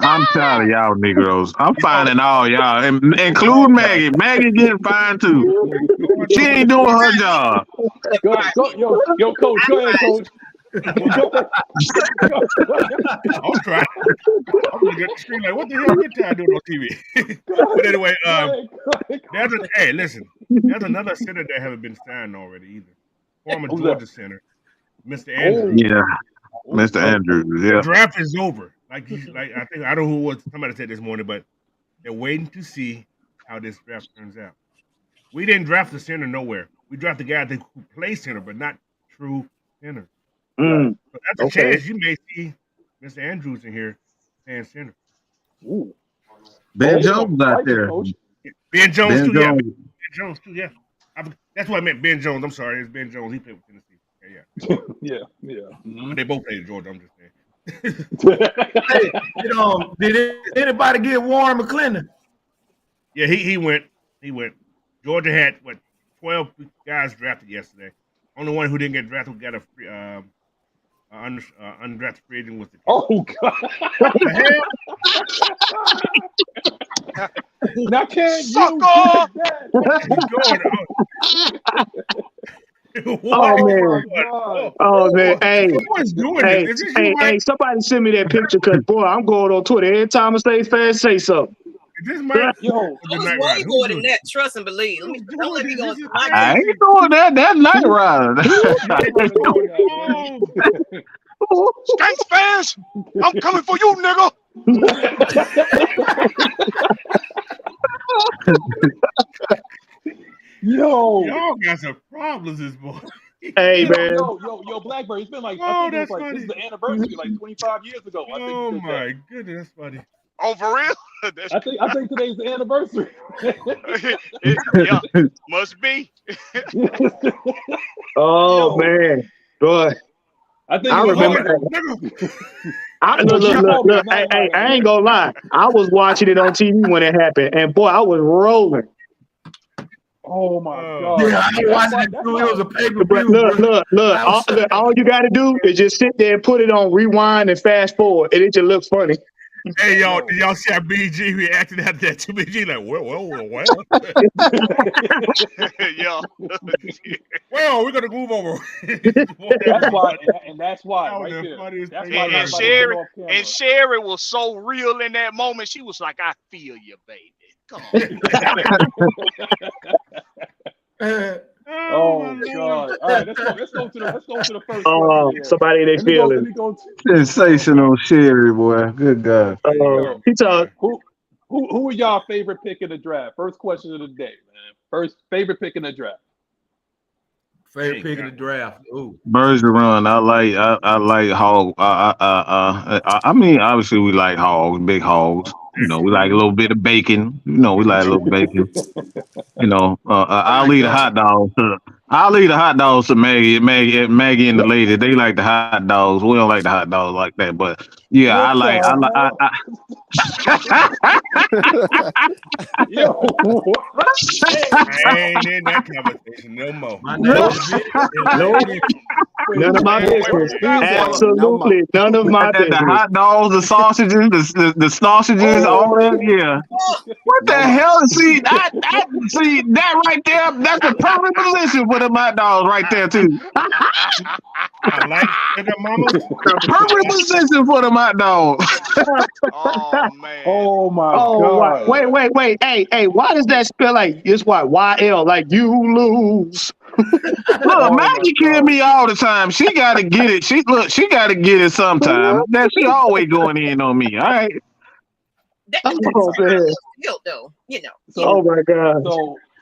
I'm tired of y'all Negroes. I'm finding all y'all, including Maggie. Maggie getting fined too. She ain't doing her job. Yo, coach, go ahead, coach. I'm trying. I'm gonna get the screen like, what the hell Good Time doing on TV? But anyway, there's another center that haven't been signed already either. Former Georgia center, Mr. Andrews. Yeah, Mr. Andrews. Yeah. The draft is over. I don't know who was. Somebody said this morning, but they're waiting to see how this draft turns out. We didn't draft the center nowhere. We drafted the guy who plays center, but not true center. So that's a chance you may see Mr. Andrews in here playing center. Ooh. Ben Jones out there. Ben Jones too. Yeah. Ben Jones too. Yeah. That's what I meant. Ben Jones. I'm sorry. It's Ben Jones. He played with Tennessee. Yeah. Mm-hmm. They both played in Georgia. I'm just saying. Hey, did anybody get Warren McClendon? Yeah, he went. Georgia had 12 guys drafted yesterday. Only one who didn't get drafted got a free undrafted free agent was the kid. Oh God! What the hell? Now can't Sucker! Oh man! Hey, what's doing this? Hey! Somebody send me that picture, cause boy, I'm going on Twitter every time I stay fast. Say something. Is this Mike? I was way more than that. Trust and believe. Don't let me go. I ain't doing that. That's Night Rider. Skanks fans, I'm coming for you, nigga. Y'all got some problems, this boy. Hey, man. Yo, Blackberry. It's been like, this is the anniversary, like 25 years ago. Oh my goodness, that's funny. Oh, for real? I think today's the anniversary. Yeah, must be. Oh man, boy. I remember. Look. Hey, I ain't gonna lie. I was watching it on TV when it happened, and boy, I was rolling. Oh my God! Yeah, I watching it too. It was a pay-per-view. Look. All you got to do is just sit there and put it on rewind and fast forward, and it just looks funny. Hey, y'all, did y'all see how BG reacted after that to BG? Like, well. Yeah. Well, we're gonna move over. That's why. Right there. That's why. And Sherry was so real in that moment. She was like, "I feel you, baby. Come on." Oh God! All right, let's go to the first. Somebody they feeling. Sensational Sherry, boy. Good God. He talk. Who are y'all favorite pick in the draft? First question of the day, man. First favorite pick in the draft. Favorite pick in the draft. Ooh. Bergeron. I like hog. I mean, obviously we like hogs, big hogs. We like a little bit of bacon. We like a little bacon. I'll leave the hot dogs to Maggie and the lady. They like the hot dogs. We don't like the hot dogs like that. But Yeah, I What like. the hell? Yo, what? I ain't in that conversation no more. My name is Vic. Nope. None of my business. Absolutely none of my the business. hot dogs, the sausages, the sausages, all that. Yeah. What the hell? See, I see that right there. That's the perfect position for the hot dogs right there too. I like sugar mamas. Perfect position for the hot dog. Oh man. Oh my Oh, God. wait. Hey, why does that spell like it's what? YL, like you lose. Look, Maggie killed me all the time. She gotta get it. She gotta get it sometime. That she always going in on me. All right. Oh, man. Guilt, though, you know. Oh my God.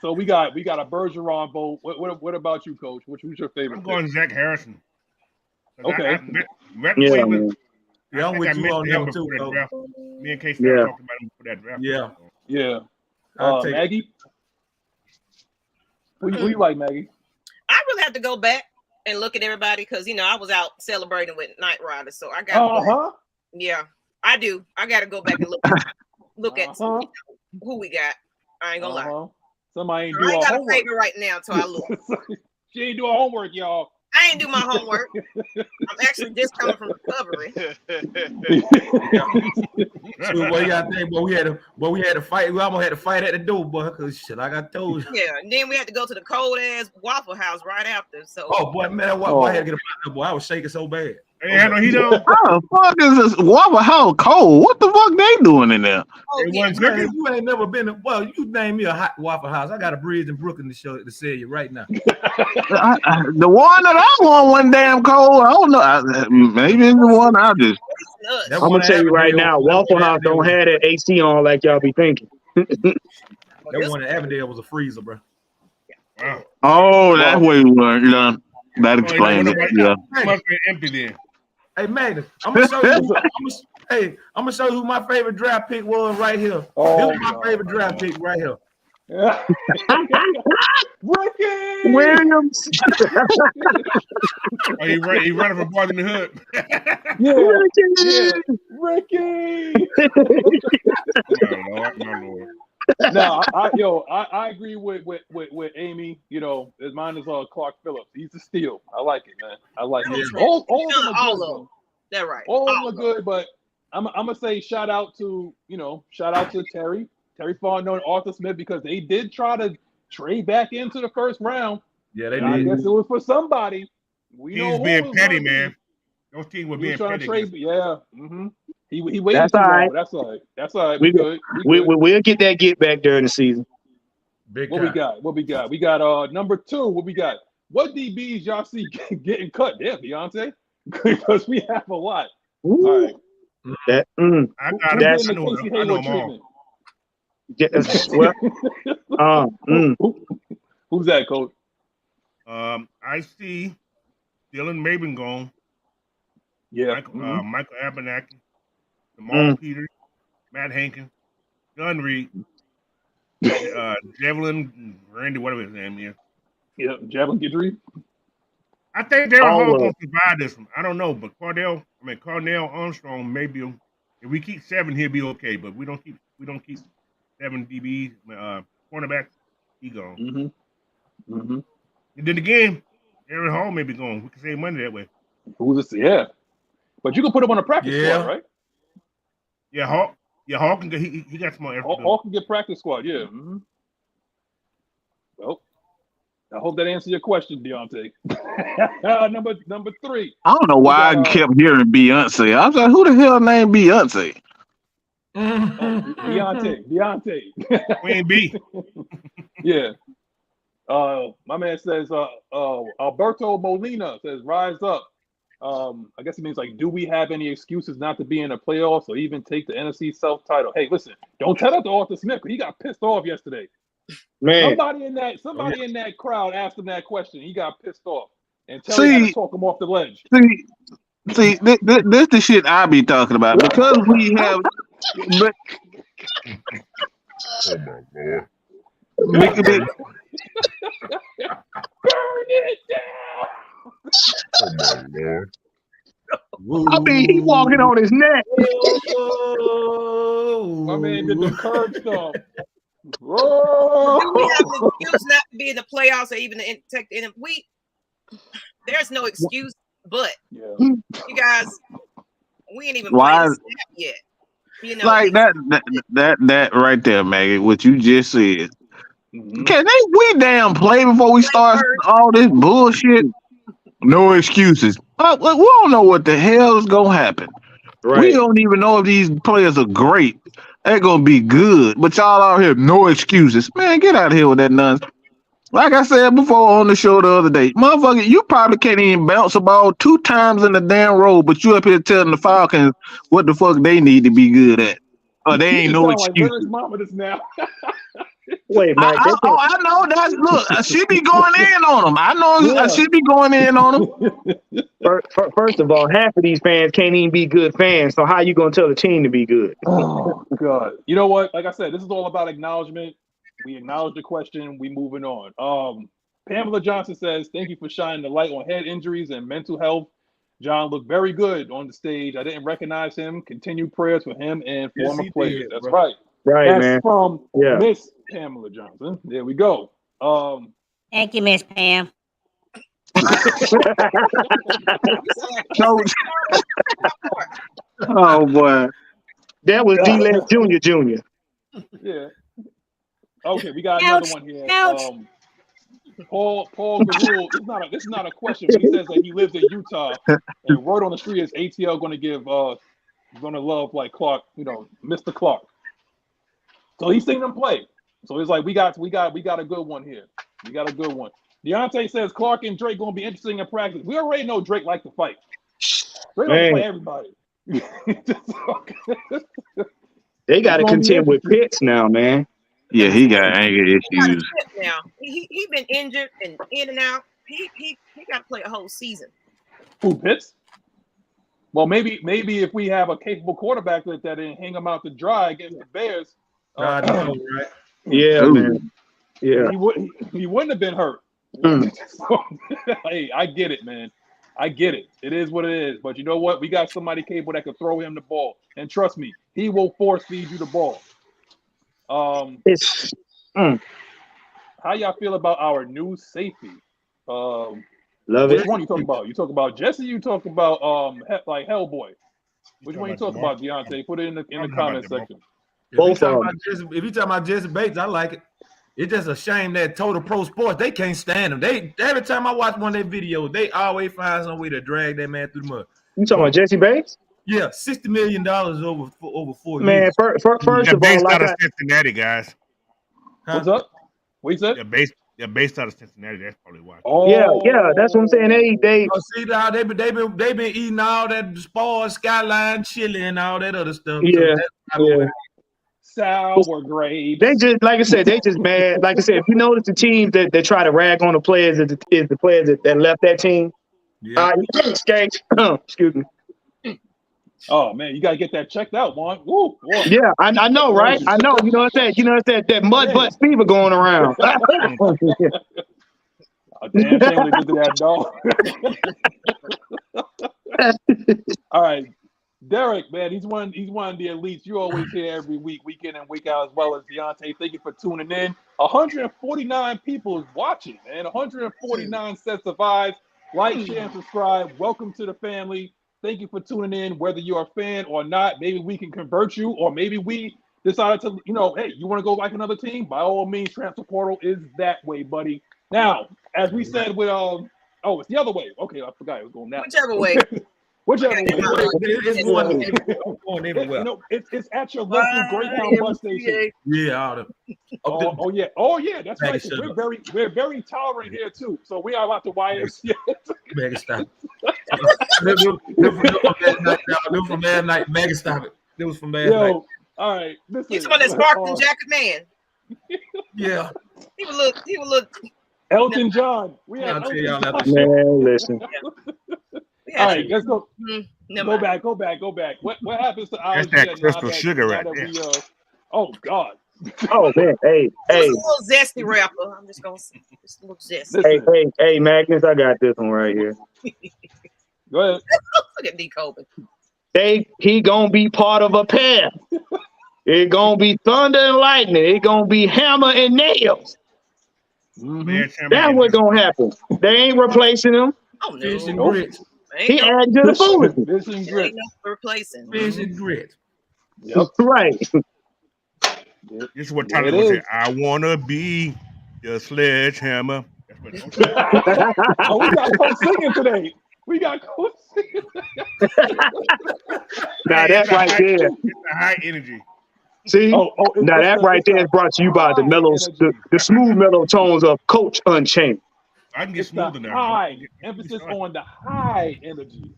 So we got a Bergeron vote. What about you, Coach? Who's your favorite? I'm going Zach Harrison. Okay. Yeah, I'm with you on that too. Draft. Me and Casey Yeah. talked about him for that draft. Yeah. Yeah. I'll take Maggie? Who you like, Maggie? I really have to go back and look at everybody because, I was out celebrating with Night Rider. So I got Yeah, I do. I got to go back and look at who we got. I ain't going to lie. Somebody ain't I do ain't our got homework. a favorite right now until I look. She ain't do her homework, y'all. I ain't do my homework. I'm actually just coming from recovery. So what y'all think? But we had to fight. We almost had to fight at the door, boy. Cause shit, like I told you. Yeah, and then we had to go to the cold ass Waffle House right after. So. Oh boy, man, I had to get a boy. I was shaking so bad. Hey, had no heat on. How the fuck is this Waffle House cold? What the fuck they doing in there? Oh, yeah. Man, you ain't never been. Well, you name me a hot Waffle House. I got a bridge in Brooklyn to sell you right now. The one that I want wasn't damn cold. I don't know. Maybe it's the one I just. I'm gonna tell you right now, Waffle House don't have that AC on like y'all be thinking. That one in Avondale was a freezer, bro. Wow. Oh, that's where you were. Yeah, that explains it. Yeah. Must be empty then. Hey, Magnus, I'm gonna show you. I'm gonna show you who my favorite draft pick was right here. Oh, this is my favorite draft pick right here. Ricky Williams. Oh, he running for Boys in the Hood. Yeah. Ricky. My Lord. No, I agree with Amy. Mine is Clark Phillips. He's a steal. I like it, man. I like it. All of them are good. They're right. All of them are good, but I'm gonna say shout out to Terry Fontenot and Arthur Smith because they did try to trade back into the first round. Yeah, they did. I guess it was for somebody. He was being petty, man. Those teams were being petty. Yeah. Mm-hmm. He waited That's too all right. long. That's all right. We'll get that get back during the season. What we got? We got number 2. What we got? What DBs y'all see getting cut? Damn, Deontay, because we have a lot. Ooh. All right. That I got That's it. Casey I know Hayward them treatment. all. Who's that, Coach? I see Dylan Maben gone. Yeah. Michael Abernathy, Jamal Peters, Matt Hankins, John Reed, Javelin, Randy, whatever his name is. Yeah, Javelin Guidry. I think Darren Hall gonna survive this one. I don't know, but Cornell Armstrong maybe if we keep 7, he'll be okay. But we don't keep 7 DBs, cornerback, he gone. And then again, Darren Hall may be gone. We can save money that way. Who's this? Yeah, but you can put him on a practice squad, right? Yeah, Hall. Yeah, Hall can get. He got some more. Hall can get practice squad. Yeah. Well, I hope that answers your question, Deontay. Number 3. I don't know why I kept hearing Beyonce. I was like, who the hell named Beyonce? Deontay. Queen B. Yeah. My man says Alberto Molina says rise up. I guess it means like, do we have any excuses not to be in the playoffs or even take the NFC South title? Hey, listen, don't tell that to Arthur Smith. He got pissed off yesterday. Man, somebody in that crowd asked him that question. He got pissed off, and Terry had to talk him off the ledge. See, this the shit I be talking about because we have. But, Oh my Lord. Burn it down. Oh my Lord. I mean, he walking on his neck. My man did the curb stomp. Do we have an excuse not to be in the playoffs or even to take the there's no excuse, but you guys, we ain't even played a snap yet. You know, like that right there, Maggie. What you just said. Can we damn play before we start all this bullshit? No excuses. We don't know what the hell is gonna happen. Right. We don't even know if these players are great. They're gonna be good. But y'all out here, no excuses. Man, get out of here with that nonsense. Like I said before on the show the other day, motherfucker, you probably can't even bounce a ball 2 times in the damn row, but you up here telling the Falcons what the fuck they need to be good at. They ain't no excuse. Like mama this now. Wait, Mike. I know that's look. She be going in on them. I know she be going in on them. First of all, half of these fans can't even be good fans. So how you gonna tell the team to be good? Oh God! You know what? Like I said, this is all about acknowledgement. We acknowledge the question. We moving on. Pamela Johnson says, "Thank you for shining the light on head injuries and mental health. John looked very good on the stage. I didn't recognize him. Continued prayers for him and former players." That's right. Right, That's man. from Miss Pamela Johnson. There we go. Thank you, Miss Pam. Oh boy, that was D-Les Jr. Yeah. Okay, we got another one here. Paul Garul. This is not a question, but he says that he lives in Utah, and word on the street is ATL going to give going to love like Clark, Mr. Clark. So he's seen them play. So it's like we got a good one here. We got a good one. Deontay says Clark and Drake gonna be interesting in practice. We already know Drake likes to fight. Drake likes to play everybody. They got to contend with Pitts now, man. Yeah, he got anger issues. Now he been injured and in and out. He got to play a whole season. Who, Pitts? Well, maybe if we have a capable quarterback like that and hang him out to dry against the Bears. God knows, right? Yeah, man. Yeah, he wouldn't have been hurt. So, hey, I get it, man. I get it. It is what it is. But you know what? We got somebody capable that can throw him the ball, and trust me, he will force feed you the ball. How y'all feel about our new safety? Love which it. one you talking about? You talk about Jesse? You talk about like Hellboy? Which one you talking about, Deontay? Put it in the comment section. Both of them. If you talking about Jesse Bates, I like it. It's just a shame that Total Pro Sports, they can't stand him. Every time I watch one of their videos, they always find some way to drag that man through the mud. You talking about Jesse Bates? Yeah, $60 million over 4 man, years. First of all, based out of Cincinnati, guys. What's up? What you said? They're based out of Cincinnati. That's probably why. Oh, yeah, that's what I'm saying. They see how they been eating all that spoiled skyline chili and all that other stuff. Yeah, so sour grapes. They just, like I said, they just mad. Like I said, if you notice the teams that try to rag on the players is the players that left that team. Yeah. Excuse me. Oh man, you gotta get that checked out, Juan. Woo. Yeah, I know, right? I know. You know what I'm saying? You know what I'm saying? That mud butt fever going around. A damn shame they did that, dog. All right. Derek, man, he's one of the elites. You always hear every week in and week out, as well as Deontay. Thank you for tuning in. 149 people is watching, man. 149 sets of eyes. Like, share, and subscribe. Welcome to the family. Thank you for tuning in. Whether you're a fan or not, maybe we can convert you, or maybe we decided to, hey, you want to go like another team? By all means, transfer portal is that way, buddy. Now, as we said with it's the other way. Okay, I forgot it was going that Whichever way. Whichever way. It's going everywhere. It's at your local Greyhound bus station. Yeah, Oh yeah, that's right. We're very tolerant here too. So we are about to YMCA. Maggie, stop it. Live from last night. Maggie, stop it. It was from last night. All right. Listen, you talking about that Sparkling jacket man? Yeah. He would look. Elton John. I'll tell y'all that. Man, listen. All right, let's go. Go back. What happens to That's that crystal sugar right there. Oh God. Oh man, hey. A little zesty rapper. I'm just gonna say, just a little zesty. Hey, Magnus, I got this one right here. Go ahead. Look at D. Colvin. He gonna be part of a pair. It gonna be thunder and lightning. It gonna be hammer and nails. That's what's gonna happen. They ain't replacing him. Oh no. Fish and grits. He added to the foolishness. Fish and Ain't grits. no replacing. Fish and grits. Yep. Right. This is what Tyler would say. I wanna be the sledgehammer. That's what Oh, we got Coach singing today. We got Coach singing. Now that right there. It's a high energy. See, now that right there is brought to you by the mellow, the smooth mellow tones of Coach Unchained. I can get It's the smoother now. high emphasis on the high energy.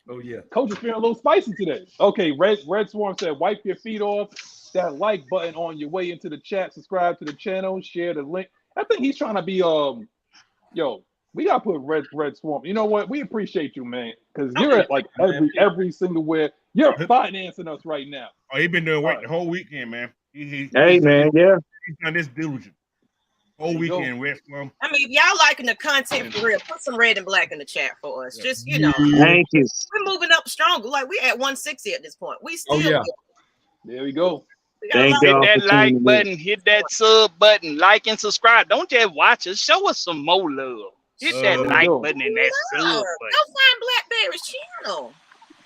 Oh yeah. Coach is feeling a little spicy today. Okay, Red Swarm said, wipe your feet off. That like button on your way into the chat. Subscribe to the channel. Share the link. I think he's trying to be yo. We gotta put Red Swarm. You know what? We appreciate you, man, because you're at like every single where you're financing us right now. Oh, he been doing work the whole weekend, man. Hey, man, yeah. He's done this diligent. Whole weekend, Red Swarm. I mean, if y'all liking the content for real, put some red and black in the chat for us. Just, you know. Thank you. We're moving up stronger. Like, we at 160 at this point. We still There we go. Hit that like button, hit that sub button, like and subscribe. Don't just watch us, show us some more love. Hit that like button and that sub button. Go find Blackberry's channel.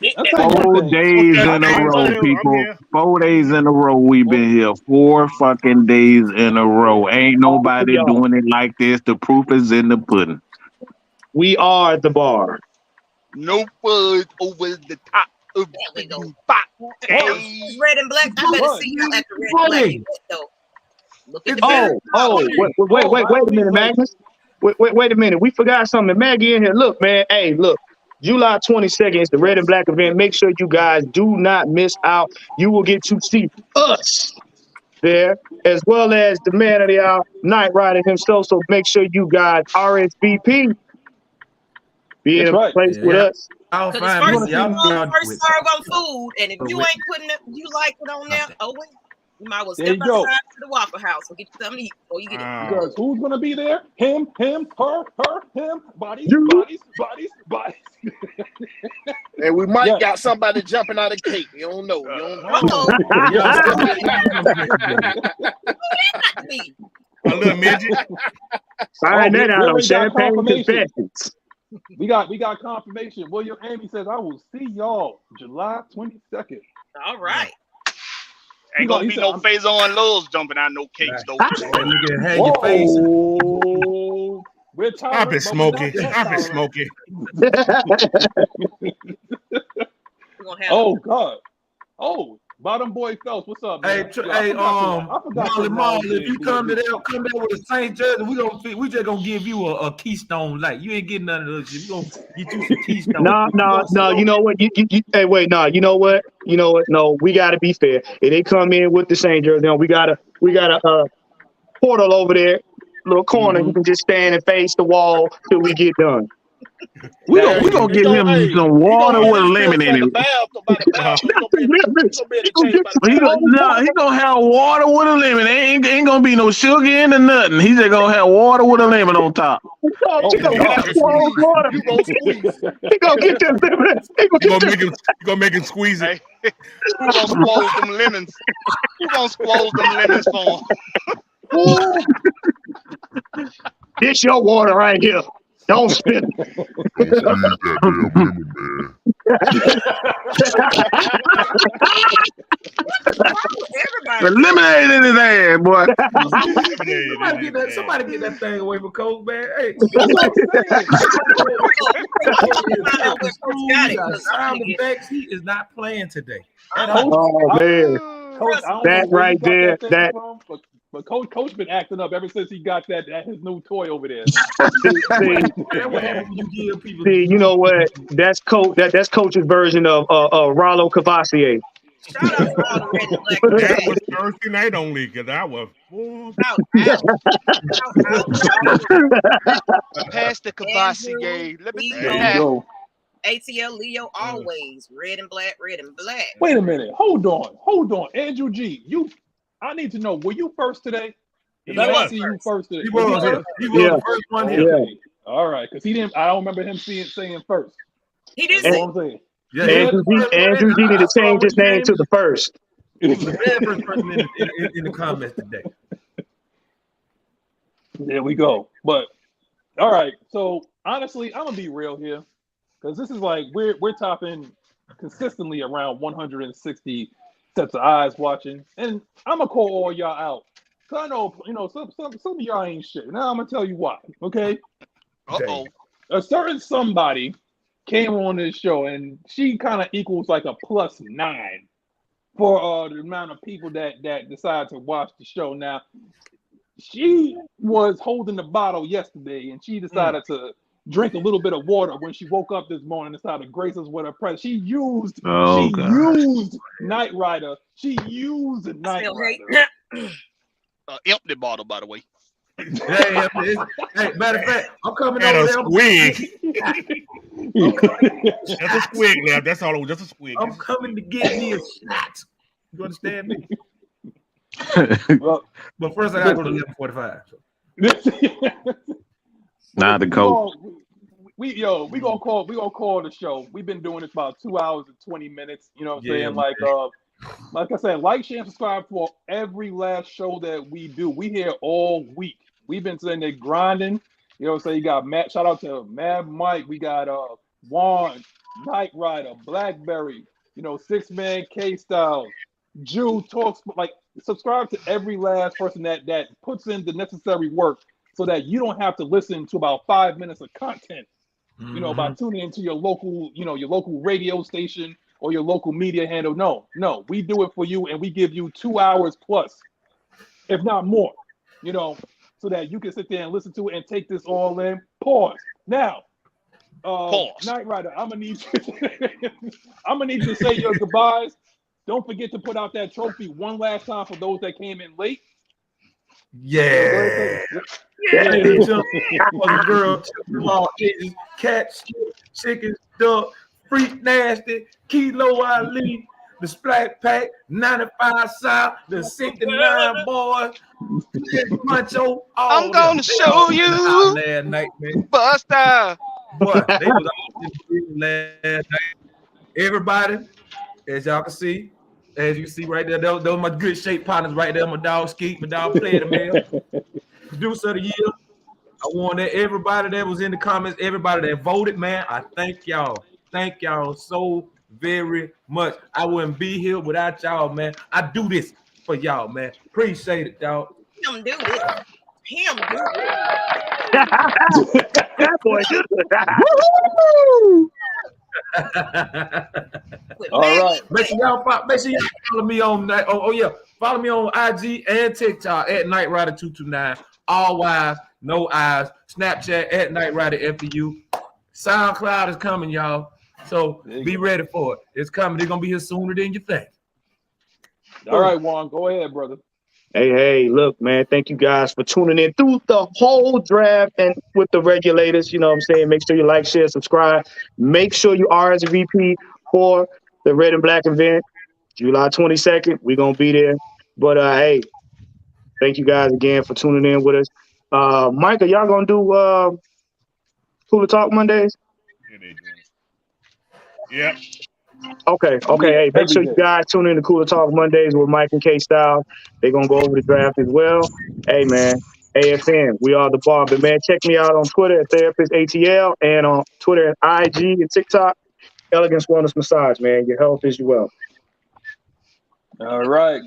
4 days in a row, people. 4 days in a row we've been here. 4 fucking days in a row. Ain't nobody doing it like this. The proof is in the pudding. We are the bar. No fudge over the top of the box. Red and black. I better see you at the red and black event, though. Look at the wait a minute, Magnus. Wait a minute. We forgot something. Maggie in here. Look, man. Hey, look. July 22nd is the Red and Black event. Make sure you guys do not miss out. You will get to see us there, as well as the man of the hour, Knight Rider himself. So make sure you guys RSVP. Be in a place with us. Because first serve on food, and if you ain't putting it, you like it on there, oh wait, you might as well step outside to the Waffle House and get you something to eat before you get it. Because who's gonna be there? Him, her, him, bodies. And we might got somebody jumping out of cake. You don't know. A little midget. Find that out on Champagne Confessions. We got confirmation. William Amy says, I will see y'all July 22nd. All right. Ain't gonna be no phase on lows jumping out no cakes though. We're Stop it, Smokey. Stop it, Smokey. Oh God. Oh, Bottom Boy Phelps, what's up, man? Hey, Marley, if you come there with a St. Jersey, we just gonna give you a Keystone Light. You ain't getting none of those shit. We gonna get you some Keystone. No. You know what? Hey, wait, no. You know what? No, we gotta be fair. If they come in with the St. Jersey, we got a portal over there, little corner. You can just stand and face the wall till we get done. We gonna give him some water with a lemon in it. He gonna have water with a lemon. Ain't gonna be no sugar in or nothing. He's just gonna have water with a lemon on top. He gonna get that lemon. You gonna make him squeeze it. Who gonna squoze them lemons? Who gonna squoze them lemons for him? This your water right here. Don't spit it. The lemonade in his ass, boy. Somebody get that thing away from Coach, man. Hey. He is not playing today. Oh man. That right there. But Coach been acting up ever since he got that his new toy over there. See, you know what? That's Coach's version of Rollo Cavassier. That was Thursday night only because I was Past the Cavassier. Let me go. ATL Leo always red and black. Wait a minute. Hold on. Andrew G, I need to know, were you first today? He was you first today. He was the first one here. Okay. All right, because I don't remember him saying first. He didn't say. Yeah, Andrew D need to change his name to the first. He was the very first person in the comments today. There we go. But all right, so honestly, I'm gonna be real here, because this is like we're topping consistently around 160 sets of eyes watching, and I'm gonna call all y'all out. Cause I know some of y'all ain't shit. Now I'm gonna tell you why. Okay. Uh-oh. A certain somebody came on this show, and she kind of equals like a +9 for the amount of people that decide to watch the show. Now, she was holding the bottle yesterday, and she decided to drink a little bit of water when she woke up this morning and decided to grace us with her presence. She used Knight Rider. She used Knight Rider. Empty bottle, by the way. Hey, matter of fact, I'm coming And over a there. squig. That's a squig, lab. That's all. Just a squig. I'm coming to get me a shot. You understand me? But first, I gotta go to 11:45. Nah, the coach. We gonna call the show. We've been doing this about 2 hours and 20 minutes. You know what I'm saying? Like I said, like, share, and subscribe for every last show that we do. We here all week. We've been sitting there grinding. You know what I'm saying? You got Matt. Shout out to Mad Mike. We got Juan, Knight Rider, Blackberry. 6-Man K Styles, Jew talks. Like, subscribe to every last person that puts in the necessary work, so that you don't have to listen to about 5 minutes of content. By tuning into your local, your local radio station or your local media handle. No, we do it for you, and we give you 2 hours plus, if not more, so that you can sit there and listen to it and take this all in. Pause. Now, Knight Rider, I'm gonna need you to say your goodbyes. Don't forget to put out that trophy one last time for those that came in late. Yeah. Girl, all ages, cats, chickens, duck, freak nasty, Kilo Ali, the Splat Pack, 95 South, the 69 boys, Puncho. I'm gonna show you, last night, man. Buster. But they was all last night. Everybody, as y'all can see, as you see right there, those my good shape partners right there. My dog Skeet, my dog Player the Mail, producer of the year. I want that everybody that was in the comments, everybody that voted, man. I thank y'all. Thank y'all so very much. I wouldn't be here without y'all, man. I do this for y'all, man. Appreciate it, dog. Him do this. Him do this. That boy good. All right. Make sure y'all follow me on that. Follow me on IG and TikTok at Knight Rider 229. All Y's, no I's. Snapchat at Knight Rider FU. SoundCloud is coming, y'all. So be ready for it. It's coming. They're gonna be here sooner than you think. All right, Juan, go ahead, brother. Hey, look, man, thank you guys for tuning in through the whole draft and with the regulators. You know what I'm saying? Make sure you like, share, subscribe. Make sure you RSVP for the Red and Black event, July 22nd. We're going to be there. But, hey, thank you guys again for tuning in with us. Mike, are y'all going to do Cooler Talk Mondays? Yeah. Okay. Hey, make sure you guys tune in to Cooler Talk Mondays with Mike and K Styles. They're going to go over the draft as well. Hey, man, AFN, we are the bar. But, man, check me out on Twitter at Therapist ATL and on Twitter at IG and TikTok, Elegance Wellness Massage, man. Your health is your wealth. All right.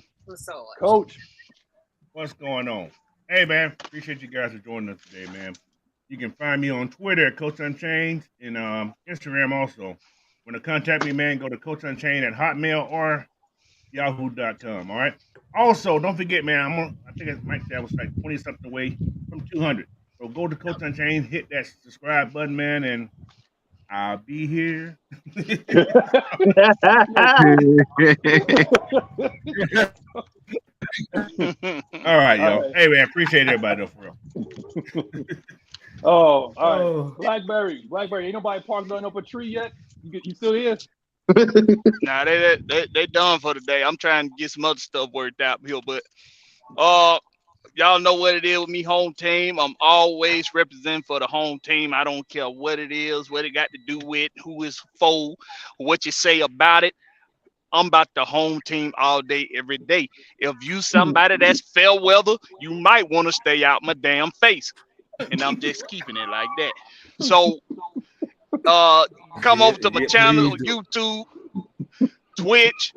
Coach. What's going on? Hey, man, appreciate you guys for joining us today, man. You can find me on Twitter at Coach Unchained and Instagram also. When to contact me, man, go to Coach Unchained at Hotmail or Yahoo.com. All right. Also, don't forget, man, I think it might say I was like 20-something away from 200. So go to Coach Unchained, hit that subscribe button, man, and I'll be here. All right, yo. Right. Hey, man, appreciate everybody, though, for real. All right. Blackberry, ain't nobody parked on up a tree yet? You still here? Nah, they done for the day. I'm trying to get some other stuff worked out here, but Y'all know what it is with me, home team. I'm always representing for the home team. I don't care what it is, what it got to do with, who is for, what you say about it. I'm about the home team all day, every day. If you somebody that's fair weather, you might want to stay out my damn face. And I'm just keeping it like that. So come over to my channel on YouTube, Twitch.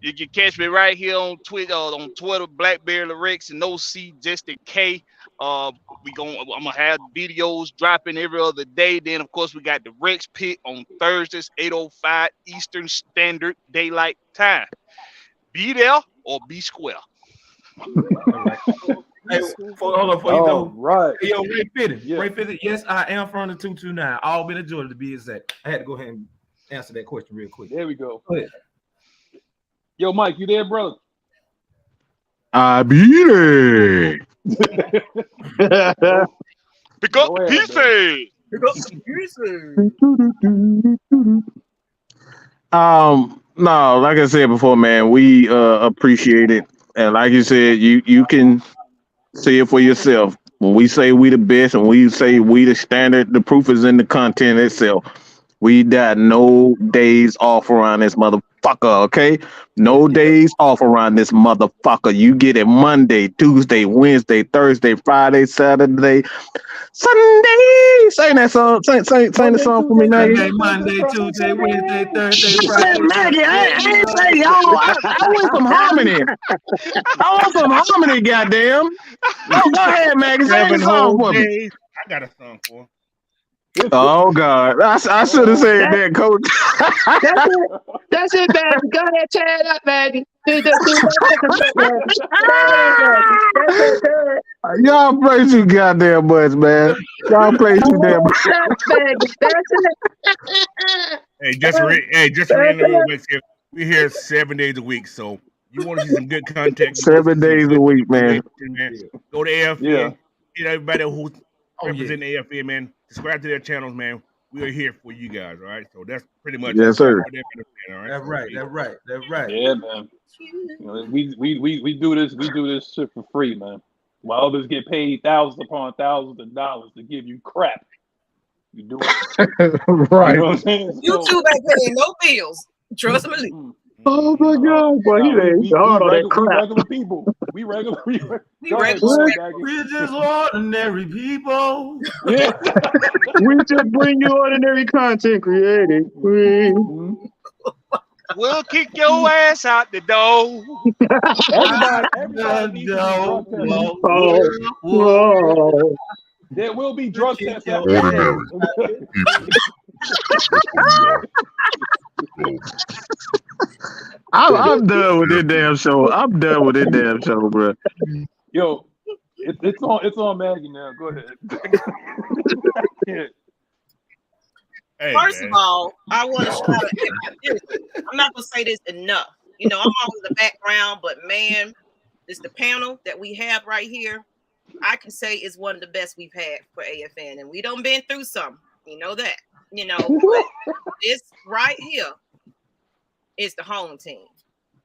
You can catch me right here on Twitter, Blackberry Lyrics and no C, just a K. I'm gonna have videos dropping every other day. Then of course we got the Rex Pit on Thursdays, 8:05 Eastern Standard Daylight Time. Be there or be square. Hey, hold on before you go. Right. Hey, yo, Ray Fitted. Yes, I am from the 229. Albany, Georgia, to be exact. I had to go ahead and answer that question real quick. There we go. Go ahead. Yo, Mike, you there, brother? I be there. Pick up the pieces. Pick up the pieces. No, like I said before, man, we appreciate it. And like you said, you can see it for yourself. When we say we the best and we say we the standard, the proof is in the content itself. We got no days off around this motherfucker, okay? No days off around this motherfucker. You get it Monday, Tuesday, Wednesday, Thursday, Friday, Saturday, Sunday. Sing that song. Sing the song for me, Maggie. Monday, Tuesday, Wednesday, Thursday, Friday. Maggie, I ain't say y'all. I want some harmony. I want some harmony, goddamn. Go ahead, Maggie. Sing the song for me. I got a song for him. Oh God! I should have said that, Coach. That's it, Maggie. Go ahead, tear it up, Maggie. Y'all play too goddamn much, man. Y'all play too damn much. Hey, just remember, we're here 7 days a week, so you want to see some good content. 7 days a week, man. Go to AFN. You know, everybody who's representing AFN, man. Subscribe to their channels, man. We are here for you guys, all right? So that's pretty much yes, sir. All right? That's right. That's right. Yeah, man. You know, we do this shit for free, man. While others get paid thousands upon thousands of dollars to give you crap, you do it. Right. You know what I'm saying? YouTube ain't paying no bills. Trust me. Oh my God, boy, we regular people. We We're just ordinary people. Yeah. We just bring you ordinary content created. We'll kick your ass out the door. Everybody there will be drug tests. I'm done with this damn show. I'm done with this damn show, bro. Yo, it's on Maggie now. Go ahead. First of all, I want to shout out. I'm not gonna say this enough. You know, I'm always the background, but man, it's the panel that we have right here. I can say is one of the best we've had for AFN, and we done been through some. You know that. You know, but this right here is the home team,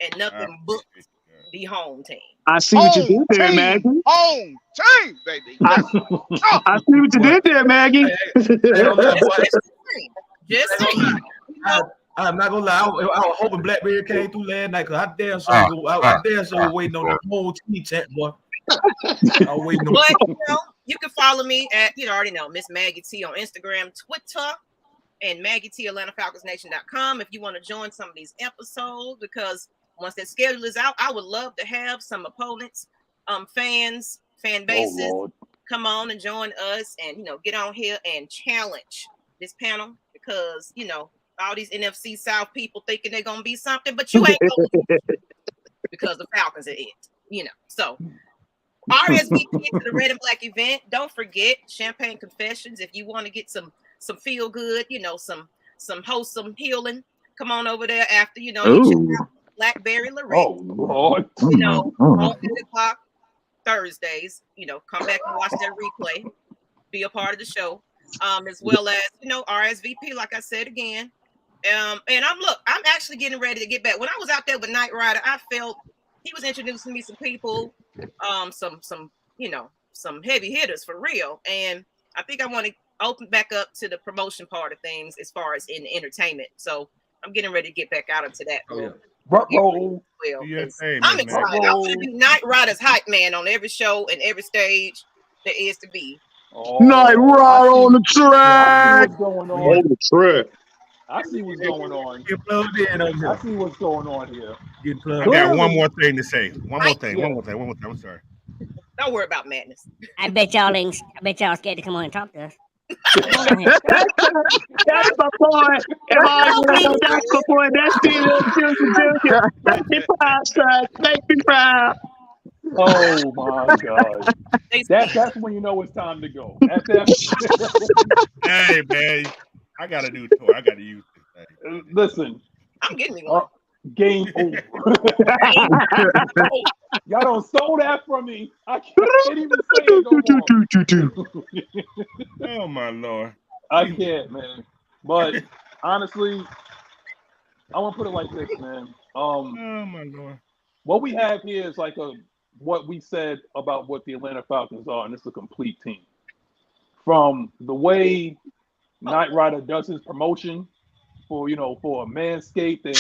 and nothing but the home team. I see what you did there, Maggie. Home team, baby. I see what you did there, Maggie. Just I'm not gonna lie. I was hoping Blackberry came through last night because I damn sure waiting on the whole team chat, boy. I was waiting on. But you know, you can follow me at already know Ms Maggie T on Instagram, Twitter, and Maggie T AtlantaFalconsNation.com if you want to join some of these episodes, because once that schedule is out, I would love to have some opponents, fan bases come on and join us, and get on here and challenge this panel, because all these NFC South people thinking they're gonna be something, but you ain't gonna because the Falcons are it. So RSVP to the Red and Black event. Don't forget Champagne Confessions if you want to get some feel good, some wholesome healing. Come on over there after, you check out Blackberry Lyrics. Oh Lord. On 8 o'clock Thursdays, come back and watch that replay. Be a part of the show. As well as, RSVP, like I said again. And I'm actually getting ready to get back. When I was out there with Knight Rider, I felt he was introducing me some people some some heavy hitters for real. And I think I want to open back up to the promotion part of things as far as in entertainment. So I'm getting ready to get back out into that. Well, I'm excited. I'm going to be Night Rider's hype man on every show and every stage there is to be. Night Rider on the track. What's going on? On the track. I see what's going on. Get plugged in over here. I see what's going on here. Get I plugged got in. one more thing to say. One more thing. I'm sorry. Don't worry about madness. I bet y'all scared to come on and talk to us. That's my boy. That's my boy. That's Junior. Make me proud, son. Make me proud. Oh my God. That's when you know it's time to go. Hey man, I got a new toy. I got to use this thing. Listen, I'm getting me one. Game over. Y'all don't stole that from me. I can't even say it no more. Oh my Lord. I can't, man. But honestly, I want to put it like this, man. Oh my Lord. What we have here is like what we said about what the Atlanta Falcons are, and it's a complete team. From the way Knight Rider does his promotion for Manscaped and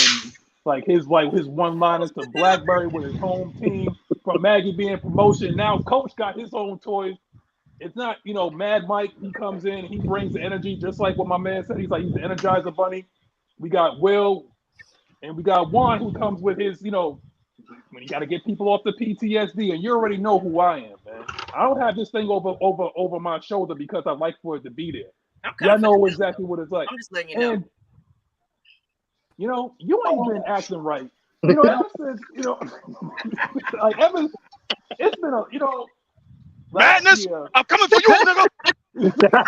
like his one-liners to BlackBerry with his home team, from Maggie being promotion. Now Coach got his own toys. It's not, Mad Mike, he comes in, he brings the energy, just like what my man said. He's the Energizer Bunny. We got Will, and we got Juan, who comes with his, when you got to get people off the PTSD, and you already know who I am, man. I don't have this thing over my shoulder because I like for it to be there. Y'all know exactly what it's like. I'm just letting you know. And, you ain't been acting right. Ever since, like it's been madness. Year, I'm coming for you, nigga.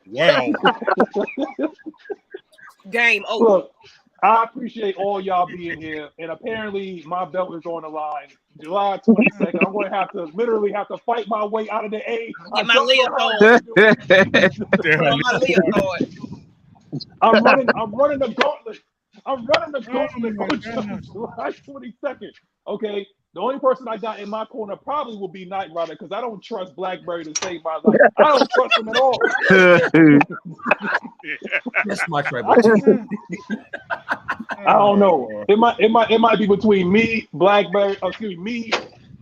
Wow. Game over. Look, I appreciate all y'all being here, and apparently my belt is on the line. July 22nd, I'm going to have to literally fight my way out of the A. Get my leotard. My leotard. I'm running the gauntlet. I'm running the gauntlet on July 22nd. Okay. The only person I got in my corner probably will be Knight Rider because I don't trust BlackBerry to save my life. I don't trust him at all. That's my tribe. I don't know. It might be between me, BlackBerry, me,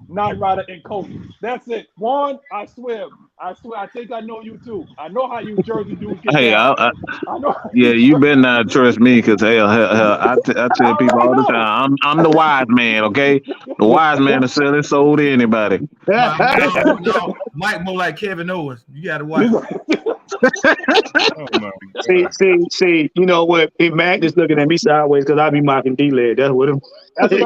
Knight Rider, and Kobe. That's it. Juan, I swear. I think I know you too. I know how you Jersey dudes get down. I know. Yeah, you better not trust me because hell, I tell people all the time, I'm the wise man, okay? The wise man is selling soul to anybody. Mike more like Kevin Owens. You got to watch. See, you know what? If Mac is looking at me sideways because I be mocking D-Leg. That's what I'm saying.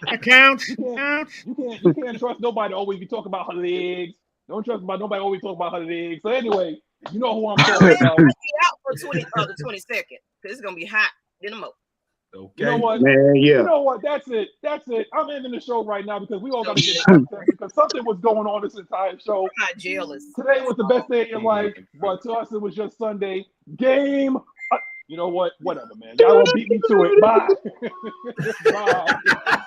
That counts. You can't trust nobody to always be talking about her legs. Don't trust nobody always talking about her legs. So anyway, you know who I'm talking about. Be out for the 22nd because it's gonna be hot in the mo. Okay. You know what? Man, yeah. You know what? That's it. I'm ending the show right now because we all got to get content because something was going on this entire show. I'm not jealous. Today was the best day of your life, but to us it was just Sunday. Game. You know what? Whatever, man. Y'all gonna beat me to it. Bye. Bye.